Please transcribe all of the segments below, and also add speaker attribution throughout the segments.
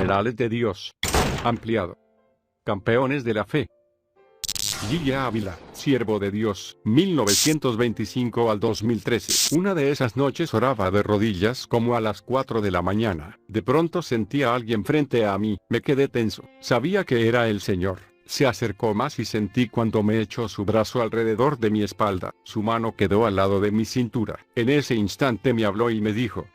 Speaker 1: Generales de Dios. Ampliado. Campeones de la Fe. Gille Ávila, siervo de Dios, 1925 al 2013. Una de esas noches oraba de rodillas como a las 4 de la mañana. De pronto sentí a alguien frente a mí, me quedé tenso. Sabía que era el Señor. Se acercó más y sentí cuando me echó su brazo alrededor de mi espalda. Su mano quedó al lado de mi cintura. En ese instante me habló y me dijo: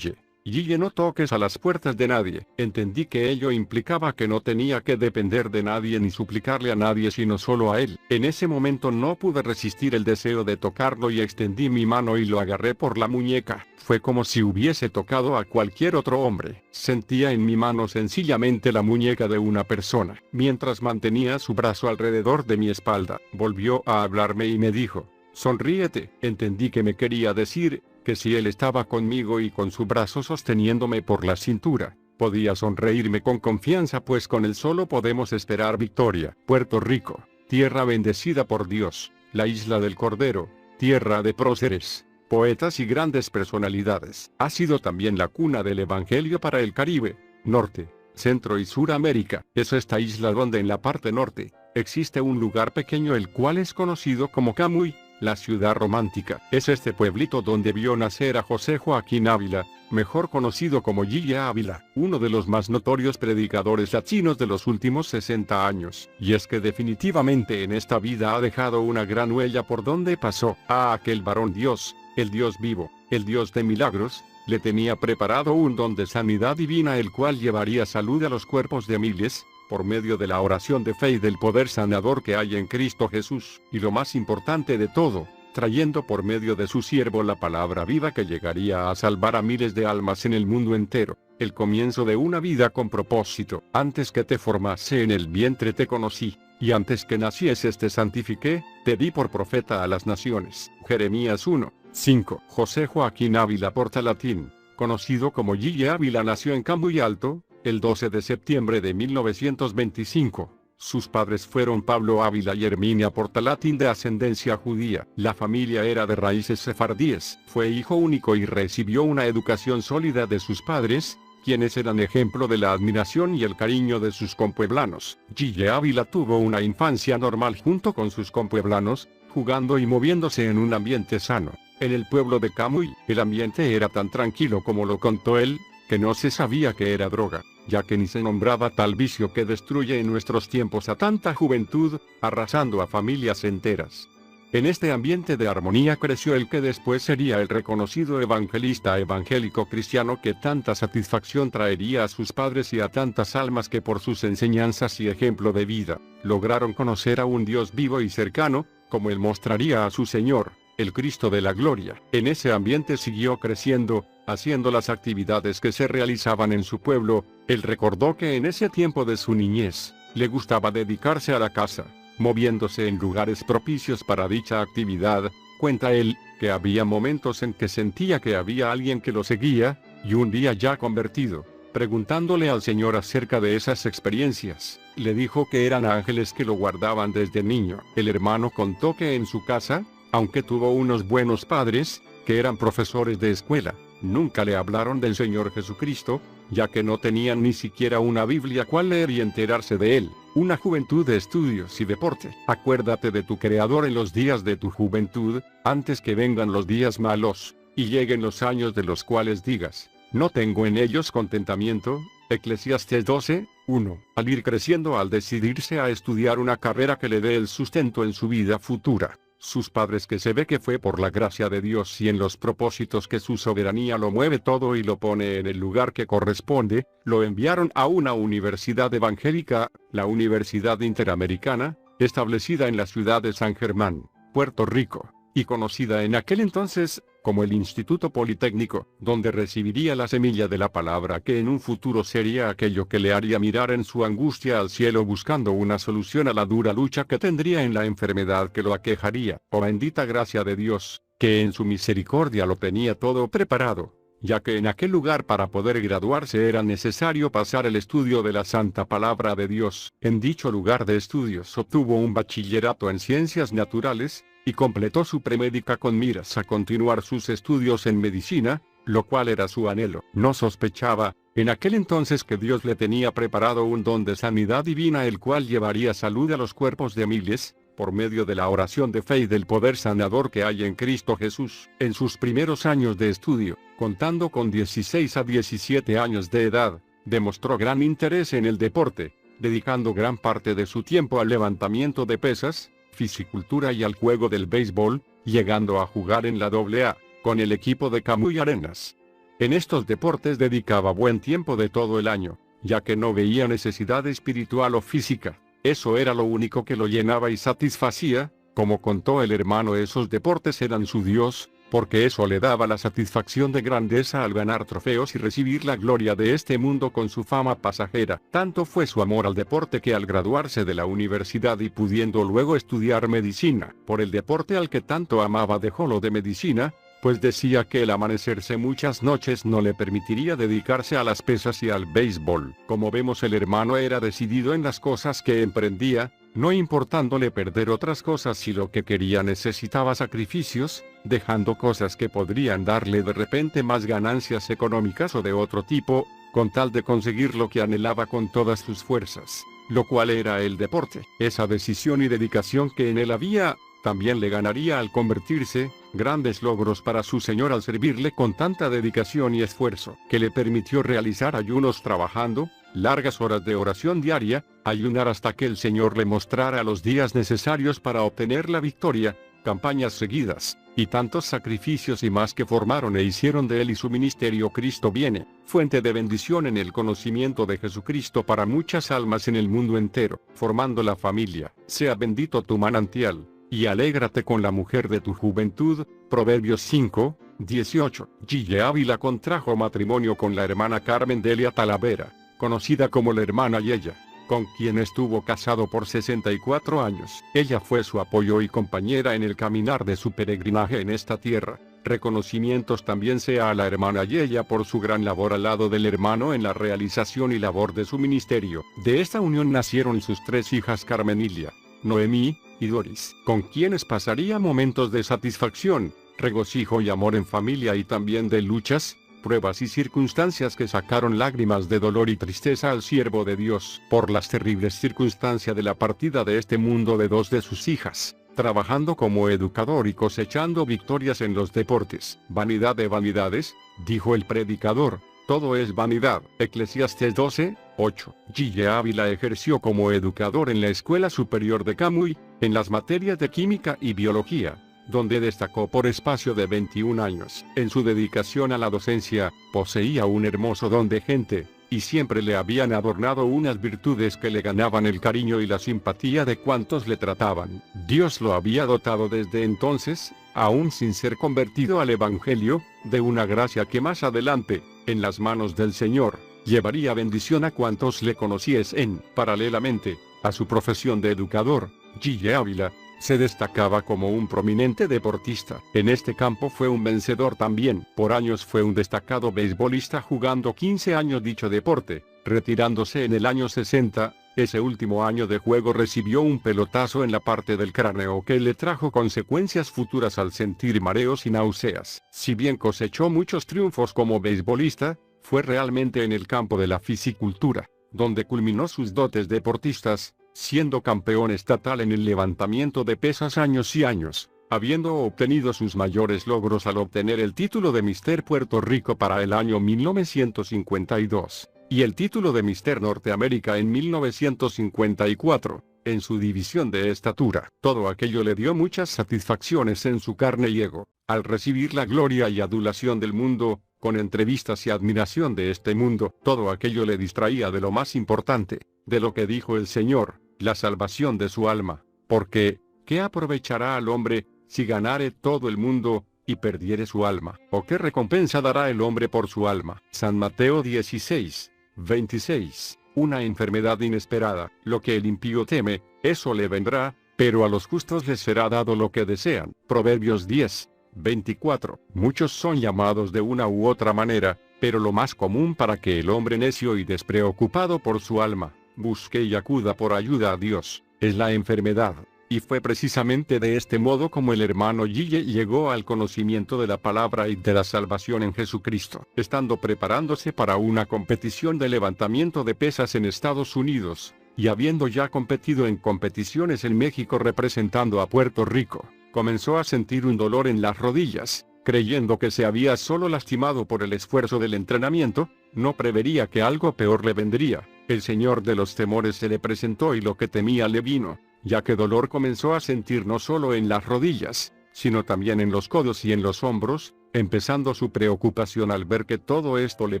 Speaker 1: Gille, no toques a las puertas de nadie. Entendí que ello implicaba que no tenía que depender de nadie ni suplicarle a nadie sino solo a él. En ese momento no pude resistir el deseo de tocarlo y extendí mi mano y lo agarré por la muñeca. Fue como si hubiese tocado a cualquier otro hombre. Sentía en mi mano sencillamente la muñeca de una persona. Mientras mantenía su brazo alrededor de mi espalda, volvió a hablarme y me dijo: sonríete. Entendí que me quería decir que si él estaba conmigo y con su brazo sosteniéndome por la cintura, podía sonreírme con confianza, pues con él solo podemos esperar victoria. Puerto Rico, tierra bendecida por Dios, la isla del Cordero, tierra de próceres, poetas y grandes personalidades. Ha sido también la cuna del Evangelio para el Caribe, Norte, Centro y Suramérica. Es esta isla donde en la parte norte existe un lugar pequeño el cual es conocido como Camuy, la ciudad romántica. Es este pueblito donde vio nacer a José Joaquín Ávila, mejor conocido como Gille Ávila, uno de los más notorios predicadores latinos de los últimos 60 años. Y es que definitivamente en esta vida ha dejado una gran huella por donde pasó. A aquel varón Dios, el Dios vivo, el Dios de milagros, le tenía preparado un don de sanidad divina, el cual llevaría salud a los cuerpos de miles, por medio de la oración de fe y del poder sanador que hay en Cristo Jesús. Y lo más importante de todo, trayendo por medio de su siervo la palabra viva que llegaría a salvar a miles de almas en el mundo entero. El comienzo de una vida con propósito. Antes que te formase en el vientre te conocí, y antes que nacieses te santifiqué, te di por profeta a las naciones. Jeremías 1:5. José Joaquín Ávila Portalatín, conocido como Gille Ávila, nació en Camuy Alto, el 12 de septiembre de 1925. Sus padres fueron Pablo Ávila y Herminia Portalatín, de ascendencia judía. La familia era de raíces sefardíes. Fue hijo único y recibió una educación sólida de sus padres, quienes eran ejemplo de la admiración y el cariño de sus compueblanos. Gille Ávila tuvo una infancia normal junto con sus compueblanos, jugando y moviéndose en un ambiente sano. En el pueblo de Camuy, el ambiente era tan tranquilo como lo contó él, que no se sabía que era droga, ya que ni se nombraba tal vicio que destruye en nuestros tiempos a tanta juventud, arrasando a familias enteras. En este ambiente de armonía creció el que después sería el reconocido evangelista evangélico cristiano que tanta satisfacción traería a sus padres y a tantas almas que por sus enseñanzas y ejemplo de vida, lograron conocer a un Dios vivo y cercano, como él mostraría a su Señor, el Cristo de la Gloria. En ese ambiente siguió creciendo, haciendo las actividades que se realizaban en su pueblo. Él recordó que en ese tiempo de su niñez, le gustaba dedicarse a la caza, moviéndose en lugares propicios para dicha actividad. Cuenta él, que había momentos en que sentía que había alguien que lo seguía, y un día ya convertido, preguntándole al Señor acerca de esas experiencias, le dijo que eran ángeles que lo guardaban desde niño. El hermano contó que en su casa, aunque tuvo unos buenos padres, que eran profesores de escuela, nunca le hablaron del Señor Jesucristo, ya que no tenían ni siquiera una Biblia cual leer y enterarse de él. Una juventud de estudios y deporte. Acuérdate de tu Creador en los días de tu juventud, antes que vengan los días malos, y lleguen los años de los cuales digas: no tengo en ellos contentamiento. Eclesiastés 12:1. Al ir creciendo, al decidirse a estudiar una carrera que le dé el sustento en su vida futura, sus padres, que se ve que fue por la gracia de Dios y en los propósitos que su soberanía lo mueve todo y lo pone en el lugar que corresponde, lo enviaron a una universidad evangélica, la Universidad Interamericana, establecida en la ciudad de San Germán, Puerto Rico, y conocida en aquel entonces como el Instituto Politécnico, donde recibiría la semilla de la palabra que en un futuro sería aquello que le haría mirar en su angustia al cielo buscando una solución a la dura lucha que tendría en la enfermedad que lo aquejaría. Oh bendita gracia de Dios, que en su misericordia lo tenía todo preparado, ya que en aquel lugar para poder graduarse era necesario pasar el estudio de la santa palabra de Dios. En dicho lugar de estudios obtuvo un bachillerato en ciencias naturales, y completó su premédica con miras a continuar sus estudios en medicina, lo cual era su anhelo. No sospechaba, En aquel entonces que Dios le tenía preparado un don de sanidad divina, el cual llevaría salud a los cuerpos de miles, por medio de la oración de fe y del poder sanador que hay en Cristo Jesús. En sus primeros años de estudio, contando con 16 a 17 años de edad, demostró gran interés en el deporte, dedicando gran parte de su tiempo al levantamiento de pesas, fisicultura y al juego del béisbol, llegando a jugar en la AA, con el equipo de Camuy Arenas. En estos deportes dedicaba buen tiempo de todo el año, ya que no veía necesidad espiritual o física. Eso era lo único que lo llenaba y satisfacía. Como contó el hermano, esos deportes eran su Dios, porque eso le daba la satisfacción de grandeza al ganar trofeos y recibir la gloria de este mundo con su fama pasajera. Tanto fue su amor al deporte que al graduarse de la universidad y pudiendo luego estudiar medicina, por el deporte al que tanto amaba dejó lo de medicina, pues decía que el amanecerse muchas noches no le permitiría dedicarse a las pesas y al béisbol. Como vemos, el hermano era decidido en las cosas que emprendía, no importándole perder otras cosas si lo que quería necesitaba sacrificios, dejando cosas que podrían darle de repente más ganancias económicas o de otro tipo, con tal de conseguir lo que anhelaba con todas sus fuerzas, lo cual era el deporte. Esa decisión y dedicación que en él había, también le ganaría al convertirse, grandes logros para su Señor al servirle con tanta dedicación y esfuerzo, que le permitió realizar ayunos trabajando, largas horas de oración diaria, ayunar hasta que el Señor le mostrara los días necesarios para obtener la victoria, campañas seguidas, y tantos sacrificios y más que formaron e hicieron de él y su ministerio Cristo viene, fuente de bendición en el conocimiento de Jesucristo para muchas almas en el mundo entero, formando la familia. Sea bendito tu manantial, y alégrate con la mujer de tu juventud. Proverbios 5, 18. Gille Ávila contrajo matrimonio con la hermana Carmen Delia Talavera, conocida como la hermana Yeya, con quien estuvo casado por 64 años. Ella fue su apoyo y compañera en el caminar de su peregrinaje en esta tierra. Reconocimientos también sea a la hermana Yeya por su gran labor al lado del hermano en la realización y labor de su ministerio. De esta unión nacieron sus 3 hijas: Carmenilia, Noemí y Doris, con quienes pasaría momentos de satisfacción, regocijo y amor en familia, y también de luchas, pruebas y circunstancias que sacaron lágrimas de dolor y tristeza al siervo de Dios por las terribles circunstancias de la partida de este mundo de 2 de sus hijas, trabajando como educador y cosechando victorias en los deportes. Vanidad de vanidades, dijo el predicador, todo es vanidad. Eclesiastés 12, 8. Gille Ávila ejerció como educador en la Escuela Superior de Camuy, en las materias de química y biología, donde destacó por espacio de 21 años. En su dedicación a la docencia, poseía un hermoso don de gente, y siempre le habían adornado unas virtudes que le ganaban el cariño y la simpatía de cuantos le trataban. Dios lo había dotado desde entonces, aún sin ser convertido al Evangelio, de una gracia que más adelante, en las manos del Señor, llevaría bendición a cuantos le conociesen. Paralelamente a su profesión de educador, Gille Ávila se destacaba como un prominente deportista. En este campo fue un vencedor también. Por años fue un destacado beisbolista, jugando 15 años dicho deporte, retirándose en el año 60. Ese último año de juego recibió un pelotazo en la parte del cráneo que le trajo consecuencias futuras al sentir mareos y náuseas. Si bien cosechó muchos triunfos como beisbolista, fue realmente en el campo de la fisicultura, donde culminó sus dotes deportistas, siendo campeón estatal en el levantamiento de pesas años y años, habiendo obtenido sus mayores logros al obtener el título de Mister Puerto Rico para el año 1952, y el título de Mister Norteamérica en 1954, en su división de estatura. Todo aquello le dio muchas satisfacciones en su carne y ego, al recibir la gloria y adulación del mundo, con entrevistas y admiración de este mundo. Todo aquello le distraía de lo más importante, de lo que dijo el Señor, la salvación de su alma, porque, ¿qué aprovechará al hombre, si ganare todo el mundo, y perdiere su alma? ¿O qué recompensa dará el hombre por su alma? San Mateo 16, 26. Una enfermedad inesperada, lo que el impío teme, eso le vendrá, pero a los justos les será dado lo que desean. Proverbios 10, 24. Muchos son llamados de una u otra manera, pero lo más común para que el hombre necio y despreocupado por su alma, busque y acuda por ayuda a Dios, es la enfermedad. Y fue precisamente de este modo como el hermano Gille llegó al conocimiento de la palabra y de la salvación en Jesucristo, estando preparándose para una competición de levantamiento de pesas en Estados Unidos, y habiendo ya competido en competiciones en México representando a Puerto Rico, comenzó a sentir un dolor en las rodillas. Creyendo que se había solo lastimado por el esfuerzo del entrenamiento, no prevería que algo peor le vendría. El Señor de los temores se le presentó y lo que temía le vino, ya que dolor comenzó a sentir no solo en las rodillas, sino también en los codos y en los hombros, empezando su preocupación al ver que todo esto le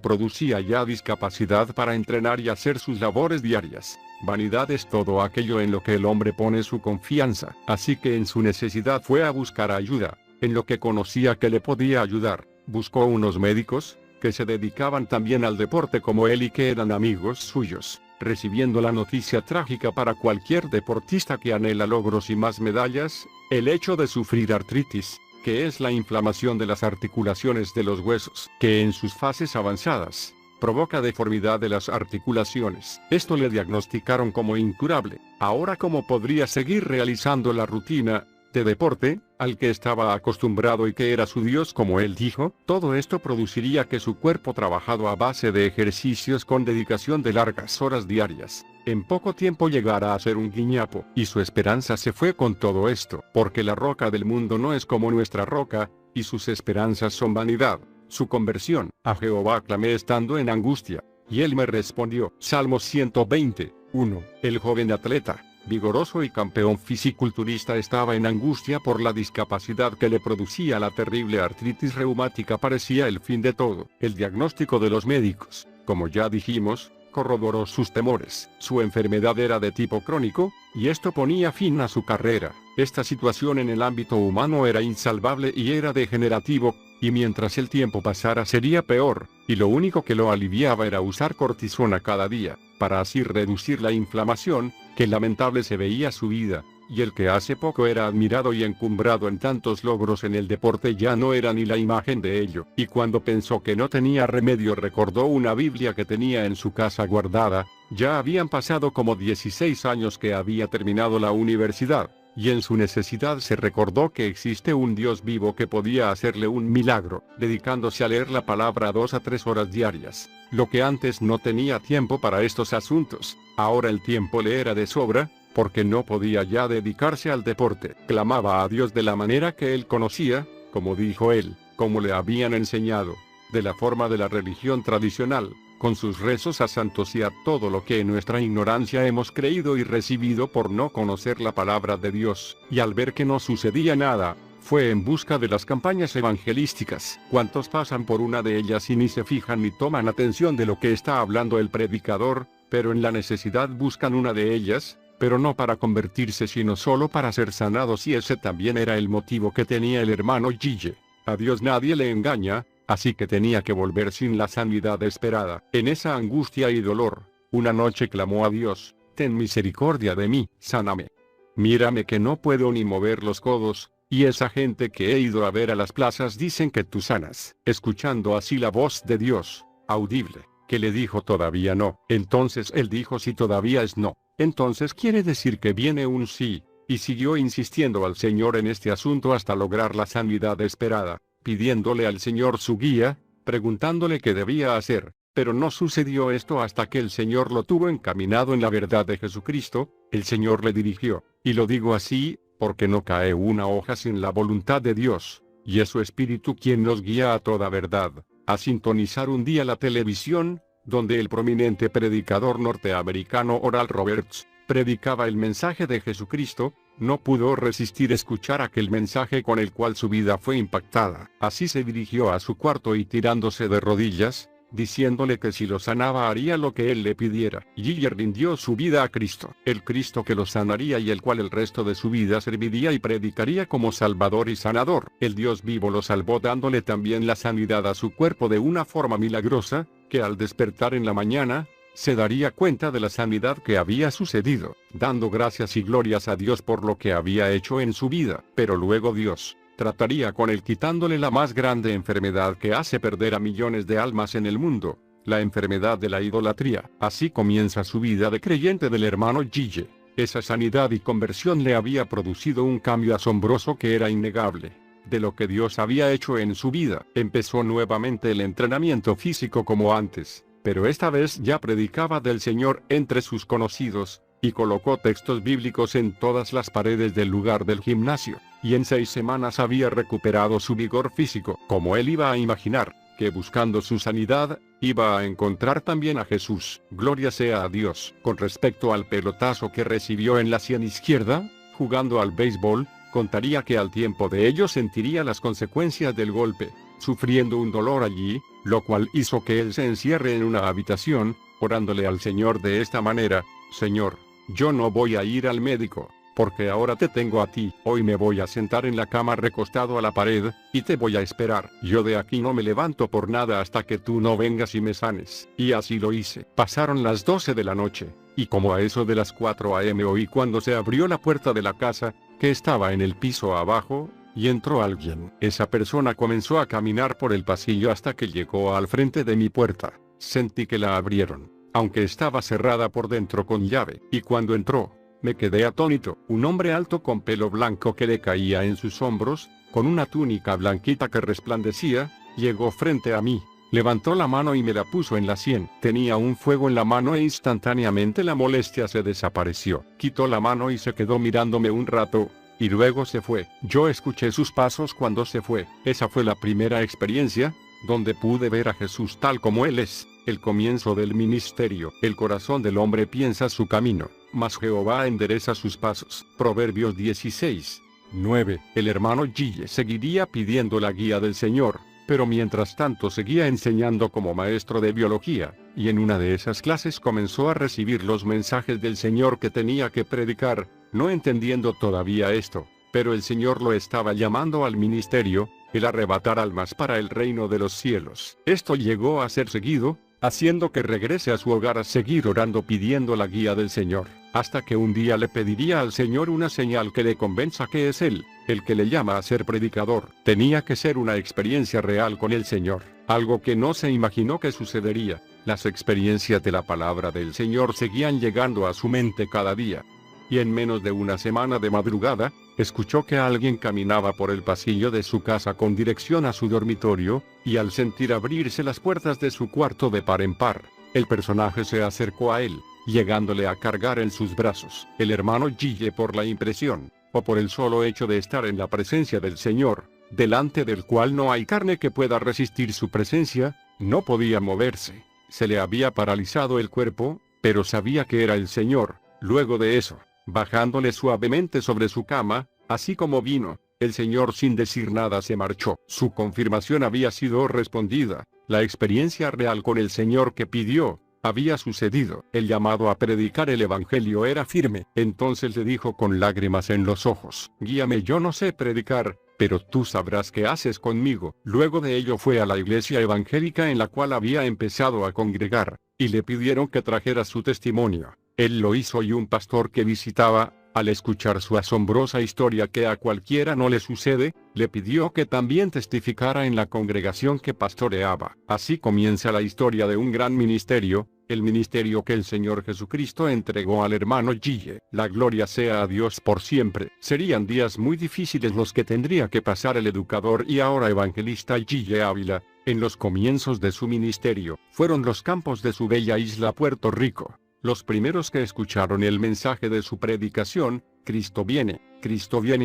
Speaker 1: producía ya discapacidad para entrenar y hacer sus labores diarias. Vanidad es todo aquello en lo que el hombre pone su confianza, así que en su necesidad fue a buscar ayuda. En lo que conocía que le podía ayudar, buscó unos médicos, que se dedicaban también al deporte como él y que eran amigos suyos, recibiendo la noticia trágica para cualquier deportista que anhela logros y más medallas, el hecho de sufrir artritis, que es la inflamación de las articulaciones de los huesos, que en sus fases avanzadas, provoca deformidad de las articulaciones. Esto le diagnosticaron como incurable. Ahora, ¿cómo podría seguir realizando la rutina de deporte, al que estaba acostumbrado y que era su Dios como él dijo? Todo esto produciría que su cuerpo trabajado a base de ejercicios con dedicación de largas horas diarias, en poco tiempo llegara a ser un guiñapo, y su esperanza se fue con todo esto, porque la roca del mundo no es como nuestra roca, y sus esperanzas son vanidad. Su conversión: a Jehová clamé estando en angustia, y él me respondió. Salmo 120, 1. El joven atleta, vigoroso y campeón fisiculturista, estaba en angustia por la discapacidad que le producía la terrible artritis reumática. Parecía el fin de todo. El diagnóstico de los médicos, como ya dijimos, corroboró sus temores. Su enfermedad era de tipo crónico, y esto ponía fin a su carrera. Esta situación en el ámbito humano era insalvable y era degenerativo, y mientras el tiempo pasara sería peor, y lo único que lo aliviaba era usar cortisona cada día, para así reducir la inflamación. Qué lamentable se veía su vida, y el que hace poco era admirado y encumbrado en tantos logros en el deporte ya no era ni la imagen de ello. Y cuando pensó que no tenía remedio, recordó una Biblia que tenía en su casa guardada. Ya habían pasado como 16 años que había terminado la universidad, y en su necesidad se recordó que existe un Dios vivo que podía hacerle un milagro, dedicándose a leer la palabra 2 a 3 horas diarias. Lo que antes no tenía tiempo para estos asuntos, ahora el tiempo le era de sobra, porque no podía ya dedicarse al deporte. Clamaba a Dios de la manera que él conocía, como dijo él, como le habían enseñado, de la forma de la religión tradicional, con sus rezos a santos y a todo lo que en nuestra ignorancia hemos creído y recibido por no conocer la palabra de Dios. Y al ver que no sucedía nada, fue en busca de las campañas evangelísticas. ¿Cuántos pasan por una de ellas y ni se fijan ni toman atención de lo que está hablando el predicador, pero en la necesidad buscan una de ellas, pero no para convertirse sino solo para ser sanados? Y ese también era el motivo que tenía el hermano Gille. A Dios nadie le engaña, así que tenía que volver sin la sanidad esperada. En esa angustia y dolor, una noche clamó a Dios: ten misericordia de mí, sáname. Mírame que no puedo ni mover los codos, y esa gente que he ido a ver a las plazas dicen que tú sanas. Escuchando así la voz de Dios, audible, que le dijo todavía no, entonces él dijo si todavía es no, entonces quiere decir que viene un sí, y siguió insistiendo al Señor en este asunto hasta lograr la sanidad esperada, pidiéndole al Señor su guía, preguntándole qué debía hacer, pero no sucedió esto hasta que el Señor lo tuvo encaminado en la verdad de Jesucristo. El Señor le dirigió, y lo digo así, porque no cae una hoja sin la voluntad de Dios, y es su Espíritu quien nos guía a toda verdad, a sintonizar un día la televisión, donde el prominente predicador norteamericano Oral Roberts predicaba el mensaje de Jesucristo. No pudo resistir escuchar aquel mensaje con el cual su vida fue impactada. Así se dirigió a su cuarto y tirándose de rodillas, diciéndole que si lo sanaba haría lo que él le pidiera. Gille rindió su vida a Cristo, el Cristo que lo sanaría y el cual el resto de su vida serviría y predicaría como Salvador y Sanador. El Dios vivo lo salvó dándole también la sanidad a su cuerpo de una forma milagrosa, que al despertar en la mañana, se daría cuenta de la sanidad que había sucedido, dando gracias y glorias a Dios por lo que había hecho en su vida. Pero luego Dios trataría con él quitándole la más grande enfermedad que hace perder a millones de almas en el mundo, la enfermedad de la idolatría. Así comienza su vida de creyente del hermano Gille. Esa sanidad y conversión le había producido un cambio asombroso que era innegable de lo que Dios había hecho en su vida. Empezó nuevamente el entrenamiento físico como antes, pero esta vez ya predicaba del Señor entre sus conocidos, y colocó textos bíblicos en todas las paredes del lugar del gimnasio, y en 6 semanas había recuperado su vigor físico. Como él iba a imaginar que buscando su sanidad, iba a encontrar también a Jesús. Gloria sea a Dios. Con respecto al pelotazo que recibió en la sien izquierda, jugando al béisbol, contaría que al tiempo de ello sentiría las consecuencias del golpe, sufriendo un dolor allí, lo cual hizo que él se encierre en una habitación, orándole al Señor de esta manera: Señor, yo no voy a ir al médico, porque ahora te tengo a ti. Hoy me voy a sentar en la cama recostado a la pared, y te voy a esperar. Yo de aquí no me levanto por nada hasta que tú no vengas y me sanes. Y así lo hice. Pasaron las 12 de la noche, y como a eso de las 4 a.m. oí cuando se abrió la puerta de la casa, que estaba en el piso abajo, y entró alguien. Esa persona comenzó a caminar por el pasillo hasta que llegó al frente de mi puerta. Sentí que la abrieron, aunque estaba cerrada por dentro con llave, y cuando entró, me quedé atónito. Un hombre alto con pelo blanco que le caía en sus hombros, con una túnica blanquita que resplandecía, llegó frente a mí, levantó la mano y me la puso en la sien. Tenía un fuego en la mano e instantáneamente la molestia se desapareció. Quitó la mano y se quedó mirándome un rato, y luego se fue. Yo escuché sus pasos cuando se fue. Esa fue la primera experiencia, donde pude ver a Jesús tal como Él es. El comienzo del ministerio. El corazón del hombre piensa su camino, mas Jehová endereza sus pasos. Proverbios 16:9. El hermano Gille seguiría pidiendo la guía del Señor, pero mientras tanto seguía enseñando como maestro de biología, y en una de esas clases comenzó a recibir los mensajes del Señor que tenía que predicar, no entendiendo todavía esto, pero el Señor lo estaba llamando al ministerio, el arrebatar almas para el reino de los cielos. Esto llegó a ser seguido, haciendo que regrese a su hogar a seguir orando pidiendo la guía del Señor, hasta que un día le pediría al Señor una señal que le convenza que es Él, el que le llama a ser predicador. Tenía que ser una experiencia real con el Señor, algo que no se imaginó que sucedería. Las experiencias de la palabra del Señor seguían llegando a su mente cada día. Y en menos de una semana de madrugada, escuchó que alguien caminaba por el pasillo de su casa con dirección a su dormitorio, y al sentir abrirse las puertas de su cuarto de par en par, el personaje se acercó a él, llegándole a cargar en sus brazos. El hermano Gille, por la impresión, o por el solo hecho de estar en la presencia del Señor, delante del cual no hay carne que pueda resistir su presencia, no podía moverse. Se le había paralizado el cuerpo, pero sabía que era el Señor. Luego de eso, bajándole suavemente sobre su cama, así como vino, el Señor sin decir nada se marchó. Su confirmación había sido respondida. La experiencia real con el Señor que pidió había sucedido. El llamado a predicar el Evangelio era firme. Entonces le dijo con lágrimas en los ojos: guíame, yo no sé predicar, pero tú sabrás qué haces conmigo. Luego de ello fue a la iglesia evangélica en la cual había empezado a congregar, y le pidieron que trajera su testimonio. Él lo hizo y un pastor que visitaba, al escuchar su asombrosa historia que a cualquiera no le sucede, le pidió que también testificara en la congregación que pastoreaba. Así comienza la historia de un gran ministerio, el ministerio que el Señor Jesucristo entregó al hermano Gille. La gloria sea a Dios por siempre. Serían días muy difíciles los que tendría que pasar el educador y ahora evangelista Gille Ávila. En los comienzos de su ministerio, fueron los campos de su bella isla Puerto Rico los primeros que escucharon el mensaje de su predicación: Cristo viene,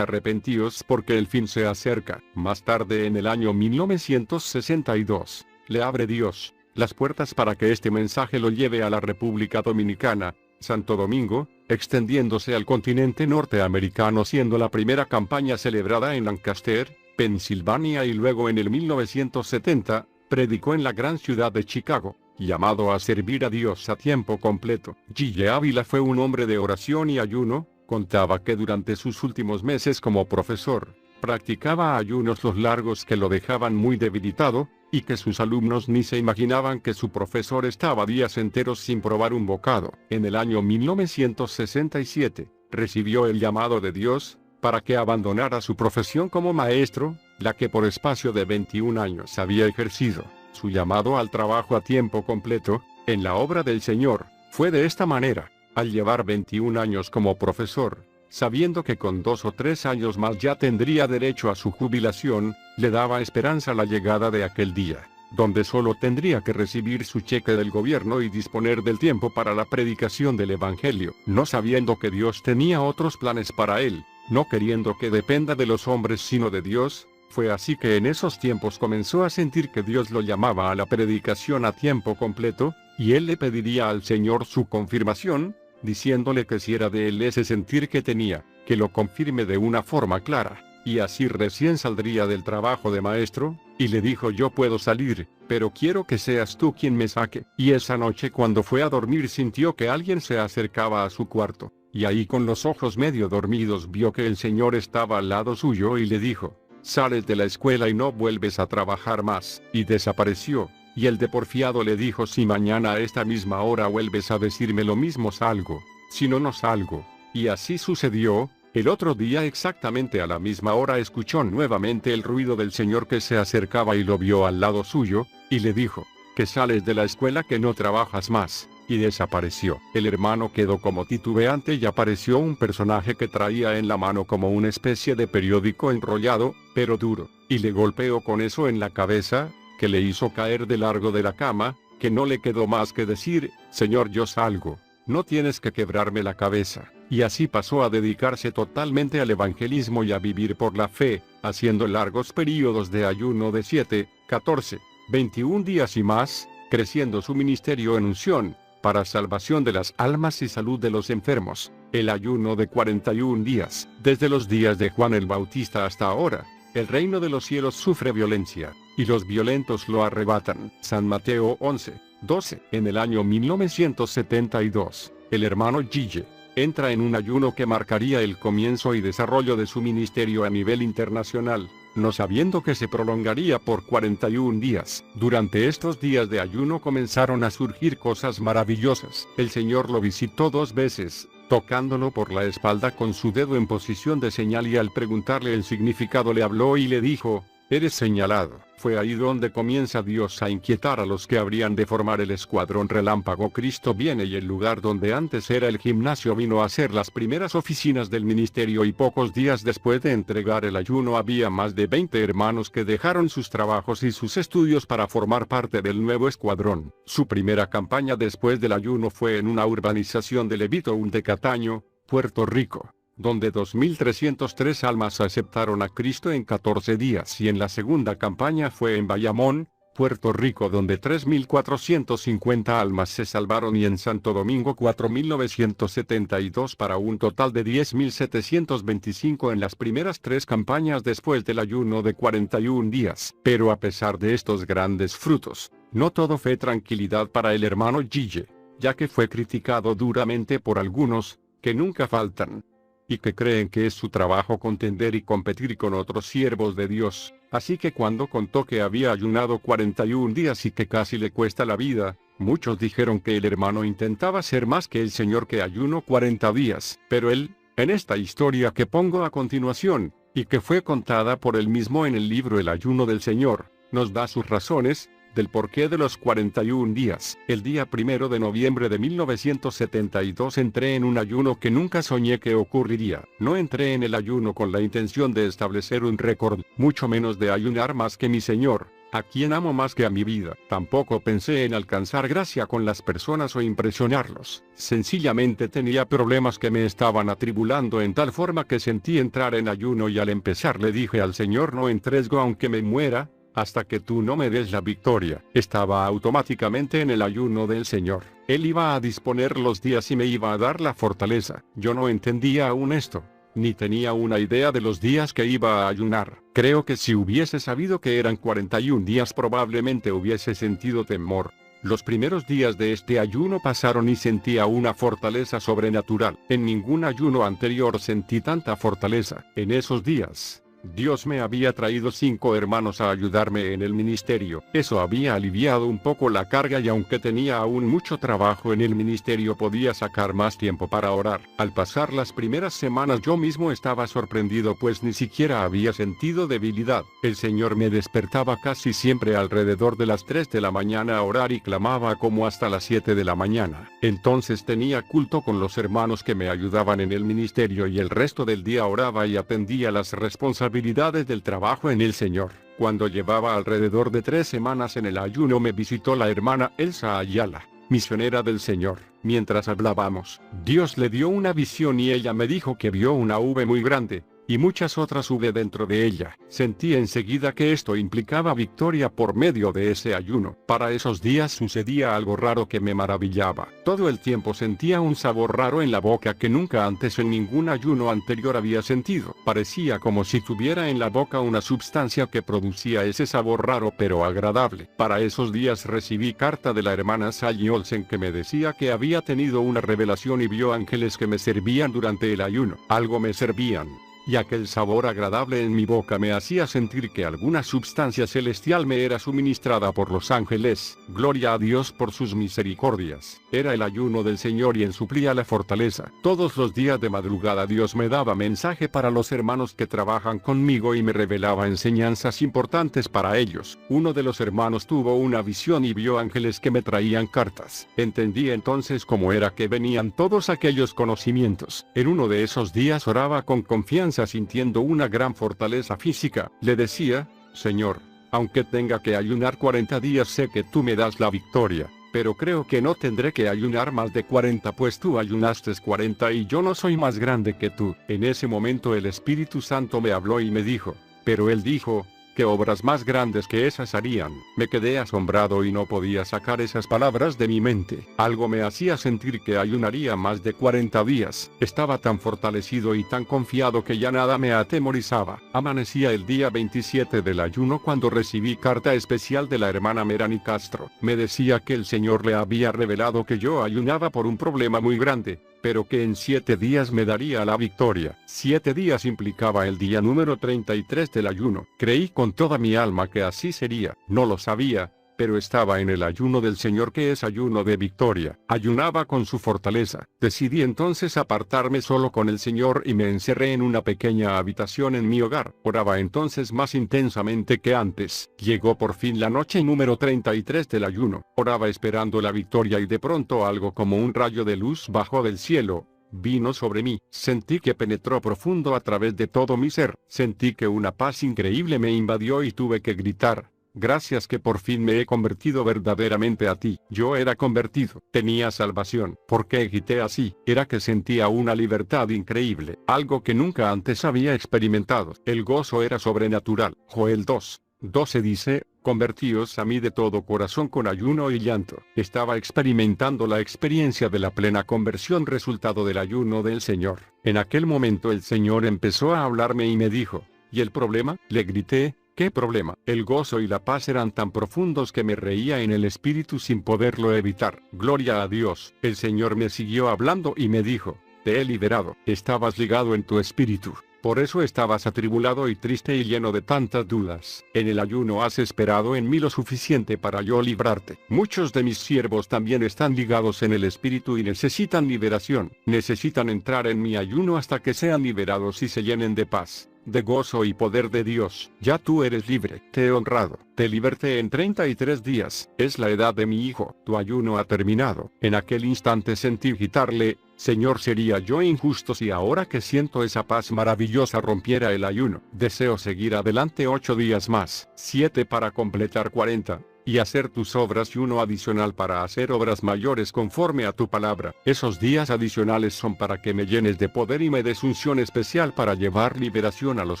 Speaker 1: arrepentíos porque el fin se acerca. Más tarde, en el año 1962, le abre Dios las puertas para que este mensaje lo lleve a la República Dominicana, Santo Domingo, extendiéndose al continente norteamericano, siendo la primera campaña celebrada en Lancaster, Pensilvania, y luego en el 1970, predicó en la gran ciudad de Chicago. Llamado a servir a Dios a tiempo completo, Gille Ávila fue un hombre de oración y ayuno. Contaba que durante sus últimos meses como profesor, practicaba ayunos los largos que lo dejaban muy debilitado, y que sus alumnos ni se imaginaban que su profesor estaba días enteros sin probar un bocado. En el año 1967, recibió el llamado de Dios, para que abandonara su profesión como maestro, la que por espacio de 21 años había ejercido. Su llamado al trabajo a tiempo completo, en la obra del Señor, fue de esta manera: Al llevar 21 años como profesor, sabiendo que con 2 o 3 años más ya tendría derecho a su jubilación, le daba esperanza la llegada de aquel día, donde solo tendría que recibir su cheque del gobierno y disponer del tiempo para la predicación del Evangelio, no sabiendo que Dios tenía otros planes para él, no queriendo que dependa de los hombres sino de Dios. Fue así que en esos tiempos comenzó a sentir que Dios lo llamaba a la predicación a tiempo completo, y él le pediría al Señor su confirmación, diciéndole que si era de él ese sentir que tenía, que lo confirme de una forma clara. Y así recién saldría del trabajo de maestro, y le dijo: yo puedo salir, pero quiero que seas tú quien me saque. Y esa noche cuando fue a dormir sintió que alguien se acercaba a su cuarto, y ahí con los ojos medio dormidos vio que el Señor estaba al lado suyo y le dijo: sales de la escuela y no vuelves a trabajar más. Y desapareció, y el de porfiado le dijo: si mañana a esta misma hora vuelves a decirme lo mismo salgo, si no, no salgo. Y así sucedió. El otro día exactamente a la misma hora escuchó nuevamente el ruido del Señor que se acercaba y lo vio al lado suyo, y le dijo: que sales de la escuela, que no trabajas más. Y desapareció. El hermano quedó como titubeante y apareció un personaje que traía en la mano como una especie de periódico enrollado, pero duro, y le golpeó con eso en la cabeza, que le hizo caer de largo de la cama, que no le quedó más que decir: Señor, yo salgo, no tienes que quebrarme la cabeza. Y así pasó a dedicarse totalmente al evangelismo y a vivir por la fe, haciendo largos períodos de ayuno de 7, 14, 21 días y más, creciendo su ministerio en unción, para salvación de las almas y salud de los enfermos. El ayuno de 41 días, desde los días de Juan el Bautista hasta ahora. El reino de los cielos sufre violencia, y los violentos lo arrebatan. San Mateo 11, 12. En el año 1972, el hermano Gille entra en un ayuno que marcaría el comienzo y desarrollo de su ministerio a nivel internacional, no sabiendo que se prolongaría por 41 días. Durante estos días de ayuno comenzaron a surgir cosas maravillosas. El Señor lo visitó 2 veces, tocándolo por la espalda con su dedo en posición de señal, y al preguntarle el significado le habló y le dijo: eres señalado. Fue ahí donde comienza Dios a inquietar a los que habrían de formar el escuadrón relámpago. Cristo viene y el lugar donde antes era el gimnasio vino a ser las primeras oficinas del ministerio, y pocos días después de entregar el ayuno había más de 20 hermanos que dejaron sus trabajos y sus estudios para formar parte del nuevo escuadrón. Su primera campaña después del ayuno fue en una urbanización de Levittown de Cataño, Puerto Rico, donde 2.303 almas aceptaron a Cristo en 14 días, y en la segunda campaña fue en Bayamón, Puerto Rico, donde 3.450 almas se salvaron, y en Santo Domingo 4.972 para un total de 10.725 en las primeras 3 campañas después del ayuno de 41 días. Pero a pesar de estos grandes frutos, no todo fue tranquilidad para el hermano Gille, ya que fue criticado duramente por algunos, que nunca faltan, y que creen que es su trabajo contender y competir con otros siervos de Dios. Así que cuando contó que había ayunado 41 días y que casi le cuesta la vida, muchos dijeron que el hermano intentaba ser más que el Señor, que ayunó 40 días. Pero él, en esta historia que pongo a continuación, y que fue contada por él mismo en el libro El ayuno del Señor, nos da sus razones del porqué de los 41 días. El día 1 de noviembre de 1972 entré en un ayuno que nunca soñé que ocurriría. No entré en el ayuno con la intención de establecer un récord, mucho menos de ayunar más que mi Señor, a quien amo más que a mi vida. Tampoco pensé en alcanzar gracia con las personas o impresionarlos. Sencillamente tenía problemas que me estaban atribulando en tal forma que sentí entrar en ayuno, y al empezar le dije al Señor: no entrego aunque me muera, hasta que tú no me des la victoria. Estaba automáticamente en el ayuno del Señor. Él iba a disponer los días y me iba a dar la fortaleza. Yo no entendía aún esto, ni tenía una idea de los días que iba a ayunar. Creo que si hubiese sabido que eran 41 días probablemente hubiese sentido temor. Los primeros días de este ayuno pasaron y sentía una fortaleza sobrenatural. En ningún ayuno anterior sentí tanta fortaleza. En esos días, Dios me había traído 5 hermanos a ayudarme en el ministerio. Eso había aliviado un poco la carga y aunque tenía aún mucho trabajo en el ministerio podía sacar más tiempo para orar. Al pasar las primeras semanas yo mismo estaba sorprendido pues ni siquiera había sentido debilidad. El Señor me despertaba casi siempre alrededor de las 3 de la mañana a orar y clamaba como hasta las 7 de la mañana. Entonces tenía culto con los hermanos que me ayudaban en el ministerio y el resto del día oraba y atendía las responsabilidades del trabajo en el Señor. Cuando llevaba alrededor de 3 semanas en el ayuno me visitó la hermana Elsa Ayala, misionera del Señor. Mientras hablábamos, Dios le dio una visión y ella me dijo que vio una V muy grande, y muchas otras V dentro de ella. Sentí enseguida que esto implicaba victoria por medio de ese ayuno. Para esos días sucedía algo raro que me maravillaba. Todo el tiempo sentía un sabor raro en la boca que nunca antes en ningún ayuno anterior había sentido. Parecía como si tuviera en la boca una sustancia que producía ese sabor raro pero agradable. Para esos días recibí carta de la hermana Sally Olsen que me decía que había tenido una revelación y vio ángeles que me servían durante el ayuno. Algo me servían. Y aquel sabor agradable en mi boca me hacía sentir que alguna sustancia celestial me era suministrada por los ángeles. Gloria a Dios por sus misericordias. Era el ayuno del Señor y en suplía la fortaleza. Todos los días de madrugada Dios me daba mensaje para los hermanos que trabajan conmigo y me revelaba enseñanzas importantes para ellos. Uno de los hermanos tuvo una visión y vio ángeles que me traían cartas. Entendí entonces cómo era que venían todos aquellos conocimientos. En uno de esos días oraba con confianza sintiendo una gran fortaleza física. Le decía, Señor, aunque tenga que ayunar 40 días sé que tú me das la victoria. Pero creo que no tendré que ayunar más de 40 pues tú ayunaste 40 y yo no soy más grande que tú. En ese momento el Espíritu Santo me habló y me dijo, pero él dijo, ¿qué obras más grandes que esas harían? Me quedé asombrado y no podía sacar esas palabras de mi mente. Algo me hacía sentir que ayunaría más de 40 días. Estaba tan fortalecido y tan confiado que ya nada me atemorizaba. Amanecía el día 27 del ayuno cuando recibí carta especial de la hermana Merani Castro. Me decía que el Señor le había revelado que yo ayunaba por un problema muy grande, pero que en 7 días me daría la victoria. 7 días implicaba el día número 33 del ayuno. Creí con toda mi alma que así sería. No lo sabía, pero estaba en el ayuno del Señor que es ayuno de victoria. Ayunaba con su fortaleza. Decidí entonces apartarme solo con el Señor y me encerré en una pequeña habitación en mi hogar. Oraba entonces más intensamente que antes. Llegó por fin la noche número 33 del ayuno. Oraba esperando la victoria y de pronto algo como un rayo de luz bajó del cielo. Vino sobre mí, sentí que penetró profundo a través de todo mi ser, sentí que una paz increíble me invadió y tuve que gritar, gracias que por fin me he convertido verdaderamente a ti. Yo era convertido, tenía salvación. ¿Por qué grité así? Era que sentía una libertad increíble, algo que nunca antes había experimentado. El gozo era sobrenatural. Joel 2:12 dice, convertíos a mí de todo corazón con ayuno y llanto. Estaba experimentando la experiencia de la plena conversión resultado del ayuno del Señor. En aquel momento el Señor empezó a hablarme y me dijo, ¿y el problema? Le grité, ¿qué problema? El gozo y la paz eran tan profundos que me reía en el espíritu sin poderlo evitar. Gloria a Dios. El Señor me siguió hablando y me dijo, te he liberado. Estabas ligado en tu espíritu. Por eso estabas atribulado y triste y lleno de tantas dudas. En el ayuno has esperado en mí lo suficiente para yo librarte. Muchos de mis siervos también están ligados en el espíritu y necesitan liberación. Necesitan entrar en mi ayuno hasta que sean liberados y se llenen de paz, de gozo y poder de Dios. Ya tú eres libre. Te he honrado. Te liberté en 33 días. Es la edad de mi hijo. Tu ayuno ha terminado. En aquel instante sentí gritarle, Señor, ¿sería yo injusto si ahora que siento esa paz maravillosa rompiera el ayuno? Deseo seguir adelante 8 días más, 7 para completar 40, y hacer tus obras y uno adicional para hacer obras mayores conforme a tu palabra. Esos días adicionales son para que me llenes de poder y me des unción especial para llevar liberación a los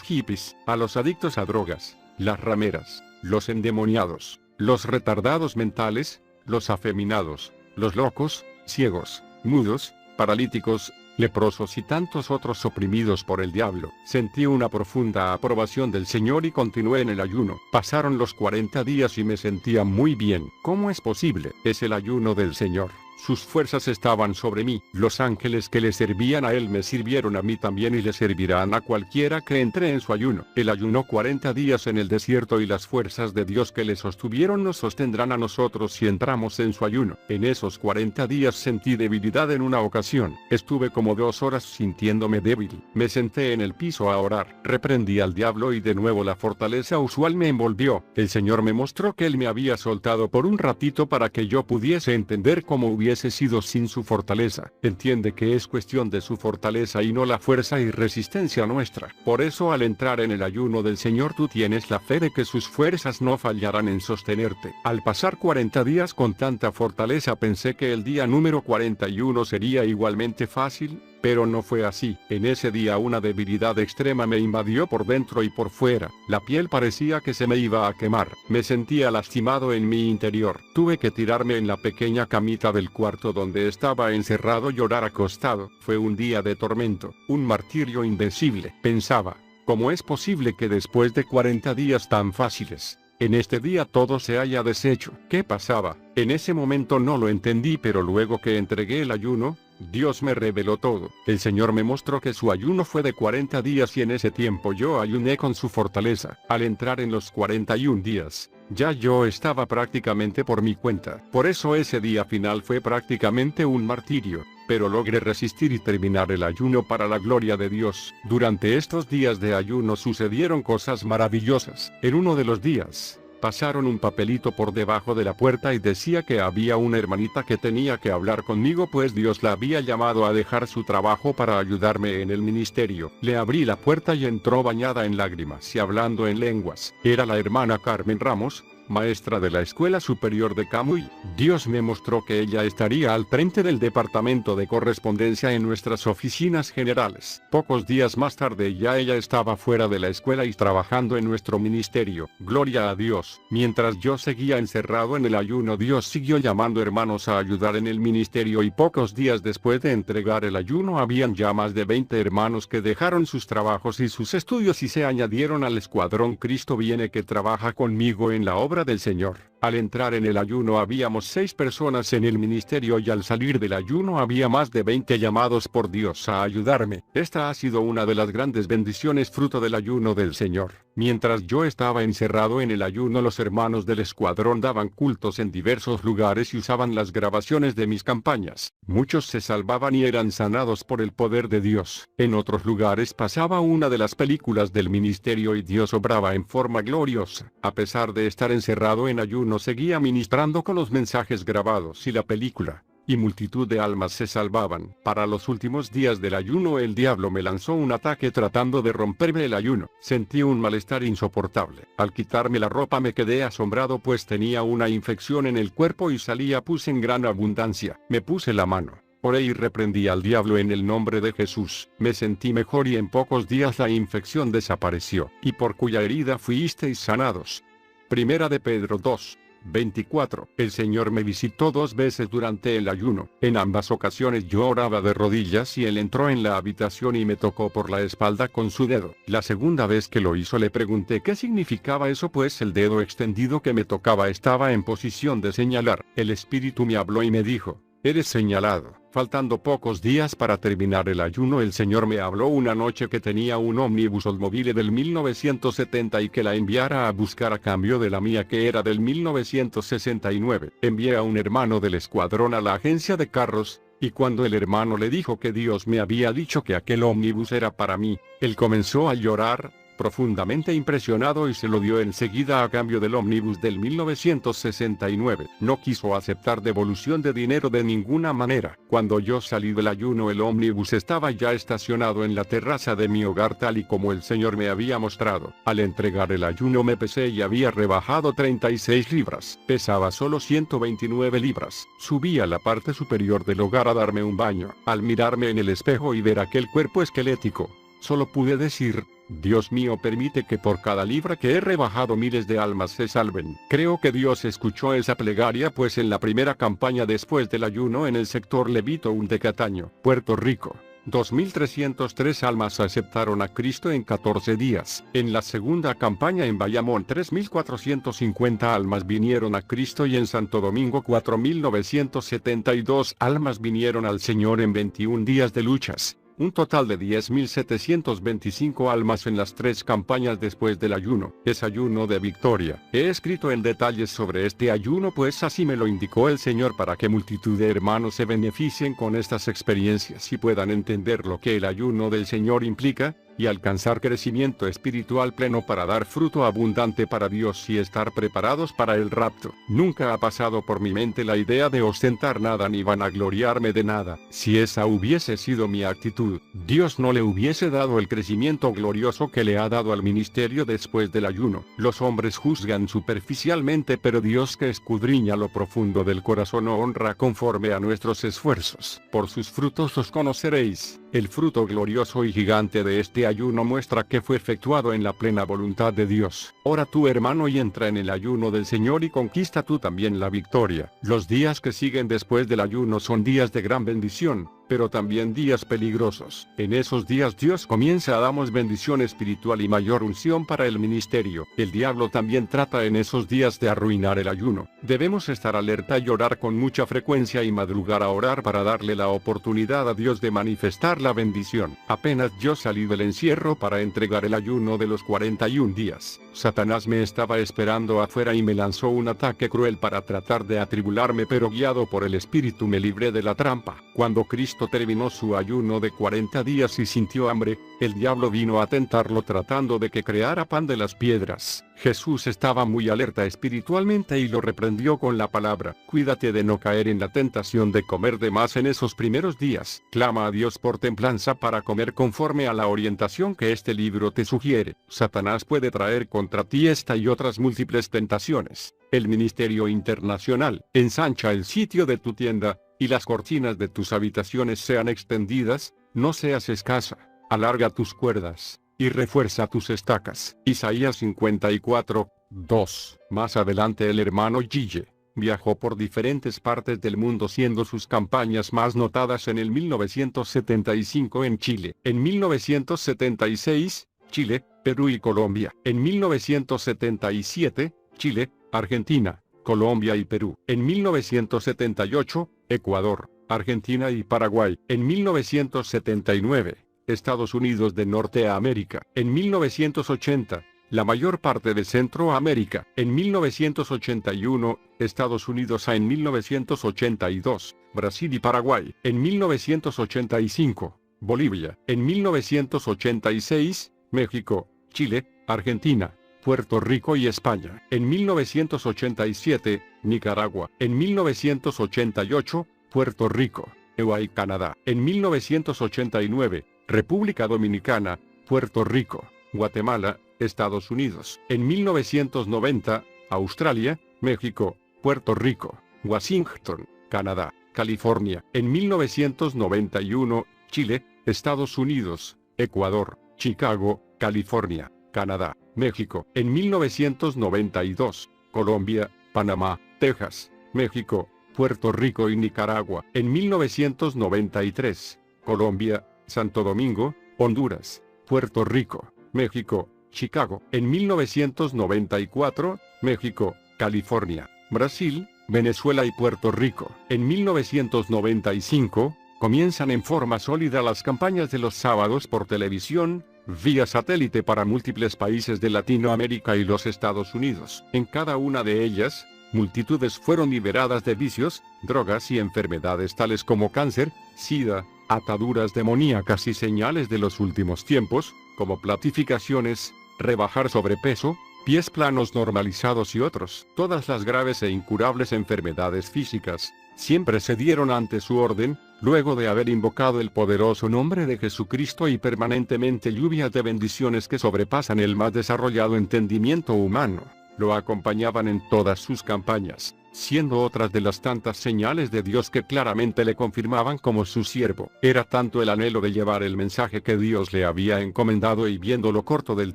Speaker 1: hippies, a los adictos a drogas, las rameras, los endemoniados, los retardados mentales, los afeminados, los locos, ciegos, mudos, paralíticos, leprosos y tantos otros oprimidos por el diablo. Sentí una profunda aprobación del Señor y continué en el ayuno. Pasaron los 40 días y me sentía muy bien. ¿Cómo es posible? Es el ayuno del Señor. sus fuerzas estaban sobre mí. Los ángeles que le servían a él me sirvieron a mí también y le servirán a cualquiera que entre en su ayuno. Él ayunó 40 días en el desierto y las fuerzas de Dios que le sostuvieron nos sostendrán a nosotros si entramos en su ayuno. En esos 40 días sentí debilidad en una ocasión. Estuve como 2 horas sintiéndome débil. Me senté en el piso a orar. Reprendí al diablo y de nuevo la fortaleza usual me envolvió. El Señor me mostró que Él me había soltado por un ratito para que yo pudiese entender cómo hubiese sido sin su fortaleza. Entiende que es cuestión de su fortaleza y no la fuerza y resistencia nuestra. Por eso al entrar en el ayuno del Señor tú tienes la fe de que sus fuerzas no fallarán en sostenerte. Al pasar 40 días con tanta fortaleza pensé que el día número 41 sería igualmente fácil, pero no fue así. En ese día una debilidad extrema me invadió por dentro y por fuera. La piel parecía que se me iba a quemar. Me sentía lastimado en mi interior. Tuve que tirarme en la pequeña camita del cuarto donde estaba encerrado y llorar acostado. Fue un día de tormento, un martirio indecible. Pensaba, ¿cómo es posible que después de 40 días tan fáciles, en este día todo se haya deshecho? ¿Qué pasaba? En ese momento no lo entendí, pero luego que entregué el ayuno, Dios me reveló todo. El Señor me mostró que su ayuno fue de 40 días y en ese tiempo yo ayuné con su fortaleza. Al entrar en los 41 días, ya yo estaba prácticamente por mi cuenta. Por eso ese día final fue prácticamente un martirio, pero logré resistir y terminar el ayuno para la gloria de Dios. Durante estos días de ayuno sucedieron cosas maravillosas. En uno de los días, pasaron un papelito por debajo de la puerta y decía que había una hermanita que tenía que hablar conmigo pues Dios la había llamado a dejar su trabajo para ayudarme en el ministerio. Le abrí la puerta y entró bañada en lágrimas y hablando en lenguas. Era la hermana Carmen Ramos, maestra de la Escuela Superior de Camuy. Dios me mostró que ella estaría al frente del departamento de correspondencia en nuestras oficinas generales. Pocos días más tarde ya ella estaba fuera de la escuela y trabajando en nuestro ministerio. Gloria a Dios. Mientras yo seguía encerrado en el ayuno, Dios siguió llamando hermanos a ayudar en el ministerio y pocos días después de entregar el ayuno habían ya más de 20 hermanos que dejaron sus trabajos y sus estudios y se añadieron al escuadrón Cristo Viene que trabaja conmigo en la obra del Señor. Al entrar en el ayuno habíamos 6 personas en el ministerio y al salir del ayuno había más de 20 llamados por Dios a ayudarme. Esta ha sido una de las grandes bendiciones fruto del ayuno del Señor. Mientras yo estaba encerrado en el ayuno, los hermanos del escuadrón daban cultos en diversos lugares y usaban las grabaciones de mis campañas. Muchos se salvaban y eran sanados por el poder de Dios. En otros lugares pasaba una de las películas del ministerio y Dios obraba en forma gloriosa. A pesar de estar encerrado en ayuno, seguía ministrando con los mensajes grabados y la película, y multitud de almas se salvaban. Para los últimos días del ayuno el diablo me lanzó un ataque tratando de romperme el ayuno. Sentí un malestar insoportable. Al quitarme la ropa me quedé asombrado pues tenía una infección en el cuerpo y salía pus en gran abundancia. Me puse la mano. Oré y reprendí al diablo en el nombre de Jesús. Me sentí mejor y en pocos días la infección desapareció, y por cuya herida fuisteis sanados. Primera de Pedro 2:24. El Señor me visitó 2 veces durante el ayuno. En ambas ocasiones yo oraba de rodillas y Él entró en la habitación y me tocó por la espalda con su dedo. La segunda vez que lo hizo le pregunté qué significaba eso pues el dedo extendido que me tocaba estaba en posición de señalar. El Espíritu me habló y me dijo: eres señalado. Faltando pocos días para terminar el ayuno, el Señor me habló una noche que tenía un ómnibus Oldsmobile del 1970 y que la enviara a buscar a cambio de la mía que era del 1969. Envié a un hermano del escuadrón a la agencia de carros, y cuando el hermano le dijo que Dios me había dicho que aquel ómnibus era para mí, él comenzó a llorar, profundamente impresionado y se lo dio enseguida a cambio del ómnibus del 1969. No quiso aceptar devolución de dinero de ninguna manera. Cuando yo salí del ayuno el ómnibus estaba ya estacionado en la terraza de mi hogar tal y como el Señor me había mostrado. Al entregar el ayuno me pesé y había rebajado 36 libras. Pesaba solo 129 libras. Subí a la parte superior del hogar a darme un baño. Al mirarme en el espejo y ver aquel cuerpo esquelético, solo pude decir: Dios mío, permite que por cada libra que he rebajado miles de almas se salven. Creo que Dios escuchó esa plegaria pues en la primera campaña después del ayuno en el sector Levito de Cataño, Puerto Rico, 2.303 almas aceptaron a Cristo en 14 días. En la segunda campaña en Bayamón 3.450 almas vinieron a Cristo y en Santo Domingo 4.972 almas vinieron al Señor en 21 días de luchas. Un total de 10.725 almas en las 3 campañas después del ayuno. Es ayuno de victoria. He escrito en detalles sobre este ayuno, pues así me lo indicó el Señor, para que multitud de hermanos se beneficien con estas experiencias y puedan entender lo que el ayuno del Señor implica, y alcanzar crecimiento espiritual pleno para dar fruto abundante para Dios y estar preparados para el rapto. Nunca ha pasado por mi mente la idea de ostentar nada ni vanagloriarme de nada. Si esa hubiese sido mi actitud, Dios no le hubiese dado el crecimiento glorioso que le ha dado al ministerio después del ayuno. Los hombres juzgan superficialmente, pero Dios, que escudriña lo profundo del corazón, honra conforme a nuestros esfuerzos. Por sus frutos los conoceréis. El fruto glorioso y gigante de este ayuno muestra que fue efectuado en la plena voluntad de Dios. Ora tú, hermano, y entra en el ayuno del Señor y conquista tú también la victoria. Los días que siguen después del ayuno son días de gran bendición, pero también días peligrosos. En esos días Dios comienza a darnos bendición espiritual y mayor unción para el ministerio. El diablo también trata en esos días de arruinar el ayuno. Debemos estar alerta y orar con mucha frecuencia y madrugar a orar para darle la oportunidad a Dios de manifestar la bendición. Apenas yo salí del encierro para entregar el ayuno de los 41 días, Satanás me estaba esperando afuera y me lanzó un ataque cruel para tratar de atribularme, pero guiado por el Espíritu me libré de la trampa. Cuando Cristo terminó su ayuno de 40 días y sintió hambre, el diablo vino a tentarlo tratando de que creara pan de las piedras. Jesús estaba muy alerta espiritualmente y lo reprendió con la palabra: cuídate de no caer en la tentación de comer de más en esos primeros días. Clama a Dios por templanza para comer conforme a la orientación que este libro te sugiere. Satanás puede traer contra ti esta y otras múltiples tentaciones. El ministerio internacional: ensancha el sitio de tu tienda, y las cortinas de tus habitaciones sean extendidas, no seas escasa. Alarga tus cuerdas, y refuerza tus estacas. Isaías 54, 2. Más adelante el hermano Gille viajó por diferentes partes del mundo, siendo sus campañas más notadas en el 1975 en Chile, en 1976, Chile, Perú y Colombia, en 1977, Chile, Argentina, Colombia y Perú, en 1978, Ecuador, Argentina y Paraguay, en 1979, Estados Unidos de Norteamérica, en 1980, la mayor parte de Centroamérica, en 1981, Estados Unidos en 1982, Brasil y Paraguay, en 1985, Bolivia, en 1986, México, Chile, Argentina, Puerto Rico y España, en 1987, Nicaragua, en 1988, Puerto Rico, y Canadá, en 1989, República Dominicana, Puerto Rico, Guatemala, Estados Unidos, en 1990, Australia, México, Puerto Rico, Washington, Canadá, California, en 1991, Chile, Estados Unidos, Ecuador, Chicago, California, Canadá, México, en 1992, Colombia, Panamá, Texas, México, Puerto Rico y Nicaragua, en 1993, Colombia, Santo Domingo, Honduras, Puerto Rico, México, Chicago, en 1994, México, California, Brasil, Venezuela y Puerto Rico. En 1995, comienzan en forma sólida las campañas de los sábados por televisión, vía satélite para múltiples países de Latinoamérica y los Estados Unidos. En cada una de ellas, multitudes fueron liberadas de vicios, drogas y enfermedades tales como cáncer, sida, ataduras demoníacas y señales de los últimos tiempos, como platificaciones, rebajar sobrepeso, pies planos normalizados y otros. Todas las graves e incurables enfermedades físicas siempre se dieron ante su orden, luego de haber invocado el poderoso nombre de Jesucristo, y permanentemente lluvias de bendiciones que sobrepasan el más desarrollado entendimiento humano lo acompañaban en todas sus campañas, siendo otras de las tantas señales de Dios que claramente le confirmaban como su siervo. Era tanto el anhelo de llevar el mensaje que Dios le había encomendado, y viendo lo corto del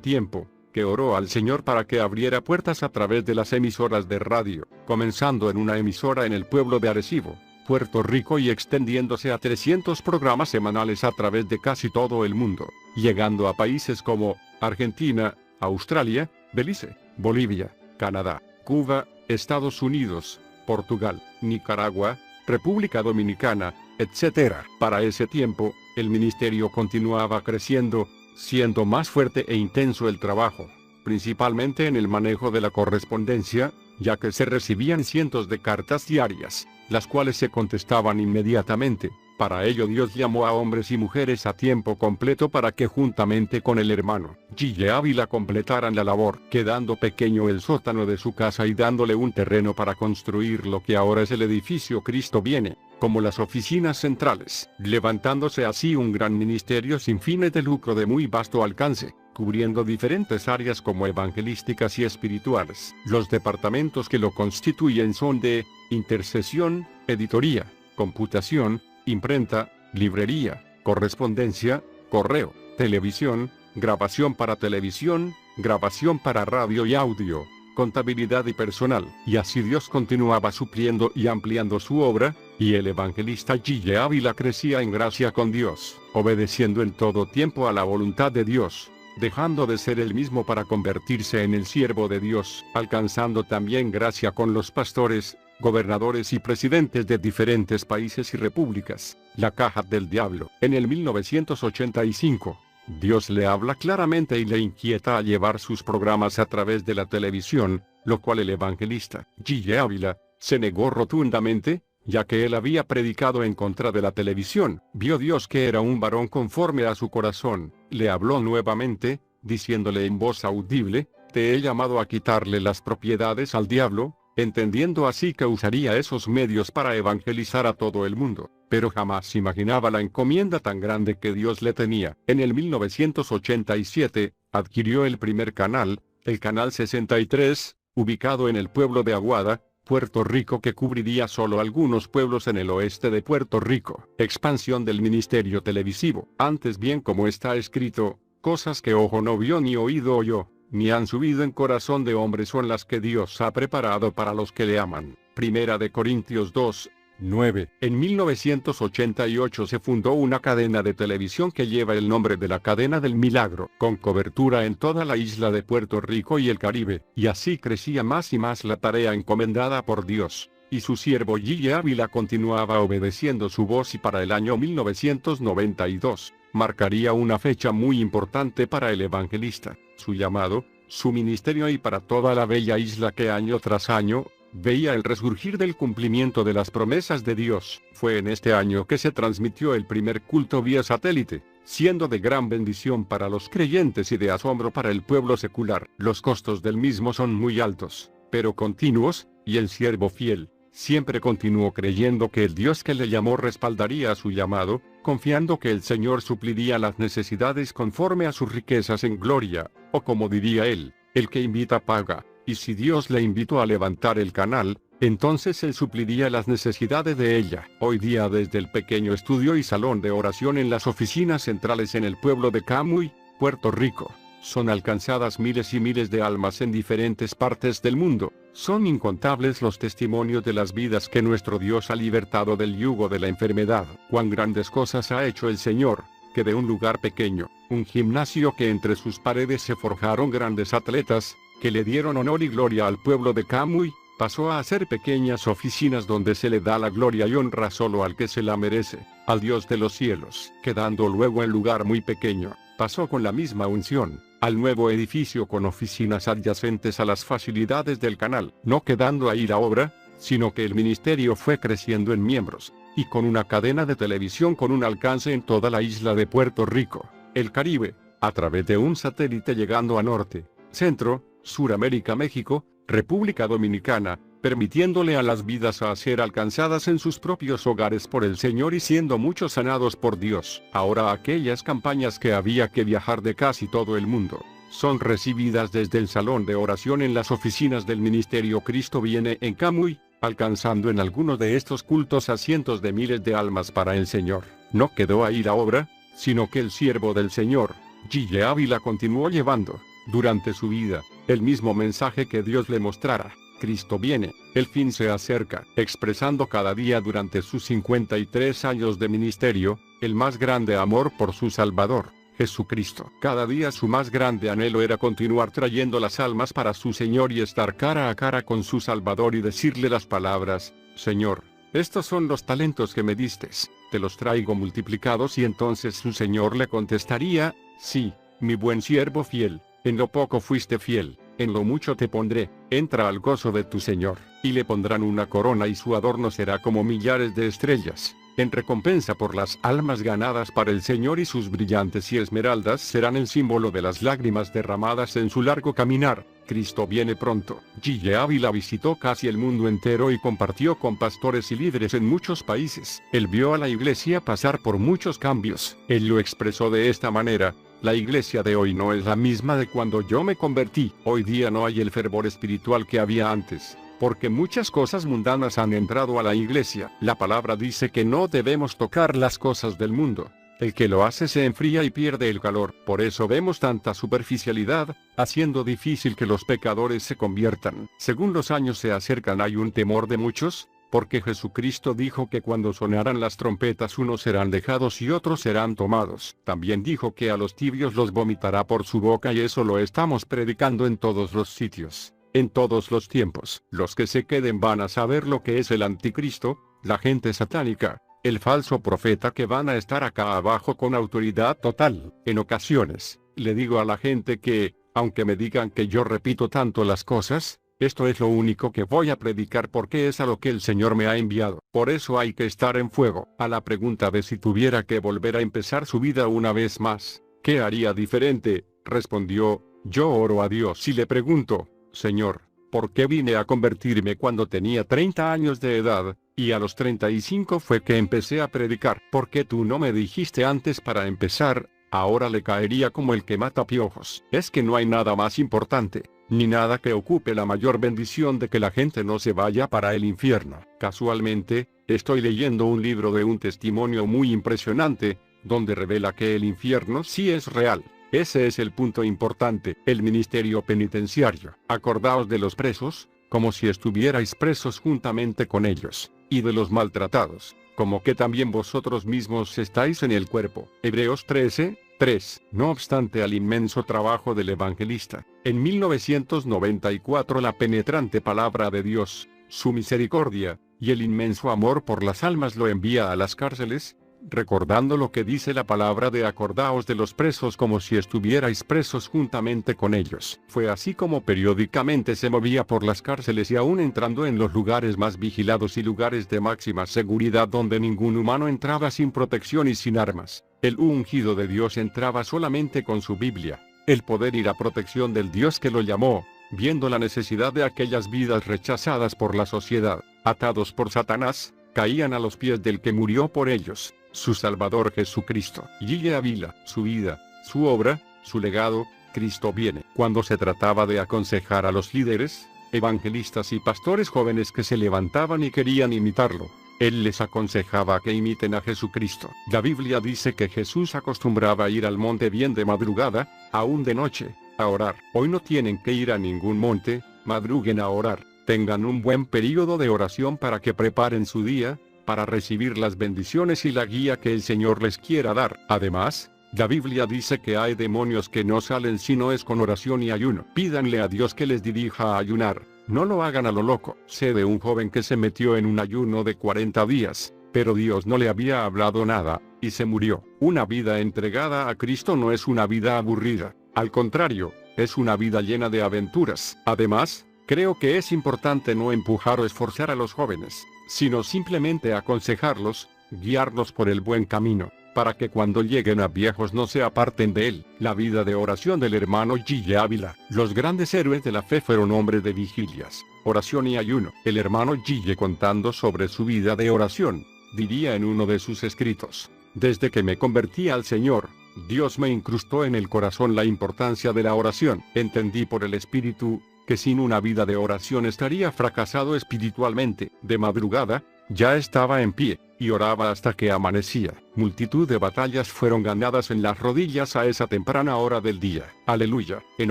Speaker 1: tiempo, que oró al Señor para que abriera puertas a través de las emisoras de radio, comenzando en una emisora en el pueblo de Arecibo, Puerto Rico y extendiéndose a 300 programas semanales a través de casi todo el mundo, llegando a países como Argentina, Australia, Belice, Bolivia, Canadá, Cuba, Estados Unidos, Portugal, Nicaragua, República Dominicana, etc. Para ese tiempo, el ministerio continuaba creciendo, siendo más fuerte e intenso el trabajo, principalmente en el manejo de la correspondencia, ya que se recibían cientos de cartas diarias, las cuales se contestaban inmediatamente. Para ello Dios llamó a hombres y mujeres a tiempo completo para que juntamente con el hermano Gille Ávila completaran la labor, quedando pequeño el sótano de su casa y dándole un terreno para construir lo que ahora es el edificio Cristo Viene, como las oficinas centrales, levantándose así un gran ministerio sin fines de lucro de muy vasto alcance, cubriendo diferentes áreas como evangelísticas y espirituales. Los departamentos que lo constituyen son de intercesión, editoría, computación, imprenta, librería, correspondencia, correo, televisión, grabación para televisión, grabación para radio y audio, contabilidad y personal. Y así Dios continuaba supliendo y ampliando su obra, y el evangelista Gille Ávila crecía en gracia con Dios, obedeciendo en todo tiempo a la voluntad de Dios, dejando de ser el mismo para convertirse en el siervo de Dios, alcanzando también gracia con los pastores, gobernadores y presidentes de diferentes países y repúblicas. La caja del diablo. En el 1985, Dios le habla claramente y le inquieta a llevar sus programas a través de la televisión, lo cual el evangelista Gille Ávila se negó rotundamente, ya que él había predicado en contra de la televisión. Vio Dios que era un varón conforme a su corazón, le habló nuevamente, diciéndole en voz audible: te he llamado a quitarle las propiedades al diablo, entendiendo así que usaría esos medios para evangelizar a todo el mundo, pero jamás imaginaba la encomienda tan grande que Dios le tenía. En el 1987, adquirió el primer canal, el Canal 63, ubicado en el pueblo de Aguada, Puerto Rico, que cubriría solo algunos pueblos en el oeste de Puerto Rico. Expansión del ministerio televisivo. Antes bien, como está escrito, cosas que ojo no vio ni oído oyó, ni han subido en corazón de hombre son las que Dios ha preparado para los que le aman. Primera de Corintios 2, 9. En 1988 se fundó una cadena de televisión que lleva el nombre de la Cadena del Milagro, con cobertura en toda la isla de Puerto Rico y el Caribe, y así crecía más y más la tarea encomendada por Dios, y su siervo Gille Ávila continuaba obedeciendo su voz, y para el año 1992, marcaría una fecha muy importante para el evangelista, su llamado, su ministerio y para toda la bella isla que año tras año veía el resurgir del cumplimiento de las promesas de Dios. Fue en este año que se transmitió el primer culto vía satélite, siendo de gran bendición para los creyentes y de asombro para el pueblo secular. Los costos del mismo son muy altos, pero continuos, y el siervo fiel siempre continuó creyendo que el Dios que le llamó respaldaría su llamado, confiando que el Señor supliría las necesidades conforme a sus riquezas en gloria, o como diría él, el que invita paga. Y si Dios le invitó a levantar el canal, entonces él supliría las necesidades de ella. Hoy día, desde el pequeño estudio y salón de oración en las oficinas centrales en el pueblo de Camuy, Puerto Rico, son alcanzadas miles y miles de almas en diferentes partes del mundo. Son incontables los testimonios de las vidas que nuestro Dios ha libertado del yugo de la enfermedad. Cuán grandes cosas ha hecho el Señor, que de un lugar pequeño, un gimnasio que entre sus paredes se forjaron grandes atletas, que le dieron honor y gloria al pueblo de Camuy, pasó a ser pequeñas oficinas donde se le da la gloria y honra solo al que se la merece, al Dios de los cielos. Quedando luego en lugar muy pequeño, pasó con la misma unción al nuevo edificio con oficinas adyacentes a las facilidades del canal, no quedando ahí la obra, sino que el ministerio fue creciendo en miembros, y con una cadena de televisión con un alcance en toda la isla de Puerto Rico, el Caribe, a través de un satélite llegando a Norte, Centro, Suramérica, México, República Dominicana, permitiéndole a las vidas a ser alcanzadas en sus propios hogares por el Señor y siendo muchos sanados por Dios. Ahora aquellas campañas que había que viajar de casi todo el mundo, son recibidas desde el salón de oración en las oficinas del ministerio Cristo Viene en Camuy, alcanzando en algunos de estos cultos a cientos de miles de almas para el Señor. No quedó ahí la obra, sino que el siervo del Señor, Gille Ávila, continuó llevando, durante su vida, el mismo mensaje que Dios le mostrara. Cristo viene, el fin se acerca, expresando cada día durante sus 53 años de ministerio, el más grande amor por su Salvador, Jesucristo. Cada día su más grande anhelo era continuar trayendo las almas para su Señor y estar cara a cara con su Salvador y decirle las palabras: Señor, estos son los talentos que me distes, te los traigo multiplicados. Y entonces su Señor le contestaría: sí, mi buen siervo fiel, en lo poco fuiste fiel, en lo mucho te pondré, entra al gozo de tu Señor. Y le pondrán una corona y su adorno será como millares de estrellas, en recompensa por las almas ganadas para el Señor, y sus brillantes y esmeraldas serán el símbolo de las lágrimas derramadas en su largo caminar. Cristo viene pronto. G. Ávila visitó casi el mundo entero y compartió con pastores y líderes en muchos países. Él vio a la iglesia pasar por muchos cambios. Él lo expresó de esta manera: la iglesia de hoy no es la misma de cuando yo me convertí. Hoy día no hay el fervor espiritual que había antes, porque muchas cosas mundanas han entrado a la iglesia. La palabra dice que no debemos tocar las cosas del mundo. El que lo hace se enfría y pierde el calor. Por eso vemos tanta superficialidad, haciendo difícil que los pecadores se conviertan. Según los años se acercan, hay un temor de muchos, porque Jesucristo dijo que cuando sonaran las trompetas unos serán dejados y otros serán tomados. También dijo que a los tibios los vomitará por su boca, y eso lo estamos predicando en todos los sitios, en todos los tiempos. Los que se queden van a saber lo que es el anticristo, la gente satánica, el falso profeta, que van a estar acá abajo con autoridad total. En ocasiones, le digo a la gente que, aunque me digan que yo repito tanto las cosas, esto es lo único que voy a predicar, porque es a lo que el Señor me ha enviado. Por eso hay que estar en fuego. A la pregunta de si tuviera que volver a empezar su vida una vez más, ¿qué haría diferente?, respondió: yo oro a Dios y le pregunto: Señor, ¿por qué vine a convertirme cuando tenía 30 años de edad, y a los 35 fue que empecé a predicar? ¿Por qué tú no me dijiste antes para empezar? Ahora le caería como el que mata piojos. Es que no hay nada más importante, ni nada que ocupe la mayor bendición de que la gente no se vaya para el infierno. Casualmente, estoy leyendo un libro de un testimonio muy impresionante, donde revela que el infierno sí es real. Ese es el punto importante: el ministerio penitenciario. Acordaos de los presos, como si estuvierais presos juntamente con ellos, y de los maltratados, como que también vosotros mismos estáis en el cuerpo. Hebreos 13:3. No obstante al inmenso trabajo del evangelista, en 1994 la penetrante palabra de Dios, su misericordia, y el inmenso amor por las almas lo envía a las cárceles, recordando lo que dice la palabra de acordaos de los presos como si estuvierais presos juntamente con ellos. Fue así como periódicamente se movía por las cárceles, y aún entrando en los lugares más vigilados y lugares de máxima seguridad donde ningún humano entraba sin protección y sin armas, el ungido de Dios entraba solamente con su Biblia, el poder y la protección del Dios que lo llamó, viendo la necesidad de aquellas vidas rechazadas por la sociedad, atados por Satanás, caían a los pies del que murió por ellos, su Salvador Jesucristo. G. Ávila, su vida, su obra, su legado. Cristo viene. Cuando se trataba de aconsejar a los líderes, evangelistas y pastores jóvenes que se levantaban y querían imitarlo, él les aconsejaba que imiten a Jesucristo. La Biblia dice que Jesús acostumbraba ir al monte bien de madrugada, aún de noche, a orar. Hoy no tienen que ir a ningún monte, madruguen a orar. Tengan un buen período de oración para que preparen su día, para recibir las bendiciones y la guía que el Señor les quiera dar. Además, la Biblia dice que hay demonios que no salen si no es con oración y ayuno. Pídanle a Dios que les dirija a ayunar, no lo hagan a lo loco. Sé de un joven que se metió en un ayuno de 40 días, pero Dios no le había hablado nada, y se murió. Una vida entregada a Cristo no es una vida aburrida, al contrario, es una vida llena de aventuras. Además, creo que es importante no empujar o esforzar a los jóvenes, sino simplemente aconsejarlos, guiarlos por el buen camino, para que cuando lleguen a viejos no se aparten de él. La vida de oración del hermano G. Ávila. Los grandes héroes de la fe fueron hombres de vigilias, oración y ayuno. El hermano G., contando sobre su vida de oración, diría en uno de sus escritos: desde que me convertí al Señor, Dios me incrustó en el corazón la importancia de la oración. Entendí por el Espíritu que sin una vida de oración estaría fracasado espiritualmente. De madrugada, ya estaba en pie, y oraba hasta que amanecía. Multitud de batallas fueron ganadas en las rodillas a esa temprana hora del día. Aleluya. En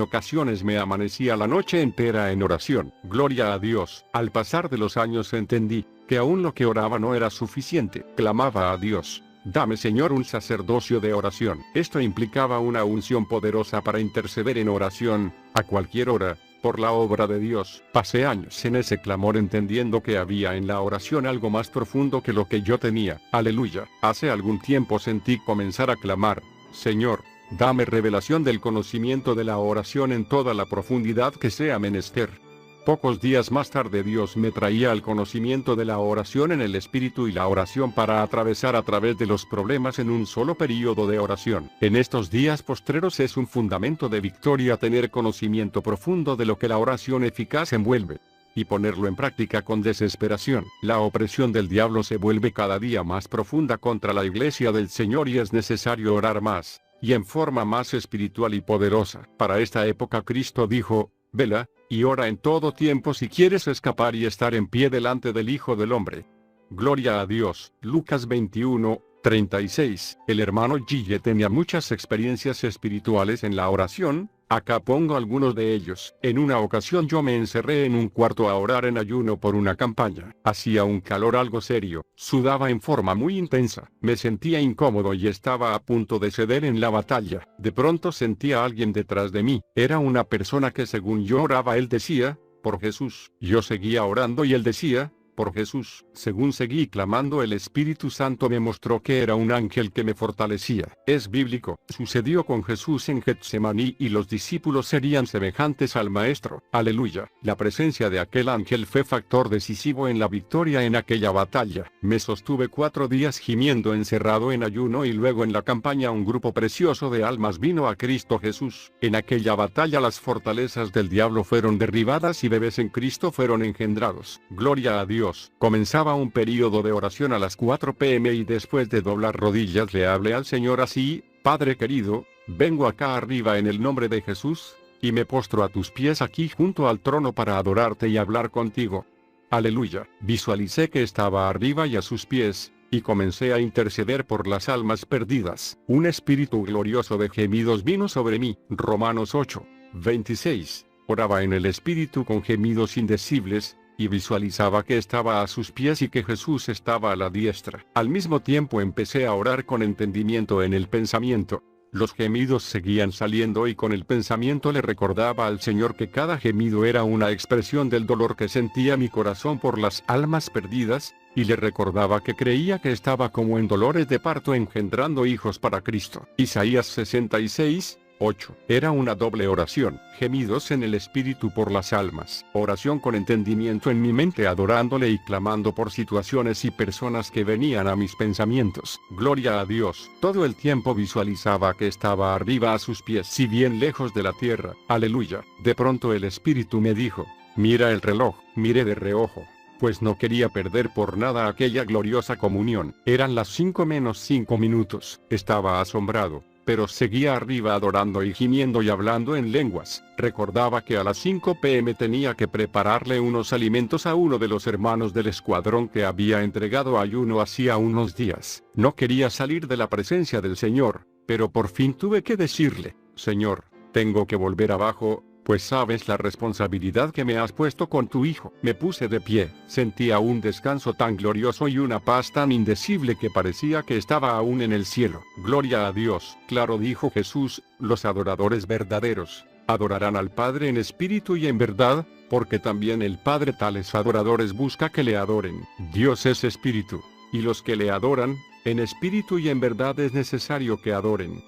Speaker 1: ocasiones me amanecía la noche entera en oración. Gloria a Dios. Al pasar de los años entendí que aún lo que oraba no era suficiente. Clamaba a Dios: dame, Señor, un sacerdocio de oración. Esto implicaba una unción poderosa para interceder en oración, a cualquier hora, por la obra de Dios. Pasé años en ese clamor entendiendo que había en la oración algo más profundo que lo que yo tenía. Aleluya. Hace algún tiempo sentí comenzar a clamar: Señor, dame revelación del conocimiento de la oración en toda la profundidad que sea menester. Pocos días más tarde Dios me traía al conocimiento de la oración en el Espíritu y la oración para atravesar a través de los problemas en un solo período de oración. En estos días postreros es un fundamento de victoria tener conocimiento profundo de lo que la oración eficaz envuelve, y ponerlo en práctica con desesperación. La opresión del diablo se vuelve cada día más profunda contra la iglesia del Señor y es necesario orar más, y en forma más espiritual y poderosa. Para esta época Cristo dijo: vela, y ora en todo tiempo si quieres escapar y estar en pie delante del Hijo del Hombre. Gloria a Dios. Lucas 21:36. El hermano Gille tenía muchas experiencias espirituales en la oración. Acá pongo algunos de ellos. En una ocasión yo me encerré en un cuarto a orar en ayuno por una campaña. Hacía un calor algo serio, sudaba en forma muy intensa, me sentía incómodo y estaba a punto de ceder en la batalla. De pronto sentí a alguien detrás de mí. Era una persona que según yo oraba él decía: por Jesús. Yo seguía orando y él decía: por Jesús. Según seguí clamando, el Espíritu Santo me mostró que era un ángel que me fortalecía. Es bíblico. Sucedió con Jesús en Getsemaní y los discípulos serían semejantes al Maestro. Aleluya. La presencia de aquel ángel fue factor decisivo en la victoria en aquella batalla. Me sostuve 4 días gimiendo encerrado en ayuno y luego en la campaña un grupo precioso de almas vino a Cristo Jesús. En aquella batalla las fortalezas del diablo fueron derribadas y bebés en Cristo fueron engendrados. Gloria a Dios. Comenzaba un período de oración a las 4 p.m. y después de doblar rodillas le hablé al Señor así: Padre querido, vengo acá arriba en el nombre de Jesús, y me postro a tus pies aquí junto al trono para adorarte y hablar contigo. Aleluya. Visualicé que estaba arriba y a sus pies, y comencé a interceder por las almas perdidas. Un espíritu glorioso de gemidos vino sobre mí. Romanos 8:26. Oraba en el espíritu con gemidos indecibles, y visualizaba que estaba a sus pies y que Jesús estaba a la diestra. Al mismo tiempo empecé a orar con entendimiento en el pensamiento. Los gemidos seguían saliendo y con el pensamiento le recordaba al Señor que cada gemido era una expresión del dolor que sentía mi corazón por las almas perdidas, y le recordaba que creía que estaba como en dolores de parto engendrando hijos para Cristo. Isaías 66:8. Era una doble oración, gemidos en el espíritu por las almas, oración con entendimiento en mi mente adorándole y clamando por situaciones y personas que venían a mis pensamientos. Gloria a Dios. Todo el tiempo visualizaba que estaba arriba a sus pies, si bien lejos de la tierra. Aleluya. De pronto el espíritu me dijo: mira el reloj. Miré de reojo, pues no quería perder por nada aquella gloriosa comunión. Eran las 5 menos 5 minutos. Estaba asombrado, pero seguía arriba adorando y gimiendo y hablando en lenguas. Recordaba que a las 5 p.m. tenía que prepararle unos alimentos a uno de los hermanos del escuadrón que había entregado ayuno hacía unos días. No quería salir de la presencia del Señor, pero por fin tuve que decirle: Señor, tengo que volver abajo, pues sabes la responsabilidad que me has puesto con tu hijo. Me puse de pie, sentía un descanso tan glorioso y una paz tan indecible que parecía que estaba aún en el cielo. Gloria a Dios. Claro, dijo Jesús, los adoradores verdaderos adorarán al Padre en espíritu y en verdad, porque también el Padre tales adoradores busca que le adoren. Dios es espíritu, y los que le adoran, en espíritu y en verdad es necesario que adoren.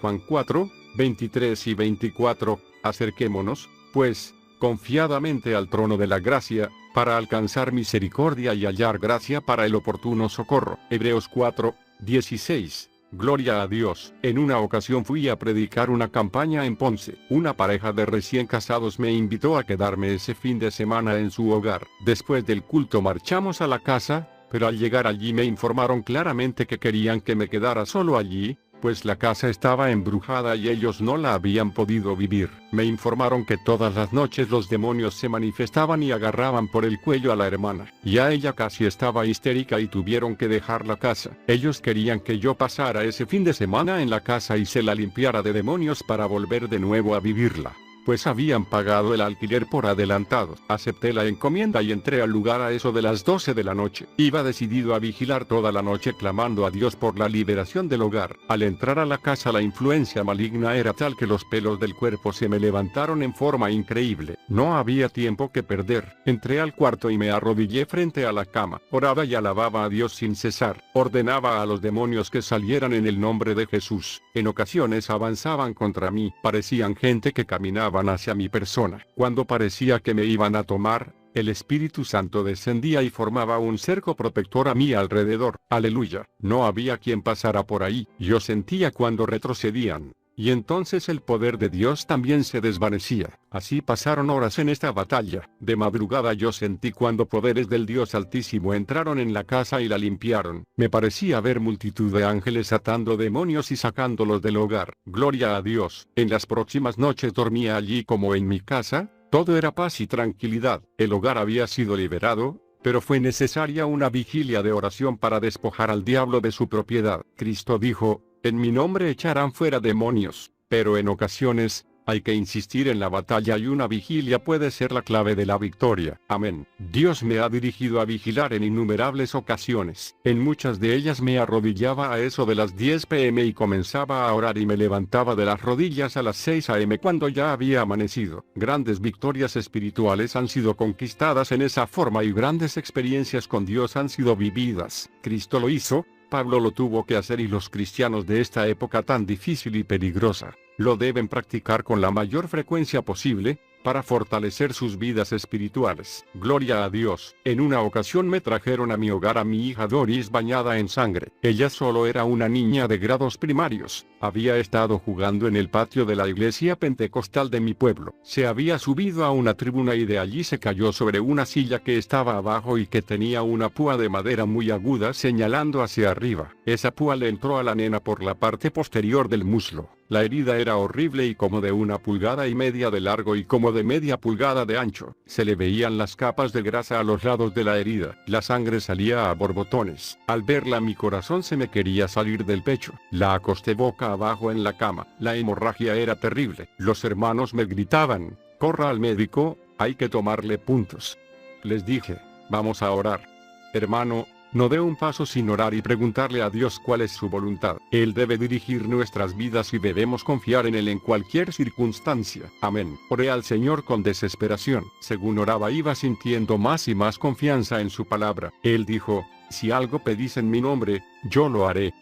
Speaker 1: Juan 4:23 y 24. Acerquémonos, pues, confiadamente al trono de la gracia, para alcanzar misericordia y hallar gracia para el oportuno socorro. Hebreos 4:16. Gloria a Dios. En una ocasión fui a predicar una campaña en Ponce. Una pareja de recién casados me invitó a quedarme ese fin de semana en su hogar. Después del culto marchamos a la casa, pero al llegar allí me informaron claramente que querían que me quedara solo allí, pues la casa estaba embrujada y ellos no la habían podido vivir. Me informaron que todas las noches los demonios se manifestaban y agarraban por el cuello a la hermana. Ya ella casi estaba histérica y tuvieron que dejar la casa. Ellos querían que yo pasara ese fin de semana en la casa y se la limpiara de demonios para volver de nuevo a vivirla, pues habían pagado el alquiler por adelantado. Acepté la encomienda y entré al lugar a eso de las 12 de la noche. Iba decidido a vigilar toda la noche clamando a Dios por la liberación del hogar. Al entrar a la casa la influencia maligna era tal que los pelos del cuerpo se me levantaron en forma increíble. No había tiempo que perder. Entré al cuarto y me arrodillé frente a la cama. Oraba y alababa a Dios sin cesar. Ordenaba a los demonios que salieran en el nombre de Jesús. En ocasiones avanzaban contra mí. Parecían gente que caminaba hacia mi persona. Cuando parecía que me iban a tomar, el Espíritu Santo descendía y formaba un cerco protector a mi alrededor. Aleluya. No había quien pasara por ahí. Yo sentía cuando retrocedían, y entonces el poder de Dios también se desvanecía. Así pasaron horas en esta batalla. De madrugada yo sentí cuando poderes del Dios Altísimo entraron en la casa y la limpiaron. Me parecía ver multitud de ángeles atando demonios y sacándolos del hogar. Gloria a Dios. En las próximas noches dormía allí como en mi casa. Todo era paz y tranquilidad. El hogar había sido liberado, pero fue necesaria una vigilia de oración para despojar al diablo de su propiedad. Cristo dijo: en mi nombre echarán fuera demonios, pero en ocasiones, hay que insistir en la batalla y una vigilia puede ser la clave de la victoria. Amén. Dios me ha dirigido a vigilar en innumerables ocasiones. En muchas de ellas me arrodillaba a eso de las 10 p.m. y comenzaba a orar y me levantaba de las rodillas a las 6 a.m. cuando ya había amanecido. Grandes victorias espirituales han sido conquistadas en esa forma y grandes experiencias con Dios han sido vividas. Cristo lo hizo, Pablo lo tuvo que hacer y los cristianos de esta época tan difícil y peligrosa lo deben practicar con la mayor frecuencia posible, para fortalecer sus vidas espirituales. Gloria a Dios. En una ocasión me trajeron a mi hogar a mi hija Doris bañada en sangre. Ella solo era una niña de grados primarios. Había estado jugando en el patio de la iglesia pentecostal de mi pueblo. Se había subido a una tribuna y de allí se cayó sobre una silla que estaba abajo y que tenía una púa de madera muy aguda señalando hacia arriba. Esa púa le entró a la nena por la parte posterior del muslo. La herida era horrible y como de 1,5 pulgadas de largo y como de media pulgada de ancho. Se le veían las capas de grasa a los lados de la herida. La sangre salía a borbotones. Al verla mi corazón se me quería salir del pecho. La acosté boca abajo en la cama. La hemorragia era terrible. Los hermanos me gritaban: corra al médico, hay que tomarle puntos. Les dije: vamos a orar. Hermano, no dé un paso sin orar y preguntarle a Dios cuál es su voluntad. Él debe dirigir nuestras vidas y debemos confiar en Él en cualquier circunstancia. Amén. Oré al Señor con desesperación. Según oraba iba sintiendo más y más confianza en su palabra. Él dijo: si algo pedís en mi nombre, yo lo haré.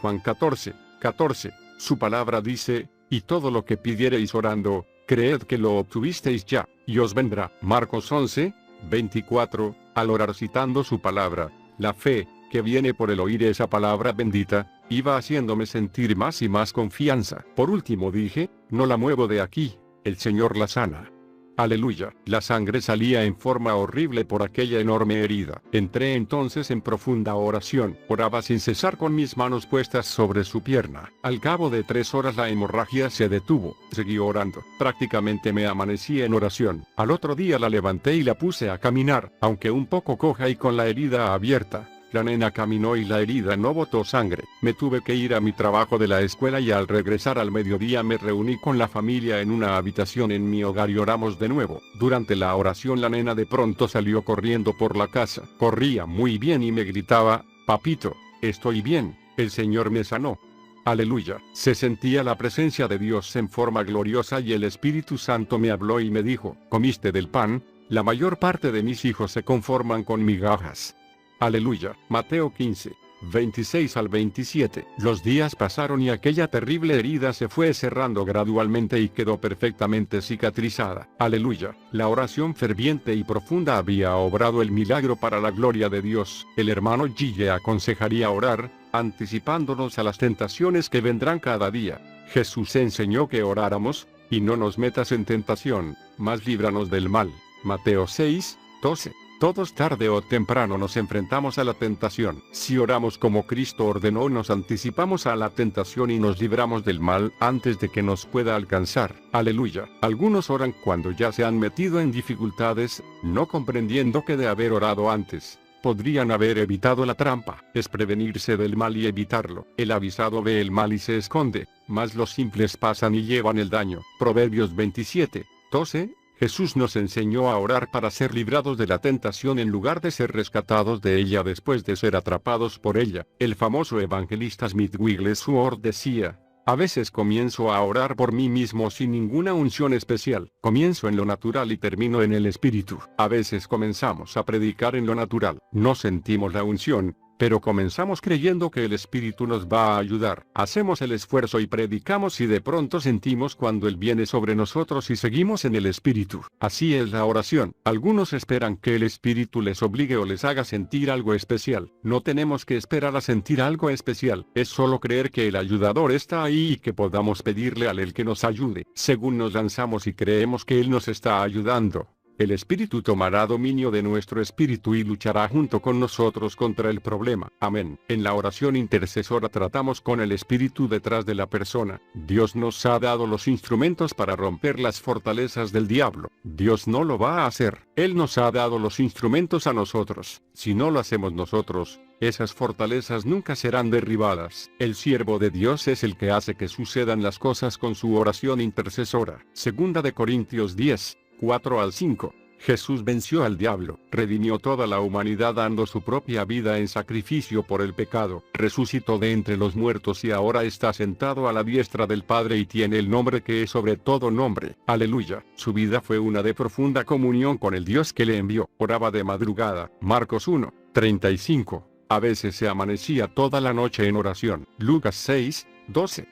Speaker 1: Juan 14:14. Su palabra dice: y todo lo que pidiereis orando, creed que lo obtuvisteis ya, y os vendrá. Marcos 11:24. Al orar citando su palabra, la fe, que viene por el oír esa palabra bendita, iba haciéndome sentir más y más confianza. Por último dije: no la muevo de aquí, el Señor la sana. Aleluya. La sangre salía en forma horrible por aquella enorme herida. Entré entonces en profunda oración. Oraba sin cesar con mis manos puestas sobre su pierna. Al cabo de 3 horas la hemorragia se detuvo. Seguí orando. Prácticamente me amanecí en oración. Al otro día la levanté y la puse a caminar, aunque un poco coja y con la herida abierta. La nena caminó y la herida no botó sangre. Me tuve que ir a mi trabajo de la escuela y al regresar al mediodía me reuní con la familia en una habitación en mi hogar y oramos de nuevo. Durante la oración la nena de pronto salió corriendo por la casa. Corría muy bien y me gritaba: papito, estoy bien, el Señor me sanó. Aleluya. Se sentía la presencia de Dios en forma gloriosa y el Espíritu Santo me habló y me dijo: comiste del pan, la mayor parte de mis hijos se conforman con migajas. Aleluya. Mateo 15:26 al 27. Los días pasaron y aquella terrible herida se fue cerrando gradualmente y quedó perfectamente cicatrizada. Aleluya. La oración ferviente y profunda había obrado el milagro para la gloria de Dios. El hermano Gille aconsejaría orar, anticipándonos a las tentaciones que vendrán cada día. Jesús enseñó que oráramos: y no nos metas en tentación, mas líbranos del mal. Mateo 6:12. Todos tarde o temprano nos enfrentamos a la tentación. Si oramos como Cristo ordenó, nos anticipamos a la tentación y nos libramos del mal antes de que nos pueda alcanzar. Aleluya. Algunos oran cuando ya se han metido en dificultades, no comprendiendo que de haber orado antes, podrían haber evitado la trampa. Es prevenirse del mal y evitarlo. El avisado ve el mal y se esconde, mas los simples pasan y llevan el daño. Proverbios 27:12. Jesús nos enseñó a orar para ser librados de la tentación en lugar de ser rescatados de ella después de ser atrapados por ella. El famoso evangelista Smith Wigglesworth decía: a veces comienzo a orar por mí mismo sin ninguna unción especial. Comienzo en lo natural y termino en el espíritu. A veces comenzamos a predicar en lo natural. No sentimos la unción, pero comenzamos creyendo que el Espíritu nos va a ayudar. Hacemos el esfuerzo y predicamos y de pronto sentimos cuando Él viene sobre nosotros y seguimos en el Espíritu. Así es la oración. Algunos esperan que el Espíritu les obligue o les haga sentir algo especial. No tenemos que esperar a sentir algo especial. Es solo creer que el ayudador está ahí y que podamos pedirle a Él que nos ayude. Según nos lanzamos y creemos que Él nos está ayudando, el Espíritu tomará dominio de nuestro espíritu y luchará junto con nosotros contra el problema. Amén. En la oración intercesora tratamos con el Espíritu detrás de la persona. Dios nos ha dado los instrumentos para romper las fortalezas del diablo. Dios no lo va a hacer. Él nos ha dado los instrumentos a nosotros. Si no lo hacemos nosotros, esas fortalezas nunca serán derribadas. El siervo de Dios es el que hace que sucedan las cosas con su oración intercesora. Segunda de Corintios 10:4-5. Jesús venció al diablo, redimió toda la humanidad dando su propia vida en sacrificio por el pecado, resucitó de entre los muertos y ahora está sentado a la diestra del Padre y tiene el nombre que es sobre todo nombre. Aleluya. Su vida fue una de profunda comunión con el Dios que le envió. Oraba de madrugada. Marcos 1:35. A veces se amanecía toda la noche en oración. Lucas 6:12.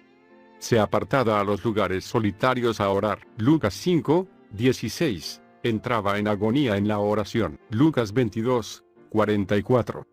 Speaker 1: Se apartaba a los lugares solitarios a orar. Lucas 5:16. Entraba en agonía en la oración. Lucas 22:44.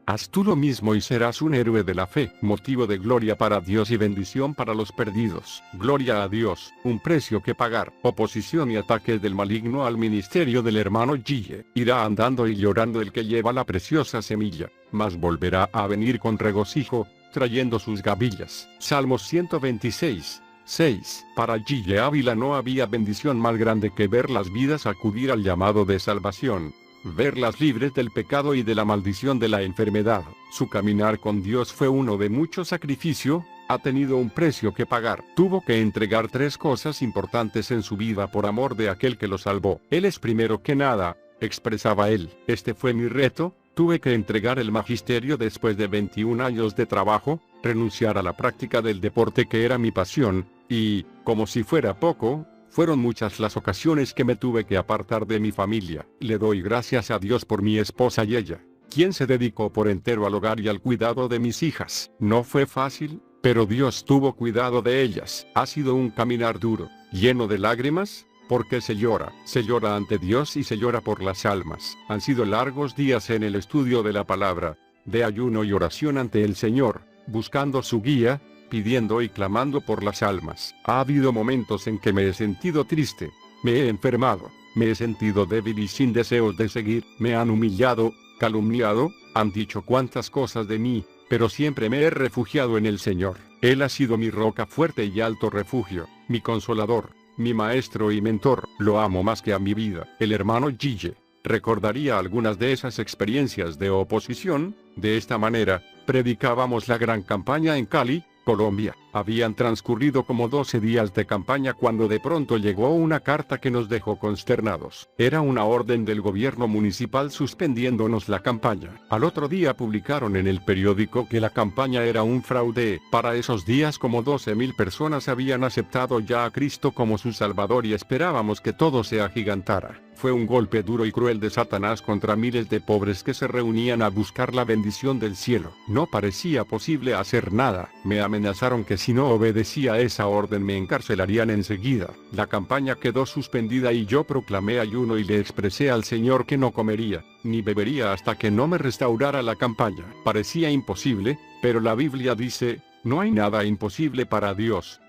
Speaker 1: Haz tú lo mismo y serás un héroe de la fe, motivo de gloria para Dios y bendición para los perdidos. Gloria a Dios. Un precio que pagar. Oposición y ataques del maligno al ministerio del hermano Gille. Irá andando y llorando el que lleva la preciosa semilla, mas volverá a venir con regocijo, trayendo sus gavillas. Salmos 126:6. Para Gille Ávila no había bendición más grande que ver las vidas acudir al llamado de salvación, verlas libres del pecado y de la maldición de la enfermedad. Su caminar con Dios fue uno de mucho sacrificio, ha tenido un precio que pagar. Tuvo que entregar 3 cosas importantes en su vida por amor de aquel que lo salvó. Él es primero que nada, expresaba él. Este fue mi reto. Tuve que entregar el magisterio después de 21 años de trabajo, renunciar a la práctica del deporte que era mi pasión, y, como si fuera poco, fueron muchas las ocasiones que me tuve que apartar de mi familia. Le doy gracias a Dios por mi esposa y ella, quien se dedicó por entero al hogar y al cuidado de mis hijas. No fue fácil, pero Dios tuvo cuidado de ellas. Ha sido un caminar duro, lleno de lágrimas, porque se llora ante Dios y se llora por las almas. Han sido largos días en el estudio de la palabra, de ayuno y oración ante el Señor, buscando su guía, pidiendo y clamando por las almas. Ha habido momentos en que me he sentido triste, me he enfermado, me he sentido débil y sin deseos de seguir. Me han humillado, calumniado, han dicho cuantas cosas de mí, pero siempre me he refugiado en el Señor. Él ha sido mi roca fuerte y alto refugio, mi consolador, mi maestro y mentor. Lo amo más que a mi vida. El hermano Gille recordaría algunas de esas experiencias de oposición. De esta manera, predicábamos la gran campaña en Cali, Colombia. Habían transcurrido como 12 días de campaña cuando de pronto llegó una carta que nos dejó consternados. Era una orden del gobierno municipal suspendiéndonos la campaña. Al otro día publicaron en el periódico que la campaña era un fraude. Para esos días como 12.000 personas habían aceptado ya a Cristo como su Salvador y esperábamos que todo se agigantara. Fue un golpe duro y cruel de Satanás contra miles de pobres que se reunían a buscar la bendición del cielo. No parecía posible hacer nada. Me amenazaron que si no obedecía esa orden me encarcelarían enseguida. La campaña quedó suspendida y yo proclamé ayuno y le expresé al Señor que no comería, ni bebería hasta que no me restaurara la campaña. Parecía imposible, pero la Biblia dice, no hay nada imposible para Dios.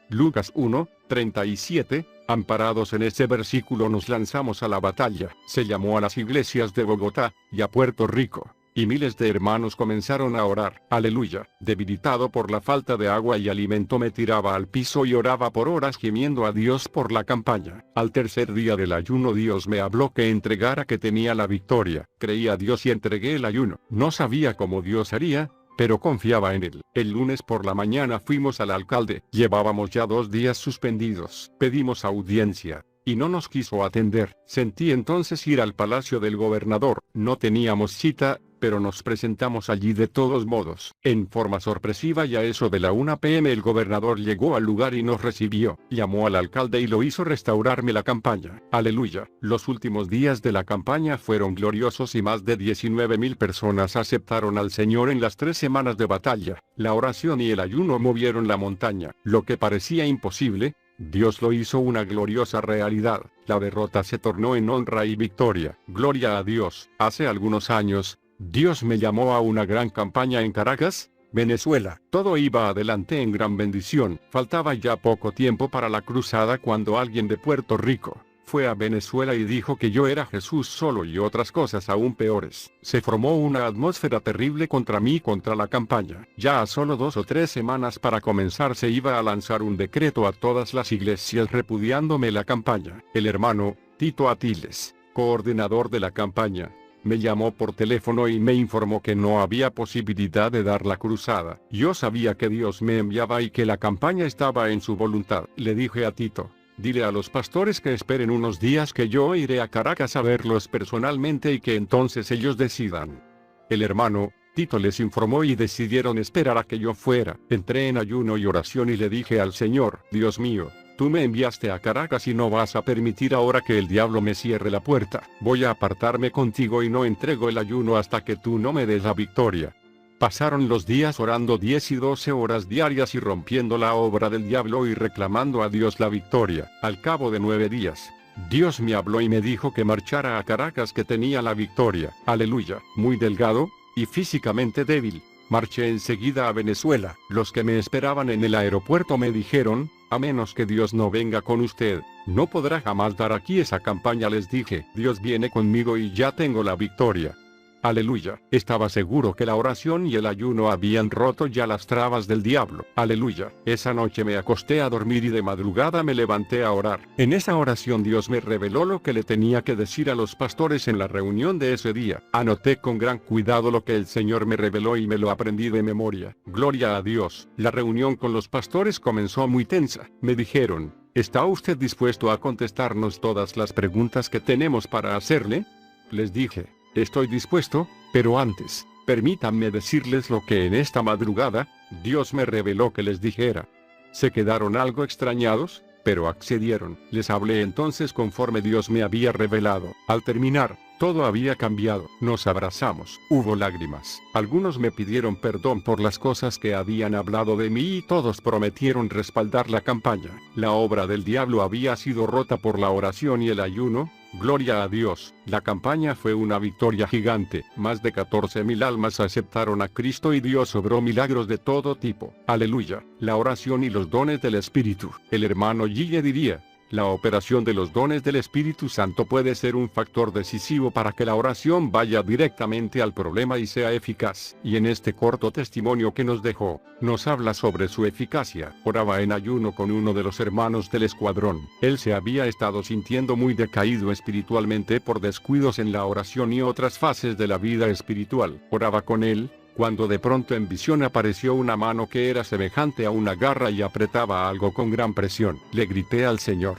Speaker 1: Lucas 1:37, Amparados en este versículo nos lanzamos a la batalla. Se llamó a las iglesias de Bogotá y a Puerto Rico, y miles de hermanos comenzaron a orar. Aleluya. Debilitado por la falta de agua y alimento me tiraba al piso y oraba por horas gimiendo a Dios por la campaña. Al tercer día del ayuno Dios me habló que entregara, que tenía la victoria. Creí a Dios y entregué el ayuno. No sabía cómo Dios haría, pero confiaba en él. El lunes por la mañana fuimos al alcalde. Llevábamos ya 2 días suspendidos. Pedimos audiencia y no nos quiso atender. Sentí entonces ir al palacio del gobernador. No teníamos cita, pero nos presentamos allí de todos modos. En forma sorpresiva y a eso de la 1 p.m. el gobernador llegó al lugar y nos recibió. Llamó al alcalde y lo hizo restaurarme la campaña. Aleluya. Los últimos días de la campaña fueron gloriosos y más de 19,000 personas aceptaron al Señor en las 3 semanas de batalla. La oración y el ayuno movieron la montaña. Lo que parecía imposible, Dios lo hizo una gloriosa realidad. La derrota se tornó en honra y victoria. Gloria a Dios. Hace algunos años, Dios me llamó a una gran campaña en Caracas, Venezuela. Todo iba adelante en gran bendición. Faltaba ya poco tiempo para la cruzada cuando alguien de Puerto Rico fue a Venezuela y dijo que yo era Jesús solo y otras cosas aún peores. Se formó una atmósfera terrible contra mí y contra la campaña. Ya a solo 2 o 3 semanas para comenzar se iba a lanzar un decreto a todas las iglesias repudiándome la campaña. El hermano Tito Atiles, coordinador de la campaña, me llamó por teléfono y me informó que no había posibilidad de dar la cruzada. Yo sabía que Dios me enviaba y que la campaña estaba en su voluntad. Le dije a Tito: dile a los pastores que esperen unos días, que yo iré a Caracas a verlos personalmente y que entonces ellos decidan. El hermano Tito les informó y decidieron esperar a que yo fuera. Entré en ayuno y oración y le dije al Señor: Dios mío, tú me enviaste a Caracas y no vas a permitir ahora que el diablo me cierre la puerta. Voy a apartarme contigo y no entrego el ayuno hasta que tú no me des la victoria. Pasaron los días orando 10 y 12 horas diarias y rompiendo la obra del diablo y reclamando a Dios la victoria. Al cabo de 9 días, Dios me habló y me dijo que marchara a Caracas, que tenía la victoria. Aleluya. Muy delgado y físicamente débil, marché enseguida a Venezuela. Los que me esperaban en el aeropuerto me dijeron: a menos que Dios no venga con usted, no podrá jamás dar aquí esa campaña. Les dije: Dios viene conmigo y ya tengo la victoria. Aleluya. Estaba seguro que la oración y el ayuno habían roto ya las trabas del diablo. Aleluya. Esa noche me acosté a dormir y de madrugada me levanté a orar. En esa oración Dios me reveló lo que le tenía que decir a los pastores en la reunión de ese día. Anoté con gran cuidado lo que el Señor me reveló y me lo aprendí de memoria. Gloria a Dios. La reunión con los pastores comenzó muy tensa. Me dijeron: ¿está usted dispuesto a contestarnos todas las preguntas que tenemos para hacerle? Les dije: estoy dispuesto, pero antes, permítanme decirles lo que en esta madrugada, Dios me reveló que les dijera. Se quedaron algo extrañados, pero accedieron. Les hablé entonces conforme Dios me había revelado. Al terminar, todo había cambiado. Nos abrazamos. Hubo lágrimas. Algunos me pidieron perdón por las cosas que habían hablado de mí y todos prometieron respaldar la campaña. La obra del diablo había sido rota por la oración y el ayuno. Gloria a Dios. La campaña fue una victoria gigante. Más de 14,000 almas aceptaron a Cristo y Dios obró milagros de todo tipo. Aleluya. La oración y los dones del Espíritu. El hermano Gille diría: la operación de los dones del Espíritu Santo puede ser un factor decisivo para que la oración vaya directamente al problema y sea eficaz. Y en este corto testimonio que nos dejó, nos habla sobre su eficacia. Oraba en ayuno con uno de los hermanos del escuadrón. Él se había estado sintiendo muy decaído espiritualmente por descuidos en la oración y otras fases de la vida espiritual. Oraba con él, cuando de pronto en visión apareció una mano que era semejante a una garra y apretaba algo con gran presión. Le grité al Señor: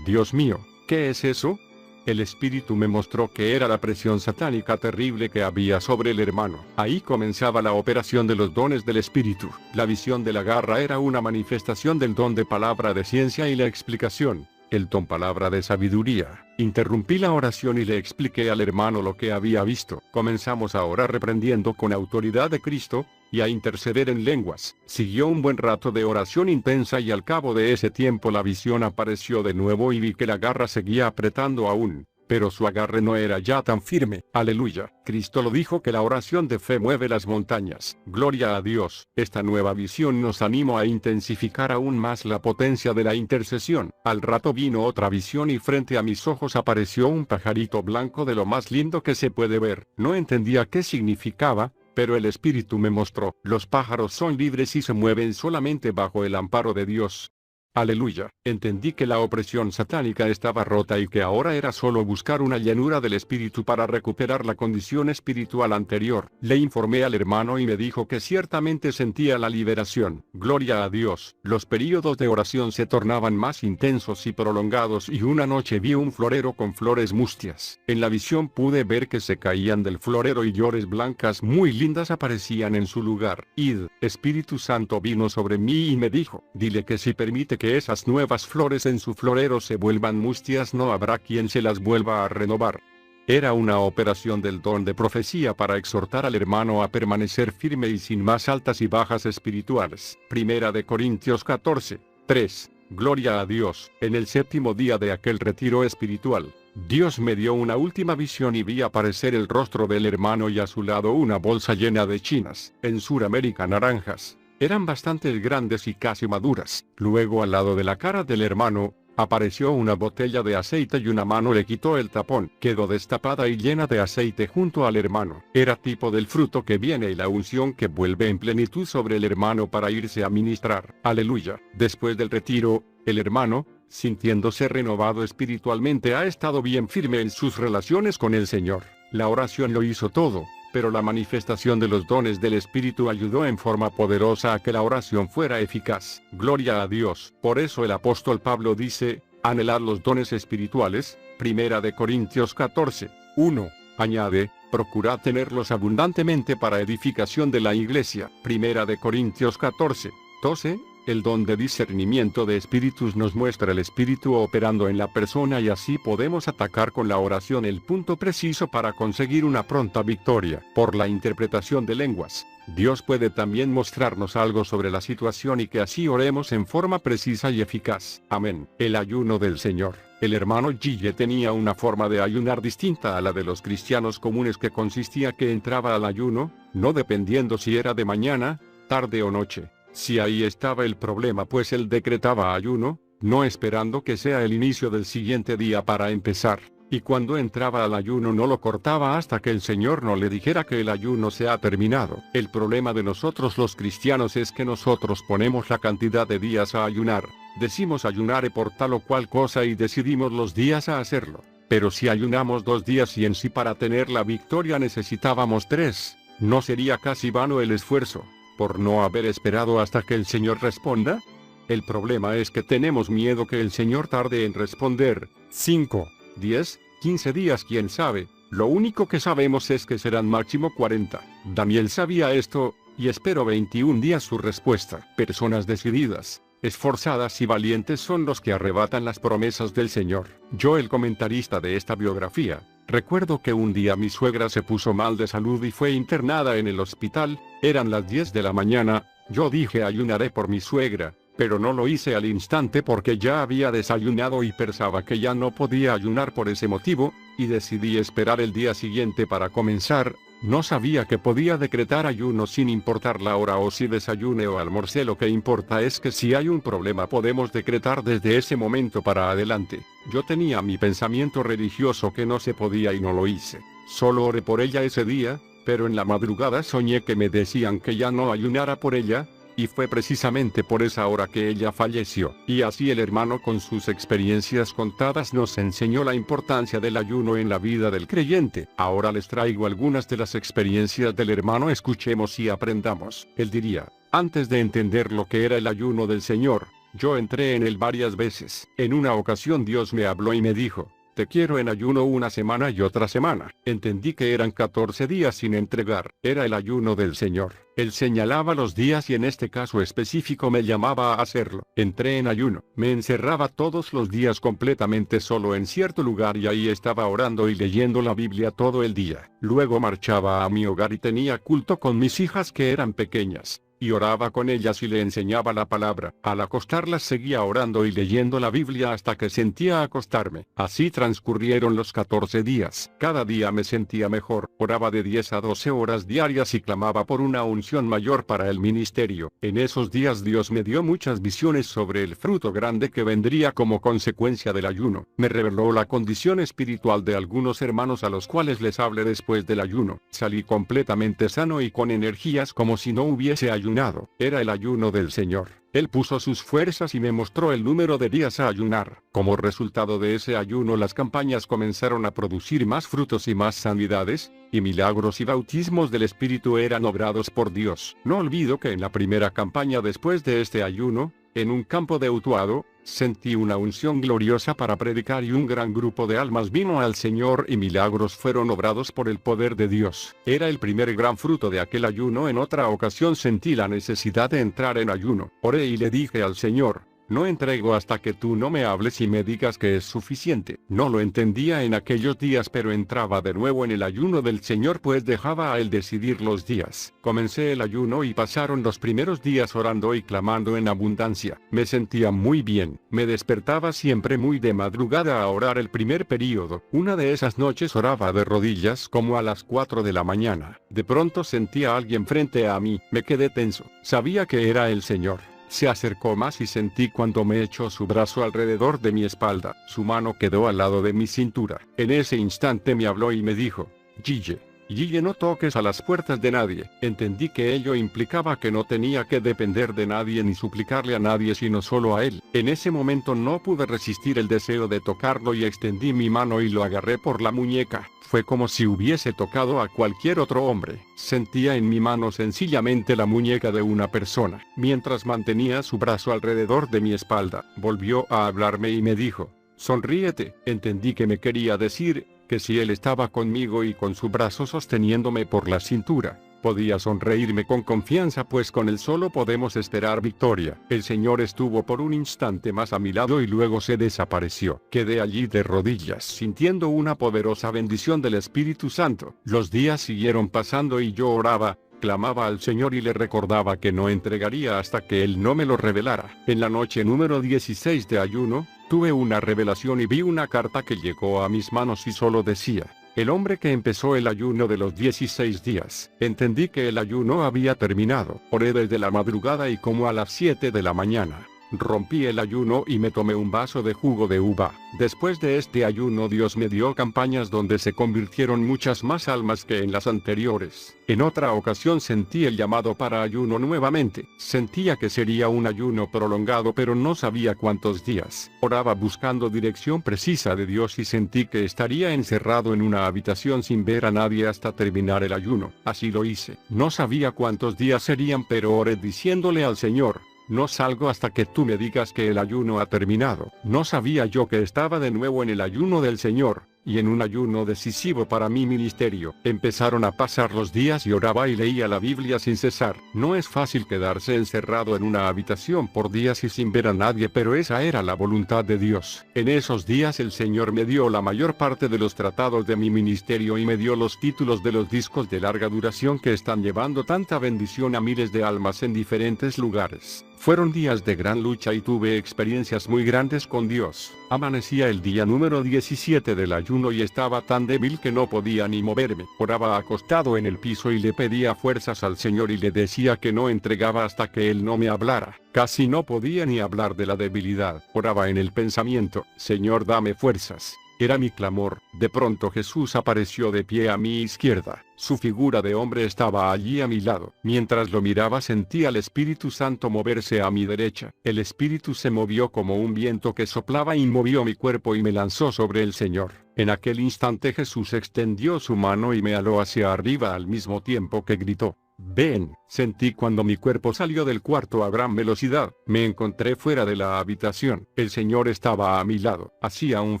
Speaker 1: Dios mío, ¿qué es eso? El Espíritu me mostró que era la presión satánica terrible que había sobre el hermano. Ahí comenzaba la operación de los dones del Espíritu. La visión de la garra era una manifestación del don de palabra de ciencia y la explicación, el don palabra de sabiduría. Interrumpí la oración y le expliqué al hermano lo que había visto. Comenzamos a orar reprendiendo con autoridad de Cristo, y a interceder en lenguas. Siguió un buen rato de oración intensa y al cabo de ese tiempo la visión apareció de nuevo y vi que la garra seguía apretando aún, pero su agarre no era ya tan firme. Aleluya. Cristo lo dijo que la oración de fe mueve las montañas. Gloria a Dios. Esta nueva visión nos anima a intensificar aún más la potencia de la intercesión. Al rato vino otra visión y frente a mis ojos apareció un pajarito blanco de lo más lindo que se puede ver. No entendía qué significaba, pero el Espíritu me mostró. Los pájaros son libres y se mueven solamente bajo el amparo de Dios. Aleluya. Entendí que la opresión satánica estaba rota y que ahora era solo buscar una llenura del espíritu para recuperar la condición espiritual anterior. Le informé al hermano y me dijo que ciertamente sentía la liberación. Gloria a Dios. Los períodos de oración se tornaban más intensos y prolongados y una noche vi un florero con flores mustias. En la visión pude ver que se caían del florero y flores blancas muy lindas aparecían en su lugar. Id, Espíritu Santo vino sobre mí y me dijo, dile que si permite que esas nuevas flores en su florero se vuelvan mustias no habrá quien se las vuelva a renovar. Era una operación del don de profecía para exhortar al hermano a permanecer firme y sin más altas y bajas espirituales. Primera de Corintios 14, 3. Gloria a Dios. En el séptimo día de aquel retiro espiritual, Dios me dio una última visión y vi aparecer el rostro del hermano y a su lado una bolsa llena de chinas, en Suramérica naranjas. Eran bastante grandes y casi maduras. Luego al lado de la cara del hermano, apareció una botella de aceite y una mano le quitó el tapón. Quedó destapada y llena de aceite junto al hermano. Era tipo del fruto que viene y la unción que vuelve en plenitud sobre el hermano para irse a ministrar. Aleluya. Después del retiro, el hermano, sintiéndose renovado espiritualmente, ha estado bien firme en sus relaciones con el Señor. La oración lo hizo todo, pero la manifestación de los dones del Espíritu ayudó en forma poderosa a que la oración fuera eficaz. Gloria a Dios. Por eso el apóstol Pablo dice, anhelad los dones espirituales, Primera de Corintios 14, 1. Añade, procurad tenerlos abundantemente para edificación de la iglesia. Primera de Corintios 14, 12. El don de discernimiento de espíritus nos muestra el espíritu operando en la persona y así podemos atacar con la oración el punto preciso para conseguir una pronta victoria. Por la interpretación de lenguas, Dios puede también mostrarnos algo sobre la situación y que así oremos en forma precisa y eficaz. Amén. El ayuno del Señor. El hermano Gille tenía una forma de ayunar distinta a la de los cristianos comunes que consistía que entraba al ayuno, no dependiendo si era de mañana, tarde o noche. Si ahí estaba el problema, pues él decretaba ayuno, no esperando que sea el inicio del siguiente día para empezar, y cuando entraba al ayuno no lo cortaba hasta que el Señor no le dijera que el ayuno se ha terminado. El problema de nosotros los cristianos es que nosotros ponemos la cantidad de días a ayunar, decimos ayunaré por tal o cual cosa y decidimos los días a hacerlo. Pero si ayunamos 2 días y en sí para tener la victoria necesitábamos 3, ¿no sería casi vano el esfuerzo por no haber esperado hasta que el Señor responda? El problema es que tenemos miedo que el Señor tarde en responder. 5, 10, 15 días, quién sabe. Lo único que sabemos es que serán máximo 40. Daniel sabía esto, y esperó 21 días su respuesta. Personas decididas, esforzadas y valientes son los que arrebatan las promesas del Señor. Yo, el comentarista de esta biografía, recuerdo que un día mi suegra se puso mal de salud y fue internada en el hospital. Eran las 10 de la mañana, yo dije ayunaré por mi suegra, pero no lo hice al instante porque ya había desayunado y pensaba que ya no podía ayunar por ese motivo, y decidí esperar el día siguiente para comenzar. No sabía que podía decretar ayuno sin importar la hora o si desayune o almorcé. Lo que importa es que si hay un problema podemos decretar desde ese momento para adelante. Yo tenía mi pensamiento religioso que no se podía y no lo hice. Solo oré por ella ese día, pero en la madrugada soñé que me decían que ya no ayunara por ella, y fue precisamente por esa hora que ella falleció. Y así el hermano con sus experiencias contadas nos enseñó la importancia del ayuno en la vida del creyente. Ahora les traigo algunas de las experiencias del hermano, escuchemos y aprendamos. Él diría, antes de entender lo que era el ayuno del Señor, yo entré en él varias veces. En una ocasión Dios me habló y me dijo, te quiero en ayuno una semana y otra semana. Entendí que eran 14 días sin entregar. Era el ayuno del Señor. Él señalaba los días y en este caso específico me llamaba a hacerlo. Entré en ayuno. Me encerraba todos los días completamente solo en cierto lugar y ahí estaba orando y leyendo la Biblia todo el día. Luego marchaba a mi hogar y tenía culto con mis hijas que eran pequeñas. y oraba con ellas y le enseñaba la palabra. Al acostarlas seguía orando y leyendo la Biblia hasta que sentía acostarme. Así transcurrieron los 14 días. Cada día me sentía mejor. Oraba de 10 a 12 horas diarias y clamaba por una unción mayor para el ministerio. En esos días Dios me dio muchas visiones sobre el fruto grande que vendría como consecuencia del ayuno. Me reveló la condición espiritual de algunos hermanos a los cuales les hablé después del ayuno. Salí completamente sano y con energías como si no hubiese ayunado. Era el ayuno del Señor. Él puso sus fuerzas y me mostró el número de días a ayunar. Como resultado de ese ayuno, las campañas comenzaron a producir más frutos y más sanidades, y milagros y bautismos del Espíritu eran obrados por Dios. No olvido que en la primera campaña después de este ayuno, en un campo de Utuado, sentí una unción gloriosa para predicar y un gran grupo de almas vino al Señor y milagros fueron obrados por el poder de Dios. Era el primer gran fruto de aquel ayuno. En otra ocasión sentí la necesidad de entrar en ayuno. Oré y le dije al Señor: no entrego hasta que tú no me hables y me digas que es suficiente. No lo entendía en aquellos días, pero entraba de nuevo en el ayuno del Señor, pues dejaba a Él decidir los días. Comencé el ayuno y pasaron los primeros días orando y clamando en abundancia. Me sentía muy bien. Me despertaba siempre muy de madrugada a orar el primer período. Una de esas noches oraba de rodillas como a las 4 de la mañana. De pronto sentí a alguien frente a mí. Me quedé tenso. Sabía que era el Señor. Se acercó más y sentí cuando me echó su brazo alrededor de mi espalda. Su mano quedó al lado de mi cintura. En ese instante me habló y me dijo: Gille, no toques a las puertas de nadie. Entendí que ello implicaba que no tenía que depender de nadie ni suplicarle a nadie sino solo a Él. En ese momento no pude resistir el deseo de tocarlo y extendí mi mano y lo agarré por la muñeca. Fue como si hubiese tocado a cualquier otro hombre. Sentía en mi mano sencillamente la muñeca de una persona. Mientras mantenía su brazo alrededor de mi espalda, volvió a hablarme y me dijo: sonríete. Entendí que me quería decir que si Él estaba conmigo y con su brazo sosteniéndome por la cintura, podía sonreírme con confianza, pues con Él solo podemos esperar victoria. El Señor estuvo por un instante más a mi lado y luego se desapareció. Quedé allí de rodillas, sintiendo una poderosa bendición del Espíritu Santo. Los días siguieron pasando y yo oraba, clamaba al Señor y le recordaba que no entregaría hasta que Él no me lo revelara. En la noche número 16 de ayuno, tuve una revelación y vi una carta que llegó a mis manos y solo decía: el hombre que empezó el ayuno de los 16 días. Entendí que el ayuno había terminado. Oré desde la madrugada y como a las 7 de la mañana, rompí el ayuno y me tomé un vaso de jugo de uva. Después de este ayuno Dios me dio campañas donde se convirtieron muchas más almas que en las anteriores. En otra ocasión sentí el llamado para ayuno nuevamente. Sentía que sería un ayuno prolongado, pero no sabía cuántos días. Oraba buscando dirección precisa de Dios y sentí que estaría encerrado en una habitación sin ver a nadie hasta terminar el ayuno. Así lo hice. No sabía cuántos días serían, pero oré diciéndole al Señor: no salgo hasta que tú me digas que el ayuno ha terminado. No sabía yo que estaba de nuevo en el ayuno del Señor, y en un ayuno decisivo para mi ministerio. Empezaron a pasar los días y oraba y leía la Biblia sin cesar. No es fácil quedarse encerrado en una habitación por días y sin ver a nadie, pero esa era la voluntad de Dios. En esos días el Señor me dio la mayor parte de los tratados de mi ministerio y me dio los títulos de los discos de larga duración que están llevando tanta bendición a miles de almas en diferentes lugares. Fueron días de gran lucha y tuve experiencias muy grandes con Dios. Amanecía el día número 17 del ayuno y estaba tan débil que no podía ni moverme. Oraba acostado en el piso y le pedía fuerzas al Señor y le decía que no entregaba hasta que Él no me hablara. Casi no podía ni hablar de la debilidad. Oraba en el pensamiento: Señor, dame fuerzas. Era mi clamor. De pronto Jesús apareció de pie a mi izquierda. Su figura de hombre estaba allí a mi lado. Mientras lo miraba sentí al Espíritu Santo moverse a mi derecha. El Espíritu se movió como un viento que soplaba y movió mi cuerpo y me lanzó sobre el Señor. En aquel instante Jesús extendió su mano y me aló hacia arriba al mismo tiempo que gritó: ven. Sentí cuando mi cuerpo salió del cuarto a gran velocidad. Me encontré fuera de la habitación. El Señor estaba a mi lado. Hacía un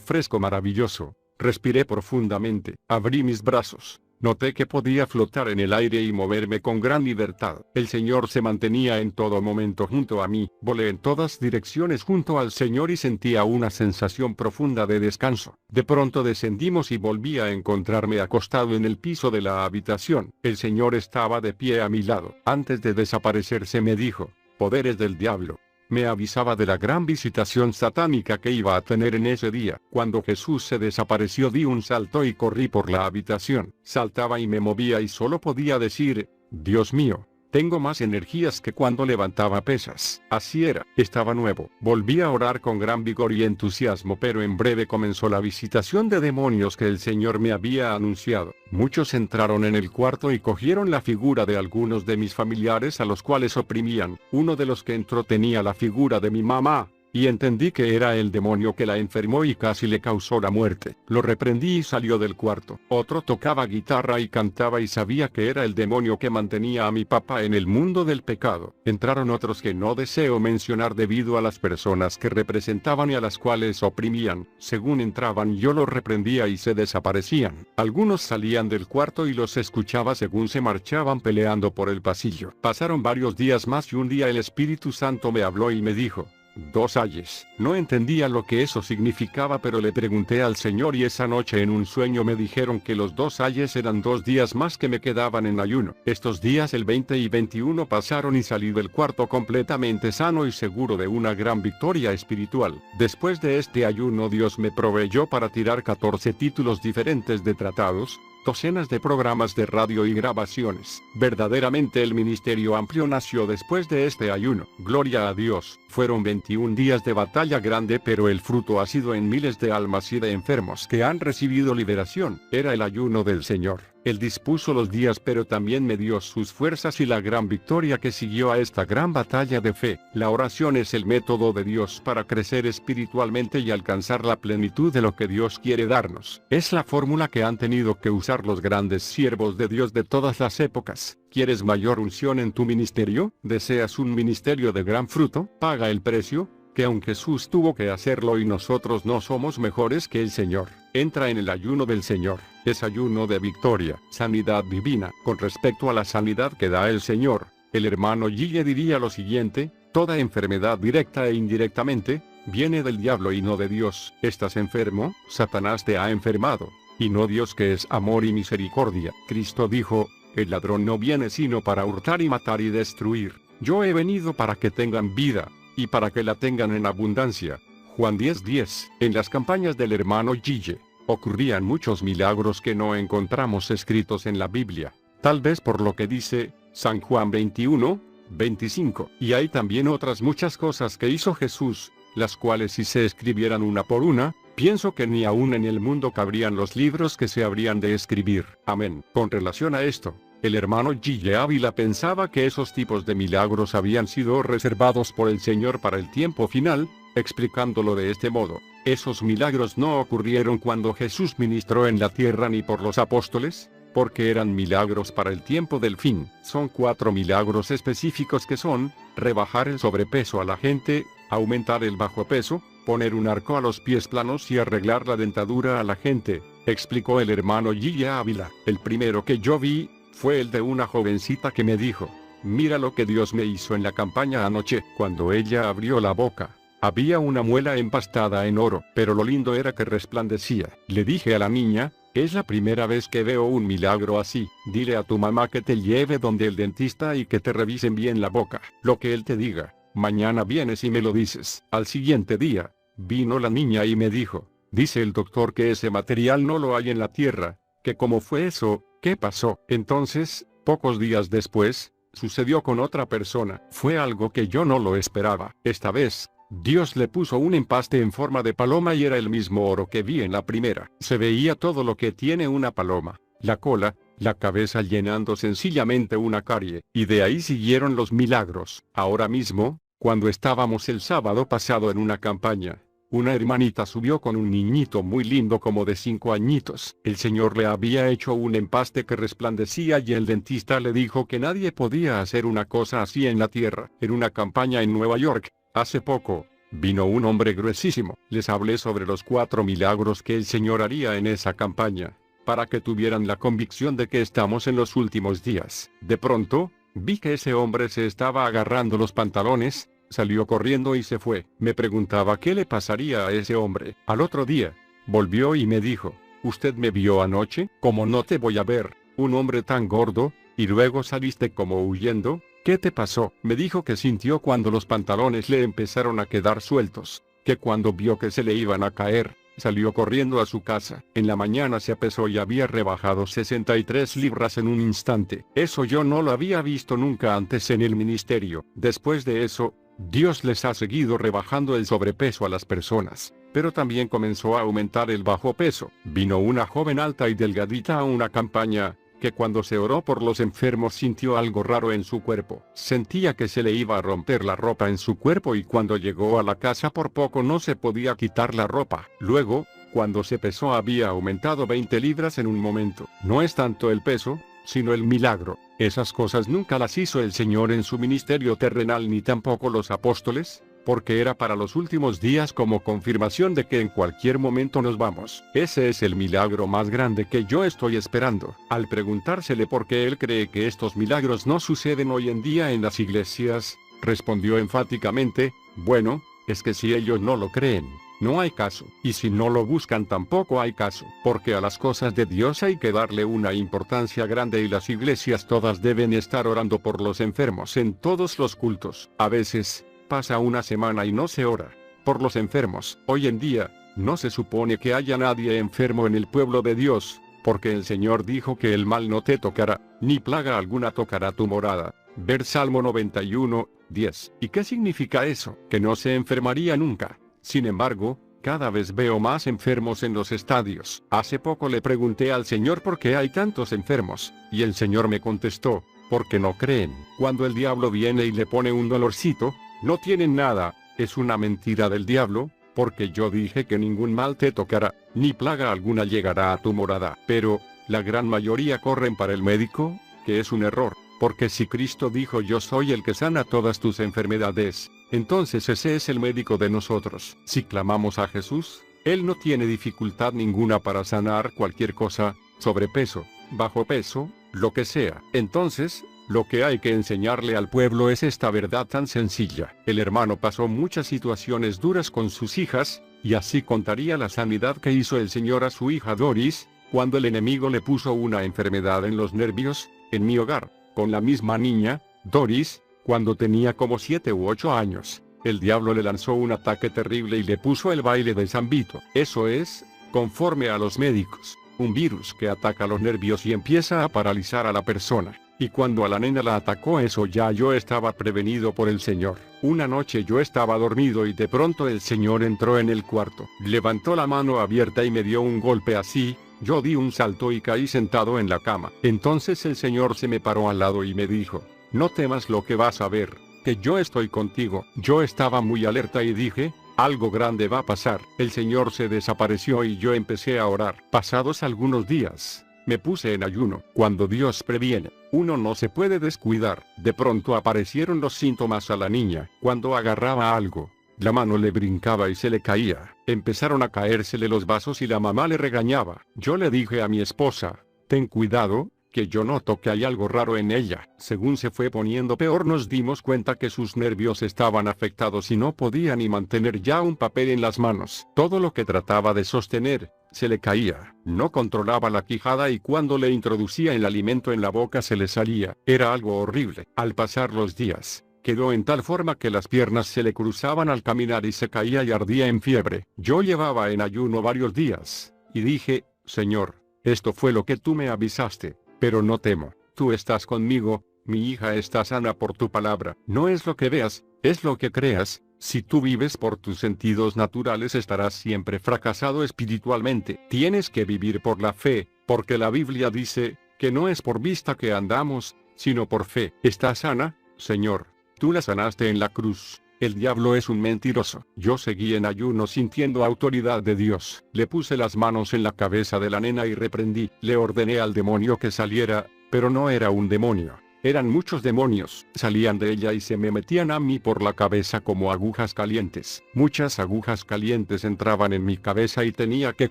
Speaker 1: fresco maravilloso. Respiré profundamente. Abrí mis brazos. Noté que podía flotar en el aire y moverme con gran libertad. El Señor se mantenía en todo momento junto a mí. Volé en todas direcciones junto al Señor y sentía una sensación profunda de descanso. De pronto descendimos y volví a encontrarme acostado en el piso de la habitación. El Señor estaba de pie a mi lado. Antes de desaparecerse me dijo: poderes del diablo. Me avisaba de la gran visitación satánica que iba a tener en ese día. Cuando Jesús se desapareció, di un salto y corrí por la habitación. Saltaba y me movía y solo podía decir: Dios mío, tengo más energías que cuando levantaba pesas. Así era, estaba nuevo. Volví a orar con gran vigor y entusiasmo, pero en breve comenzó la visitación de demonios que el Señor me había anunciado. Muchos entraron en el cuarto y cogieron la figura de algunos de mis familiares a los cuales oprimían. Uno de los que entró tenía la figura de mi mamá, y entendí que era el demonio que la enfermó y casi le causó la muerte. Lo reprendí y salió del cuarto. Otro tocaba guitarra y cantaba y sabía que era el demonio que mantenía a mi papá en el mundo del pecado. Entraron otros que no deseo mencionar debido a las personas que representaban y a las cuales oprimían. Según entraban yo los reprendía y se desaparecían. Algunos salían del cuarto y los escuchaba según se marchaban peleando por el pasillo. Pasaron varios días más y un día el Espíritu Santo me habló y me dijo: 2 ayes. No entendía lo que eso significaba, pero le pregunté al Señor y esa noche en un sueño me dijeron que los 2 ayes eran 2 días más que me quedaban en ayuno. Estos días, el 20 y 21, pasaron y salí del cuarto completamente sano y seguro de una gran victoria espiritual. Después de este ayuno, Dios me proveyó para tirar 14 títulos diferentes de tratados, docenas de programas de radio y grabaciones. Verdaderamente el ministerio amplio nació después de este ayuno. Gloria a Dios. Fueron 21 días de batalla grande, pero el fruto ha sido en miles de almas y de enfermos que han recibido liberación. Era el ayuno del Señor. Él dispuso los días, pero también me dio sus fuerzas y la gran victoria que siguió a esta gran batalla de fe. La oración es el método de Dios para crecer espiritualmente y alcanzar la plenitud de lo que Dios quiere darnos. Es la fórmula que han tenido que usar los grandes siervos de Dios de todas las épocas. ¿Quieres mayor unción en tu ministerio? ¿Deseas un ministerio de gran fruto? Paga el precio, que aun Jesús tuvo que hacerlo y nosotros no somos mejores que el Señor. Entra en el ayuno del Señor. Es ayuno de victoria, sanidad divina. Con respecto a la sanidad que da el Señor, el hermano Gille diría lo siguiente: toda enfermedad directa e indirectamente, viene del diablo y no de Dios. ¿Estás enfermo? Satanás te ha enfermado, y no Dios, que es amor y misericordia. Cristo dijo: el ladrón no viene sino para hurtar y matar y destruir. Yo he venido para que tengan vida, y para que la tengan en abundancia. Juan 10:10. En las campañas del hermano Gille, ocurrían muchos milagros que no encontramos escritos en la Biblia, tal vez por lo que dice San Juan 21:25. Y hay también otras muchas cosas que hizo Jesús, las cuales si se escribieran una por una, pienso que ni aún en el mundo cabrían los libros que se habrían de escribir. Amén. Con relación a esto, el hermano Gille Ávila pensaba que esos tipos de milagros habían sido reservados por el Señor para el tiempo final, explicándolo de este modo: esos milagros no ocurrieron cuando Jesús ministró en la tierra ni por los apóstoles, porque eran milagros para el tiempo del fin. Son 4 milagros específicos que son: rebajar el sobrepeso a la gente, aumentar el bajo peso, poner un arco a los pies planos y arreglar la dentadura a la gente, explicó el hermano Gille Ávila. El primero que yo vi fue el de una jovencita que me dijo: mira lo que Dios me hizo en la campaña anoche. Cuando ella abrió la boca, había una muela empastada en oro, pero lo lindo era que resplandecía. Le dije a la niña: es la primera vez que veo un milagro así. Dile a tu mamá que te lleve donde el dentista y que te revisen bien la boca. Lo que él te diga, mañana vienes y me lo dices. Al siguiente día, vino la niña y me dijo: dice el doctor que ese material no lo hay en la tierra. ¿Que cómo fue eso? ¿Qué pasó? Entonces, pocos días después, sucedió con otra persona. Fue algo que yo no lo esperaba. Esta vez, Dios le puso un empaste en forma de paloma y era el mismo oro que vi en la primera. Se veía todo lo que tiene una paloma: la cola, la cabeza, llenando sencillamente una carie. Y de ahí siguieron los milagros. Ahora mismo, cuando estábamos el sábado pasado en una campaña, una hermanita subió con un niñito muy lindo como de 5 añitos. El Señor le había hecho un empaste que resplandecía y el dentista le dijo que nadie podía hacer una cosa así en la tierra. En una campaña en Nueva York, hace poco, vino un hombre gruesísimo. Les hablé sobre los 4 milagros que el Señor haría en esa campaña. para que tuvieran la convicción de que estamos en los últimos días. De pronto, vi que ese hombre se estaba agarrando los pantalones, salió corriendo y se fue. Me preguntaba qué le pasaría a ese hombre. Al otro día, volvió y me dijo, ¿usted me vio anoche? ¿Cómo no te voy a ver, un hombre tan gordo? Y luego saliste como huyendo. ¿Qué te pasó? Me dijo que sintió cuando los pantalones le empezaron a quedar sueltos, que cuando vio que se le iban a caer, salió corriendo a su casa. En la mañana se pesó y había rebajado 63 libras en un instante. Eso yo no lo había visto nunca antes en el ministerio. Después de eso, Dios les ha seguido rebajando el sobrepeso a las personas. Pero también comenzó a aumentar el bajo peso. Vino una joven alta y delgadita a una campaña, que cuando se oró por los enfermos sintió algo raro en su cuerpo. Sentía que se le iba a romper la ropa en su cuerpo y cuando llegó a la casa por poco no se podía quitar la ropa. Luego, cuando se pesó había aumentado 20 libras en un momento. No es tanto el peso, sino el milagro. Esas cosas nunca las hizo el Señor en su ministerio terrenal ni tampoco los apóstoles, porque era para los últimos días como confirmación de que en cualquier momento nos vamos. Ese es el milagro más grande que yo estoy esperando. Al preguntársele por qué él cree que estos milagros no suceden hoy en día en las iglesias, respondió enfáticamente, bueno, es que si ellos no lo creen, no hay caso. Y si no lo buscan tampoco hay caso. Porque a las cosas de Dios hay que darle una importancia grande y las iglesias todas deben estar orando por los enfermos en todos los cultos. A veces, pasa una semana y no se ora por los enfermos. Hoy en día, no se supone que haya nadie enfermo en el pueblo de Dios, porque el Señor dijo que el mal no te tocará, ni plaga alguna tocará tu morada. Ver Salmo 91, 10. ¿Y qué significa eso? Que no se enfermaría nunca. Sin embargo, cada vez veo más enfermos en los estadios. Hace poco le pregunté al Señor por qué hay tantos enfermos, y el Señor me contestó, porque no creen. Cuando el diablo viene y le pone un dolorcito, no tienen nada, es una mentira del diablo, porque yo dije que ningún mal te tocará, ni plaga alguna llegará a tu morada. Pero, la gran mayoría corren para el médico, que es un error, porque si Cristo dijo yo soy el que sana todas tus enfermedades, entonces ese es el médico de nosotros. Si clamamos a Jesús, Él no tiene dificultad ninguna para sanar cualquier cosa, sobrepeso, bajo peso, lo que sea. Entonces, lo que hay que enseñarle al pueblo es esta verdad tan sencilla. El hermano pasó muchas situaciones duras con sus hijas, y así contaría la sanidad que hizo el Señor a su hija Doris, cuando el enemigo le puso una enfermedad en los nervios, en mi hogar, con la misma niña, Doris, cuando tenía como 7 u 8 años. El diablo le lanzó un ataque terrible y le puso el baile de San Vito. Eso es, conforme a los médicos, un virus que ataca los nervios y empieza a paralizar a la persona. Y cuando a la nena la atacó eso ya yo estaba prevenido por el Señor. Una noche yo estaba dormido y de pronto el Señor entró en el cuarto. Levantó la mano abierta y me dio un golpe así, yo di un salto y caí sentado en la cama. Entonces el Señor se me paró al lado y me dijo, no temas lo que vas a ver, que yo estoy contigo. Yo estaba muy alerta y dije, algo grande va a pasar. El Señor se desapareció y yo empecé a orar. Pasados algunos días, me puse en ayuno. Cuando Dios previene, uno no se puede descuidar. De pronto aparecieron los síntomas a la niña. Cuando agarraba algo, la mano le brincaba y se le caía. Empezaron a caérsele los vasos y la mamá le regañaba. Yo le dije a mi esposa, ten cuidado, que yo noto que hay algo raro en ella. Según se fue poniendo peor nos dimos cuenta que sus nervios estaban afectados y no podía ni mantener ya un papel en las manos. Todo lo que trataba de sostener, se le caía. No controlaba la quijada y cuando le introducía el alimento en la boca se le salía. Era algo horrible. Al pasar los días, quedó en tal forma que las piernas se le cruzaban al caminar y se caía y ardía en fiebre. Yo llevaba en ayuno varios días, y dije, Señor, esto fue lo que tú me avisaste. Pero no temo, tú estás conmigo, mi hija está sana por tu palabra. No es lo que veas, es lo que creas. Si tú vives por tus sentidos naturales estarás siempre fracasado espiritualmente. Tienes que vivir por la fe, porque la Biblia dice, que no es por vista que andamos, sino por fe. ¿Estás sana, Señor? Tú la sanaste en la cruz. El diablo es un mentiroso. Yo seguí en ayuno sintiendo autoridad de Dios. Le puse las manos en la cabeza de la nena y reprendí. Le ordené al demonio que saliera, pero no era un demonio. Eran muchos demonios, salían de ella y se me metían a mí por la cabeza como agujas calientes. Muchas agujas calientes entraban en mi cabeza y tenía que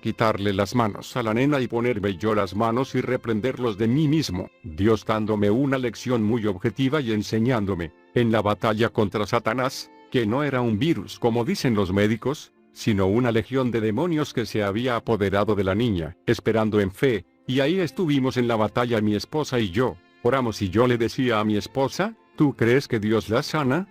Speaker 1: quitarle las manos a la nena y ponerme yo las manos y reprenderlos de mí mismo. Dios dándome una lección muy objetiva y enseñándome, en la batalla contra Satanás, que no era un virus como dicen los médicos, sino una legión de demonios que se había apoderado de la niña, esperando en fe, y ahí estuvimos en la batalla mi esposa y yo. Oramos y yo le decía a mi esposa, ¿tú crees que Dios la sana?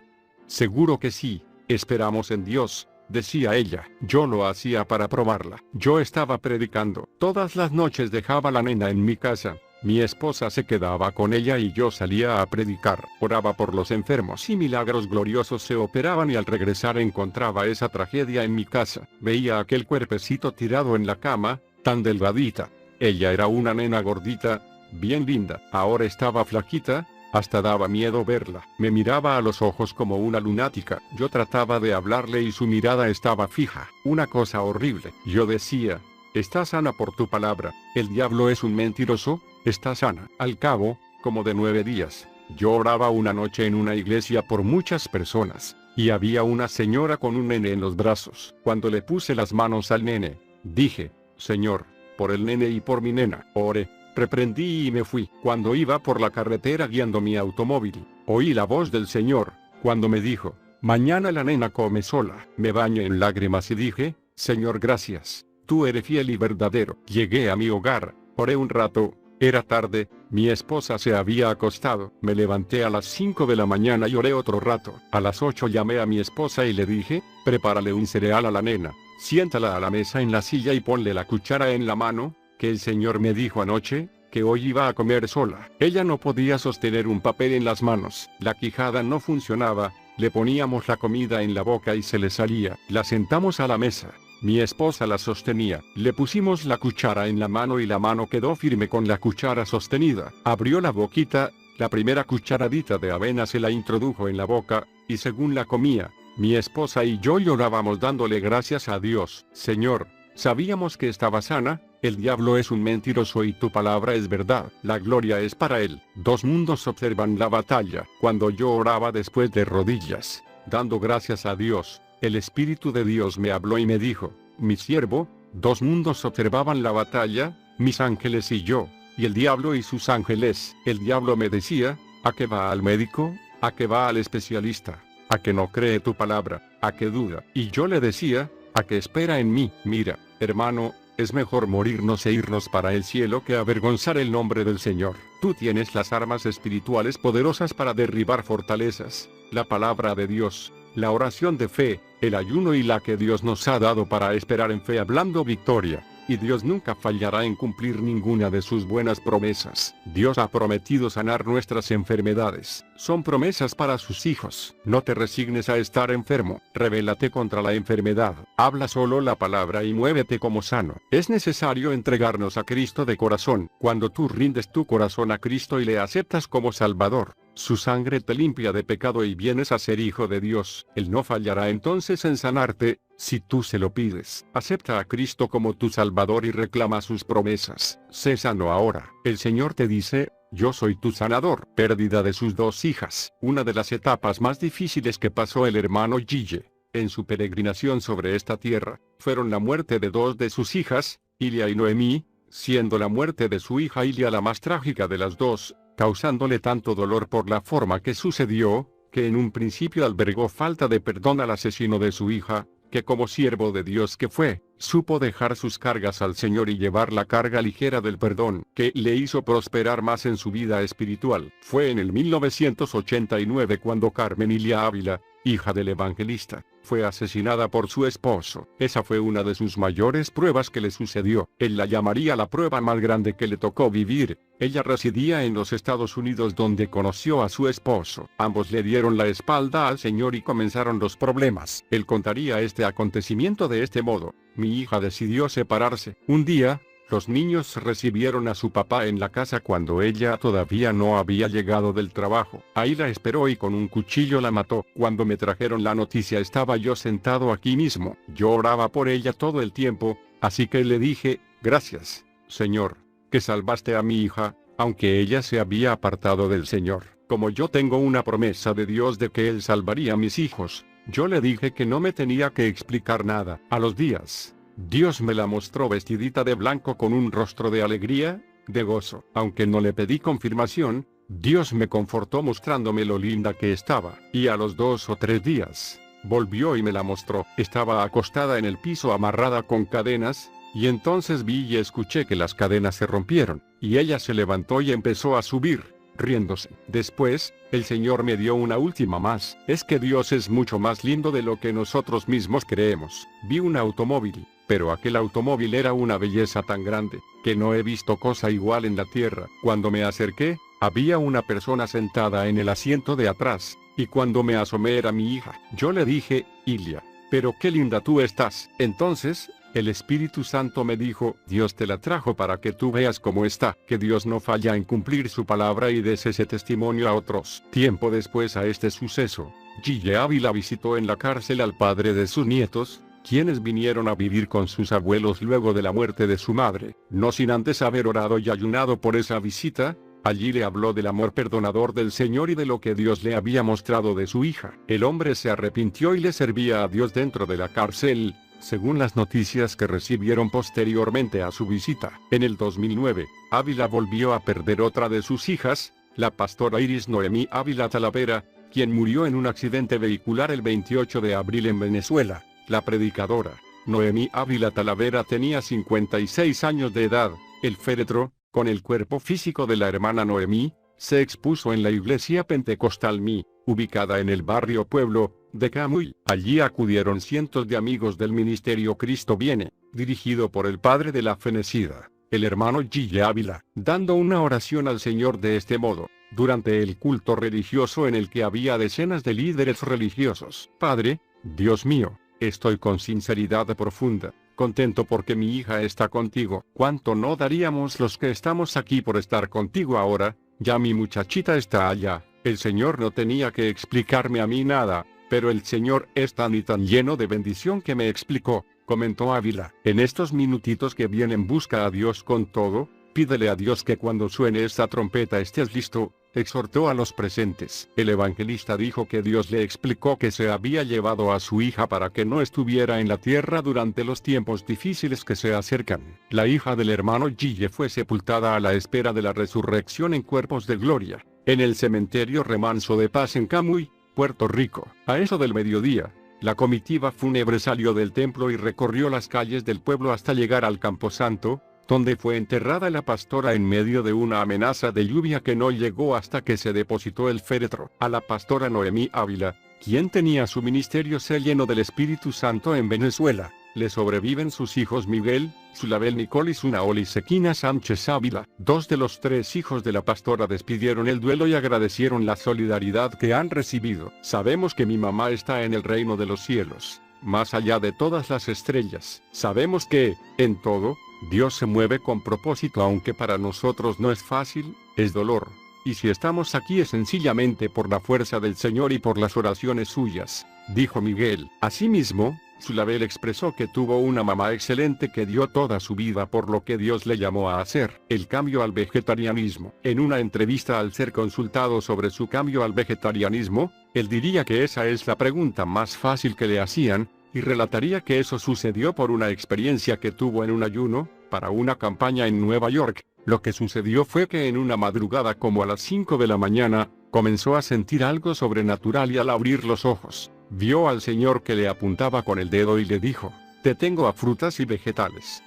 Speaker 1: Seguro que sí, esperamos en Dios, decía ella. Yo lo hacía para probarla. Yo estaba predicando. Todas las noches dejaba la nena en mi casa. Mi esposa se quedaba con ella y yo salía a predicar. Oraba por los enfermos y milagros gloriosos se operaban y al regresar encontraba esa tragedia en mi casa. Veía aquel cuerpecito tirado en la cama, tan delgadita. Ella era una nena gordita, bien linda. Ahora estaba flaquita, hasta daba miedo verla. Me miraba a los ojos como una lunática. Yo trataba de hablarle y su mirada estaba fija. Una cosa horrible. Yo decía, está sana por tu palabra. El diablo es un mentiroso, está sana. Al cabo, como de 9 días, yo oraba una noche en una iglesia por muchas personas, y había una señora con un nene en los brazos. Cuando le puse las manos al nene, dije, Señor, por el nene y por mi nena. Oré. Reprendí y me fui. Cuando iba por la carretera guiando mi automóvil, oí la voz del Señor, cuando me dijo, mañana la nena come sola. Me bañé en lágrimas y dije, Señor gracias, tú eres fiel y verdadero. Llegué a mi hogar, oré un rato, era tarde, mi esposa se había acostado. Me levanté a las 5 de la mañana y oré otro rato. A las 8 llamé a mi esposa y le dije, prepárale un cereal a la nena, siéntala a la mesa en la silla y ponle la cuchara en la mano, que el Señor me dijo anoche, que hoy iba a comer sola. Ella no podía sostener un papel en las manos, la quijada no funcionaba, le poníamos la comida en la boca y se le salía. La sentamos a la mesa, mi esposa la sostenía, le pusimos la cuchara en la mano y la mano quedó firme con la cuchara sostenida. Abrió la boquita, la primera cucharadita de avena se la introdujo en la boca, y según la comía, mi esposa y yo llorábamos dándole gracias a Dios. Señor, sabíamos que estaba sana, el diablo es un mentiroso y tu palabra es verdad. La gloria es para él. Dos mundos observan la batalla. Cuando yo oraba después de rodillas, dando gracias a Dios, el Espíritu de Dios me habló y me dijo, mi siervo, dos mundos observaban la batalla, mis ángeles y yo, y el diablo y sus ángeles. El diablo me decía, ¿a qué va al médico? ¿A qué va al especialista? ¿A que no cree tu palabra? ¿A que duda? Y yo le decía, ¿a que espera en mí? Mira, hermano, es mejor morirnos e irnos para el cielo que avergonzar el nombre del Señor. Tú tienes las armas espirituales poderosas para derribar fortalezas, la palabra de Dios, la oración de fe, el ayuno y la que Dios nos ha dado para esperar en fe hablando victoria. Y Dios nunca fallará en cumplir ninguna de sus buenas promesas. Dios ha prometido sanar nuestras enfermedades. Son promesas para sus hijos. No te resignes a estar enfermo. Rebélate contra la enfermedad. Habla solo la palabra y muévete como sano. Es necesario entregarnos a Cristo de corazón. Cuando tú rindes tu corazón a Cristo y le aceptas como Salvador, su sangre te limpia de pecado y vienes a ser hijo de Dios. Él no fallará entonces en sanarte, si tú se lo pides. Acepta a Cristo como tu Salvador y reclama sus promesas. Sé sano ahora. El Señor te dice, yo soy tu sanador. Pérdida de sus 2 hijas. Una de las etapas más difíciles que pasó el hermano Gille, en su peregrinación sobre esta tierra, fueron la muerte de 2 de sus hijas, Ilia y Noemí, siendo la muerte de su hija Ilia la más trágica de las 2, causándole tanto dolor por la forma que sucedió, que en un principio albergó falta de perdón al asesino de su hija, que como siervo de Dios que fue, supo dejar sus cargas al Señor y llevar la carga ligera del perdón, que le hizo prosperar más en su vida espiritual. Fue en el 1989 cuando Carmen Ilia Ávila, hija del evangelista, fue asesinada por su esposo. Esa fue una de sus mayores pruebas que le sucedió. Él la llamaría la prueba más grande que le tocó vivir. Ella residía en los Estados Unidos donde conoció a su esposo. Ambos le dieron la espalda al Señor y comenzaron los problemas. Él contaría este acontecimiento de este modo. Mi hija decidió separarse. Un día, los niños recibieron a su papá en la casa cuando ella todavía no había llegado del trabajo. Ahí la esperó y con un cuchillo la mató. Cuando me trajeron la noticia estaba yo sentado aquí mismo. Yo oraba por ella todo el tiempo, así que le dije, gracias, Señor, que salvaste a mi hija, aunque ella se había apartado del Señor. Como yo tengo una promesa de Dios de que Él salvaría a mis hijos, yo le dije que no me tenía que explicar nada. A los días, Dios me la mostró vestidita de blanco con un rostro de alegría, de gozo. Aunque no le pedí confirmación, Dios me confortó mostrándome lo linda que estaba. Y a los 2 o 3 días, volvió y me la mostró. Estaba acostada en el piso amarrada con cadenas, y entonces vi y escuché que las cadenas se rompieron, y ella se levantó y empezó a subir, riéndose. Después, el Señor me dio una última más. Es que Dios es mucho más lindo de lo que nosotros mismos creemos. Vi un automóvil, pero aquel automóvil era una belleza tan grande, que no he visto cosa igual en la tierra. Cuando me acerqué, había una persona sentada en el asiento de atrás, y cuando me asomé era mi hija. Yo le dije, Ilia, pero qué linda tú estás. Entonces, el Espíritu Santo me dijo, Dios te la trajo para que tú veas cómo está, que Dios no falla en cumplir su palabra y des ese testimonio a otros. Tiempo después a este suceso, Gille Ávila visitó en la cárcel al padre de sus nietos, quienes vinieron a vivir con sus abuelos luego de la muerte de su madre. No sin antes haber orado y ayunado por esa visita, allí le habló del amor perdonador del Señor y de lo que Dios le había mostrado de su hija. El hombre se arrepintió y le servía a Dios dentro de la cárcel, según las noticias que recibieron posteriormente a su visita. En el 2009, Ávila volvió a perder otra de sus hijas, la pastora Iris Noemí Ávila Talavera, quien murió en un accidente vehicular el 28 de abril en Venezuela. La predicadora, Noemí Ávila Talavera, tenía 56 años de edad. El féretro, con el cuerpo físico de la hermana Noemí, se expuso en la iglesia pentecostal Mi, ubicada en el barrio Pueblo de Camuy. Allí acudieron cientos de amigos del ministerio Cristo Viene, dirigido por el padre de la fenecida, el hermano Gille Ávila, dando una oración al Señor de este modo, durante el culto religioso en el que había decenas de líderes religiosos. Padre, Dios mío, estoy con sinceridad profunda, contento porque mi hija está contigo. ¿Cuánto no daríamos los que estamos aquí por estar contigo ahora? Ya mi muchachita está allá. El Señor no tenía que explicarme a mí nada, pero el Señor es tan y tan lleno de bendición que me explicó, comentó Ávila. En estos minutitos que vienen busca a Dios con todo, pídele a Dios que cuando suene esta trompeta estés listo, exhortó a los presentes. El evangelista dijo que Dios le explicó que se había llevado a su hija para que no estuviera en la tierra durante los tiempos difíciles que se acercan. La hija del hermano Gille fue sepultada a la espera de la resurrección en cuerpos de gloria, en el cementerio Remanso de Paz en Camuy, Puerto Rico. A eso del mediodía, la comitiva fúnebre salió del templo y recorrió las calles del pueblo hasta llegar al Camposanto, donde fue enterrada la pastora en medio de una amenaza de lluvia que no llegó hasta que se depositó el féretro. A la pastora Noemí Ávila, quien tenía su ministerio lleno del Espíritu Santo en Venezuela, le sobreviven sus hijos Miguel, Zulabel Nicole y Sunaoli Sequina Sánchez Ávila. 2 de los 3 hijos de la pastora despidieron el duelo y agradecieron la solidaridad que han recibido. Sabemos que mi mamá está en el reino de los cielos, más allá de todas las estrellas. Sabemos que, en todo, Dios se mueve con propósito, aunque para nosotros no es fácil, es dolor. Y si estamos aquí es sencillamente por la fuerza del Señor y por las oraciones suyas, dijo Miguel. Asimismo, Zulabel expresó que tuvo una mamá excelente que dio toda su vida por lo que Dios le llamó a hacer, el cambio al vegetarianismo. En una entrevista al ser consultado sobre su cambio al vegetarianismo, él diría que esa es la pregunta más fácil que le hacían, y relataría que eso sucedió por una experiencia que tuvo en un ayuno, para una campaña en Nueva York. Lo que sucedió fue que en una madrugada como a las 5 de la mañana, comenzó a sentir algo sobrenatural y al abrir los ojos, vio al Señor que le apuntaba con el dedo y le dijo, te tengo a frutas y vegetales.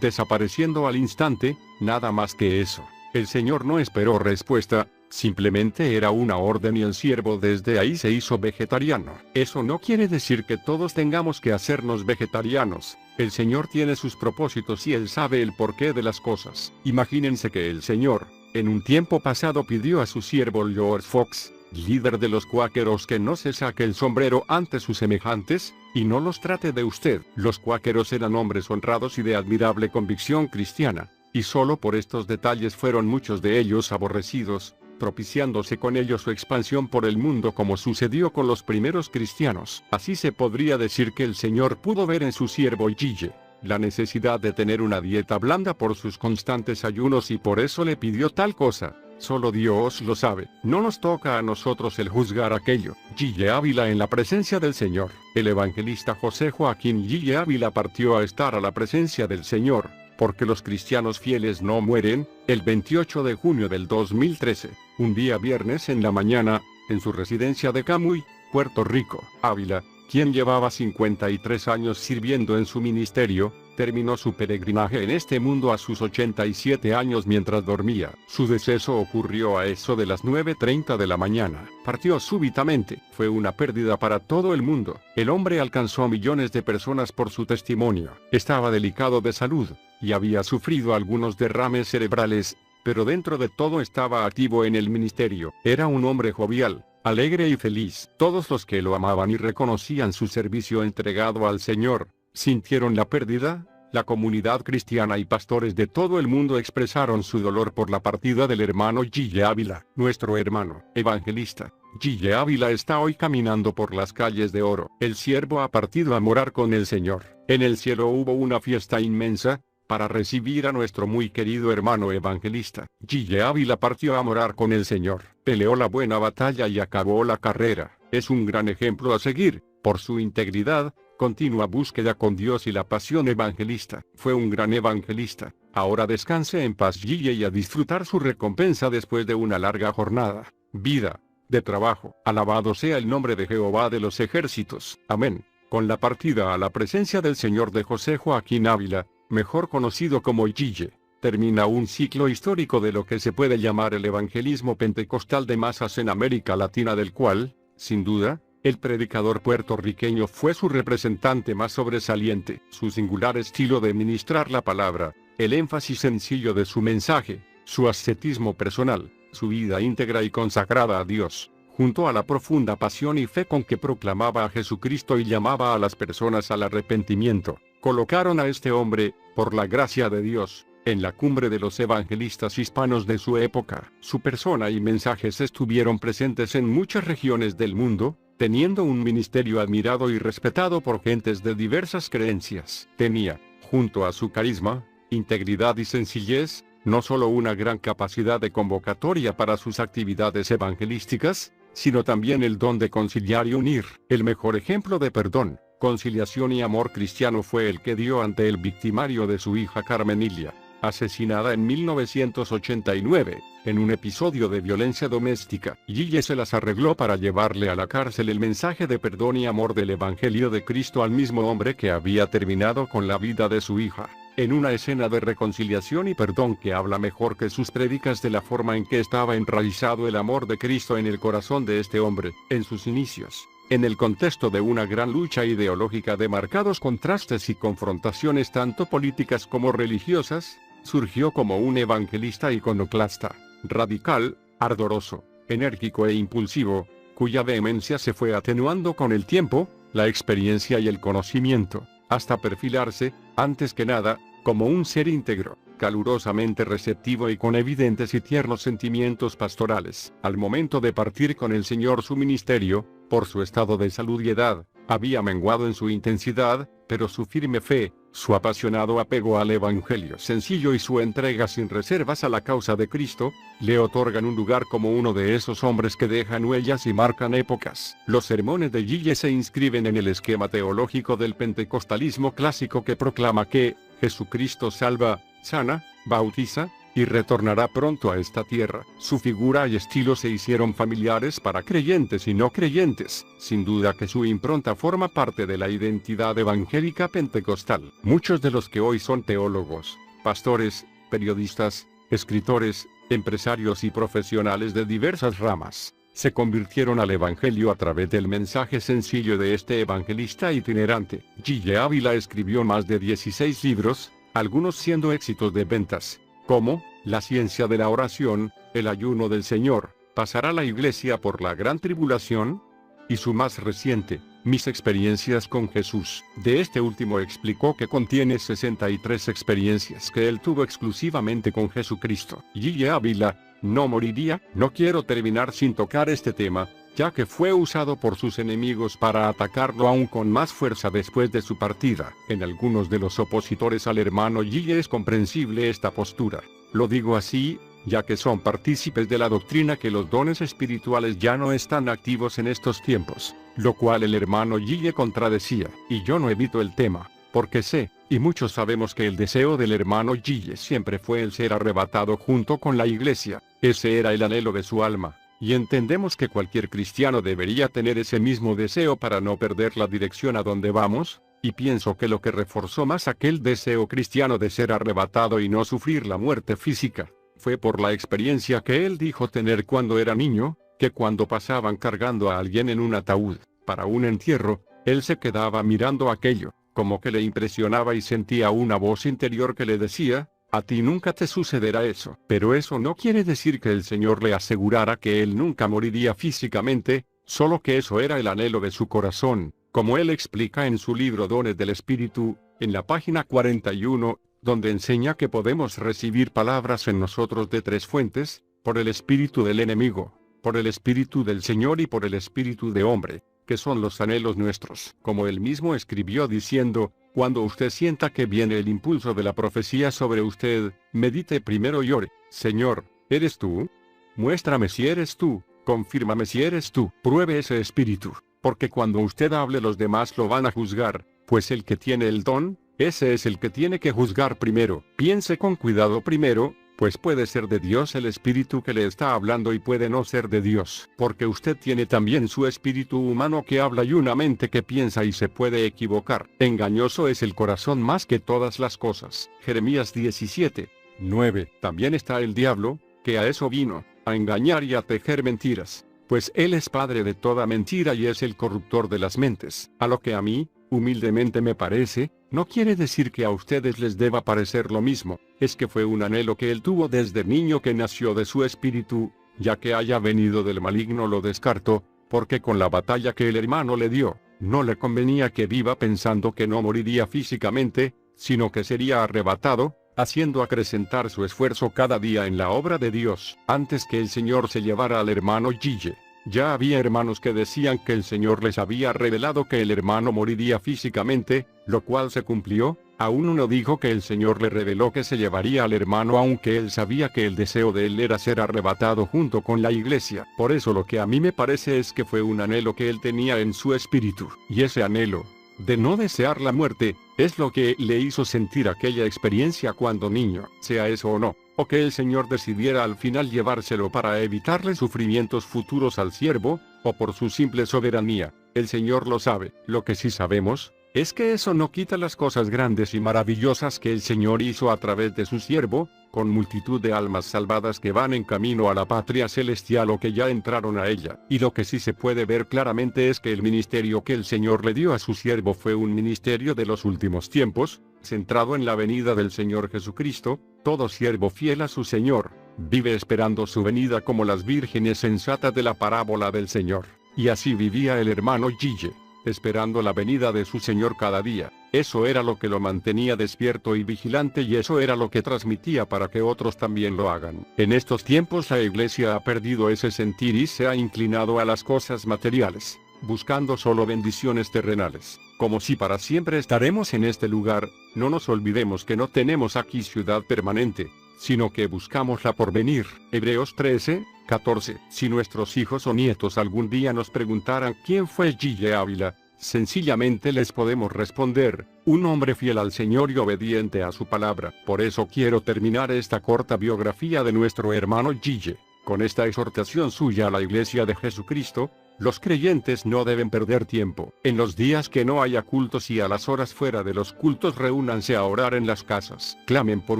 Speaker 1: Desapareciendo al instante, nada más que eso. El Señor no esperó respuesta, simplemente era una orden y el siervo desde ahí se hizo vegetariano. Eso no quiere decir que todos tengamos que hacernos vegetarianos. El Señor tiene sus propósitos y Él sabe el porqué de las cosas. Imagínense que el Señor, en un tiempo pasado pidió a su siervo George Fox, líder de los cuáqueros, que no se saque el sombrero ante sus semejantes, y no los trate de usted. Los cuáqueros eran hombres honrados y de admirable convicción cristiana, y solo por estos detalles fueron muchos de ellos aborrecidos, propiciándose con ello su expansión por el mundo como sucedió con los primeros cristianos. Así se podría decir que el Señor pudo ver en su siervo Gille la necesidad de tener una dieta blanda por sus constantes ayunos y por eso le pidió tal cosa. Solo Dios lo sabe. No nos toca a nosotros el juzgar aquello. Gille Ávila en la presencia del Señor. El evangelista José Joaquín Gille Ávila partió a estar a la presencia del Señor, porque los cristianos fieles no mueren, el 28 de junio del 2013, un día viernes en la mañana, en su residencia de Camuy, Puerto Rico. Ávila, quien llevaba 53 años sirviendo en su ministerio, terminó su peregrinaje en este mundo a sus 87 años mientras dormía. Su deceso ocurrió a eso de las 9:30 de la mañana. Partió súbitamente. Fue una pérdida para todo el mundo. El hombre alcanzó a millones de personas por su testimonio. Estaba delicado de salud, y había sufrido algunos derrames cerebrales, pero dentro de todo estaba activo en el ministerio. Era un hombre jovial, alegre y feliz. Todos los que lo amaban y reconocían su servicio entregado al Señor, sintieron la pérdida. La comunidad cristiana y pastores de todo el mundo expresaron su dolor por la partida del hermano Gille Ávila. Nuestro hermano, evangelista, Gille Ávila está hoy caminando por las calles de oro. El siervo ha partido a morar con el Señor. En el cielo hubo una fiesta inmensa, para recibir a nuestro muy querido hermano evangelista. Gille Ávila partió a morar con el Señor. Peleó la buena batalla y acabó la carrera. Es un gran ejemplo a seguir, por su integridad, continua búsqueda con Dios y la pasión evangelista. Fue un gran evangelista. Ahora descanse en paz Gille y a disfrutar su recompensa después de una larga jornada, vida, de trabajo. Alabado sea el nombre de Jehová de los ejércitos. Amén. Con la partida a la presencia del Señor de José Joaquín Ávila, mejor conocido como Gille, termina un ciclo histórico de lo que se puede llamar el evangelismo pentecostal de masas en América Latina, del cual, sin duda, el predicador puertorriqueño fue su representante más sobresaliente. Su singular estilo de ministrar la palabra, el énfasis sencillo de su mensaje, su ascetismo personal, su vida íntegra y consagrada a Dios, junto a la profunda pasión y fe con que proclamaba a Jesucristo y llamaba a las personas al arrepentimiento, colocaron a este hombre, por la gracia de Dios, en la cumbre de los evangelistas hispanos de su época. Su persona y mensajes estuvieron presentes en muchas regiones del mundo, teniendo un ministerio admirado y respetado por gentes de diversas creencias. Tenía, junto a su carisma, integridad y sencillez, no solo una gran capacidad de convocatoria para sus actividades evangelísticas, sino también el don de conciliar y unir. El mejor ejemplo de perdón, conciliación y amor cristiano fue el que dio ante el victimario de su hija Carmenilia, asesinada en 1989, en un episodio de violencia doméstica. Gille se las arregló para llevarle a la cárcel el mensaje de perdón y amor del Evangelio de Cristo al mismo hombre que había terminado con la vida de su hija, en una escena de reconciliación y perdón que habla mejor que sus prédicas de la forma en que estaba enraizado el amor de Cristo en el corazón de este hombre, en sus inicios. En el contexto de una gran lucha ideológica de marcados contrastes y confrontaciones tanto políticas como religiosas, surgió como un evangelista iconoclasta, radical, ardoroso, enérgico e impulsivo, cuya vehemencia se fue atenuando con el tiempo, la experiencia y el conocimiento, hasta perfilarse, antes que nada, como un ser íntegro, calurosamente receptivo y con evidentes y tiernos sentimientos pastorales. Al momento de partir con el Señor su ministerio, por su estado de salud y edad, había menguado en su intensidad, pero su firme fe, su apasionado apego al Evangelio sencillo y su entrega sin reservas a la causa de Cristo, le otorgan un lugar como uno de esos hombres que dejan huellas y marcan épocas. Los sermones de Gille se inscriben en el esquema teológico del pentecostalismo clásico que proclama que Jesucristo salva, sana, bautiza, y retornará pronto a esta tierra. Su figura y estilo se hicieron familiares para creyentes y no creyentes. Sin duda que su impronta forma parte de la identidad evangélica pentecostal. Muchos de los que hoy son teólogos, pastores, periodistas, escritores, empresarios y profesionales de diversas ramas, se convirtieron al Evangelio a través del mensaje sencillo de este evangelista itinerante. Gille Ávila escribió más de 16 libros, algunos siendo éxitos de ventas, como La ciencia de la oración, El ayuno del Señor, Pasará la iglesia por la gran tribulación, y su más reciente, Mis experiencias con Jesús. De este último explicó que contiene 63 experiencias que él tuvo exclusivamente con Jesucristo. Gille Ávila, no moriría. No quiero terminar sin tocar este tema, ya que fue usado por sus enemigos para atacarlo aún con más fuerza después de su partida. En algunos de los opositores al hermano Gille es comprensible esta postura. Lo digo así, ya que son partícipes de la doctrina que los dones espirituales ya no están activos en estos tiempos, lo cual el hermano Gille contradecía, y yo no evito el tema, porque sé, y muchos sabemos que el deseo del hermano Gille siempre fue el ser arrebatado junto con la iglesia, ese era el anhelo de su alma, y entendemos que cualquier cristiano debería tener ese mismo deseo para no perder la dirección a donde vamos, y pienso que lo que reforzó más aquel deseo cristiano de ser arrebatado y no sufrir la muerte física, fue por la experiencia que él dijo tener cuando era niño, que cuando pasaban cargando a alguien en un ataúd, para un entierro, él se quedaba mirando aquello, como que le impresionaba y sentía una voz interior que le decía, a ti nunca te sucederá eso. Pero eso no quiere decir que el Señor le asegurara que él nunca moriría físicamente, solo que eso era el anhelo de su corazón, como él explica en su libro Dones del Espíritu, en la página 41, donde enseña que podemos recibir palabras en nosotros de tres fuentes, por el espíritu del enemigo, por el espíritu del Señor y por el espíritu de hombre, que son los anhelos nuestros. Como él mismo escribió diciendo, cuando usted sienta que viene el impulso de la profecía sobre usted, medite primero y ore, Señor, ¿eres tú? Muéstrame si eres tú, confírmame si eres tú, pruebe ese espíritu, porque cuando usted hable los demás lo van a juzgar, pues el que tiene el don, ese es el que tiene que juzgar primero. Piense con cuidado primero, pues puede ser de Dios el espíritu que le está hablando y puede no ser de Dios, porque usted tiene también su espíritu humano que habla y una mente que piensa y se puede equivocar. Engañoso es el corazón más que todas las cosas. Jeremías 17:9. También está el diablo, que a eso vino, a engañar y a tejer mentiras, pues él es padre de toda mentira y es el corruptor de las mentes. A lo que a mí, humildemente me parece, no quiere decir que a ustedes les deba parecer lo mismo, es que fue un anhelo que él tuvo desde niño que nació de su espíritu, ya que haya venido del maligno lo descarto, porque con la batalla que el hermano le dio, no le convenía que viva pensando que no moriría físicamente, sino que sería arrebatado, haciendo acrecentar su esfuerzo cada día en la obra de Dios. Antes que el Señor se llevara al hermano Gille, ya había hermanos que decían que el Señor les había revelado que el hermano moriría físicamente, lo cual se cumplió. Aún uno dijo que el Señor le reveló que se llevaría al hermano aunque él sabía que el deseo de él era ser arrebatado junto con la iglesia. Por eso lo que a mí me parece es que fue un anhelo que él tenía en su espíritu, y ese anhelo, de no desear la muerte, es lo que le hizo sentir aquella experiencia cuando niño, sea eso o no, o que el Señor decidiera al final llevárselo para evitarle sufrimientos futuros al siervo, o por su simple soberanía, el Señor lo sabe. Lo que sí sabemos, es que eso no quita las cosas grandes y maravillosas que el Señor hizo a través de su siervo, con multitud de almas salvadas que van en camino a la patria celestial o que ya entraron a ella. Y lo que sí se puede ver claramente es que el ministerio que el Señor le dio a su siervo fue un ministerio de los últimos tiempos, centrado en la venida del Señor Jesucristo. Todo siervo fiel a su Señor, vive esperando su venida como las vírgenes sensatas de la parábola del Señor. Y así vivía el hermano Gille, esperando la venida de su Señor cada día. Eso era lo que lo mantenía despierto y vigilante y eso era lo que transmitía para que otros también lo hagan. En estos tiempos la iglesia ha perdido ese sentir y se ha inclinado a las cosas materiales, buscando solo bendiciones terrenales. Como si para siempre estaremos en este lugar, no nos olvidemos que no tenemos aquí ciudad permanente, sino que buscamos la porvenir. Hebreos 13:14. Si nuestros hijos o nietos algún día nos preguntaran quién fue Gille Ávila, sencillamente les podemos responder, un hombre fiel al Señor y obediente a su palabra. Por eso quiero terminar esta corta biografía de nuestro hermano Gille, con esta exhortación suya a la Iglesia de Jesucristo. Los creyentes no deben perder tiempo. En los días que no haya cultos y a las horas fuera de los cultos reúnanse a orar en las casas. Clamen por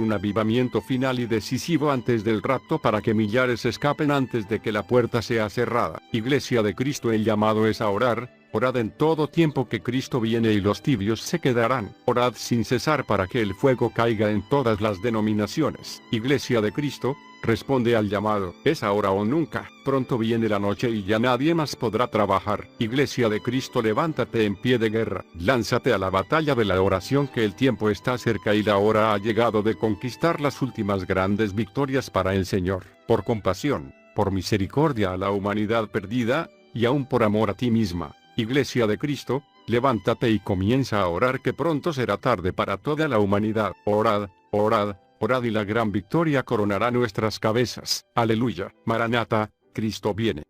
Speaker 1: un avivamiento final y decisivo antes del rapto para que millares escapen antes de que la puerta sea cerrada. Iglesia de Cristo, el llamado es a orar. Orad en todo tiempo que Cristo viene y los tibios se quedarán. Orad sin cesar para que el fuego caiga en todas las denominaciones. Iglesia de Cristo, responde al llamado. Es ahora o nunca. Pronto viene la noche y ya nadie más podrá trabajar. Iglesia de Cristo, levántate en pie de guerra. Lánzate a la batalla de la oración, que el tiempo está cerca y la hora ha llegado de conquistar las últimas grandes victorias para el Señor. Por compasión, por misericordia a la humanidad perdida, y aún por amor a ti misma, Iglesia de Cristo, levántate y comienza a orar, que pronto será tarde para toda la humanidad. Orad, orad, orad, y la gran victoria coronará nuestras cabezas. Aleluya. Maranata, Cristo viene.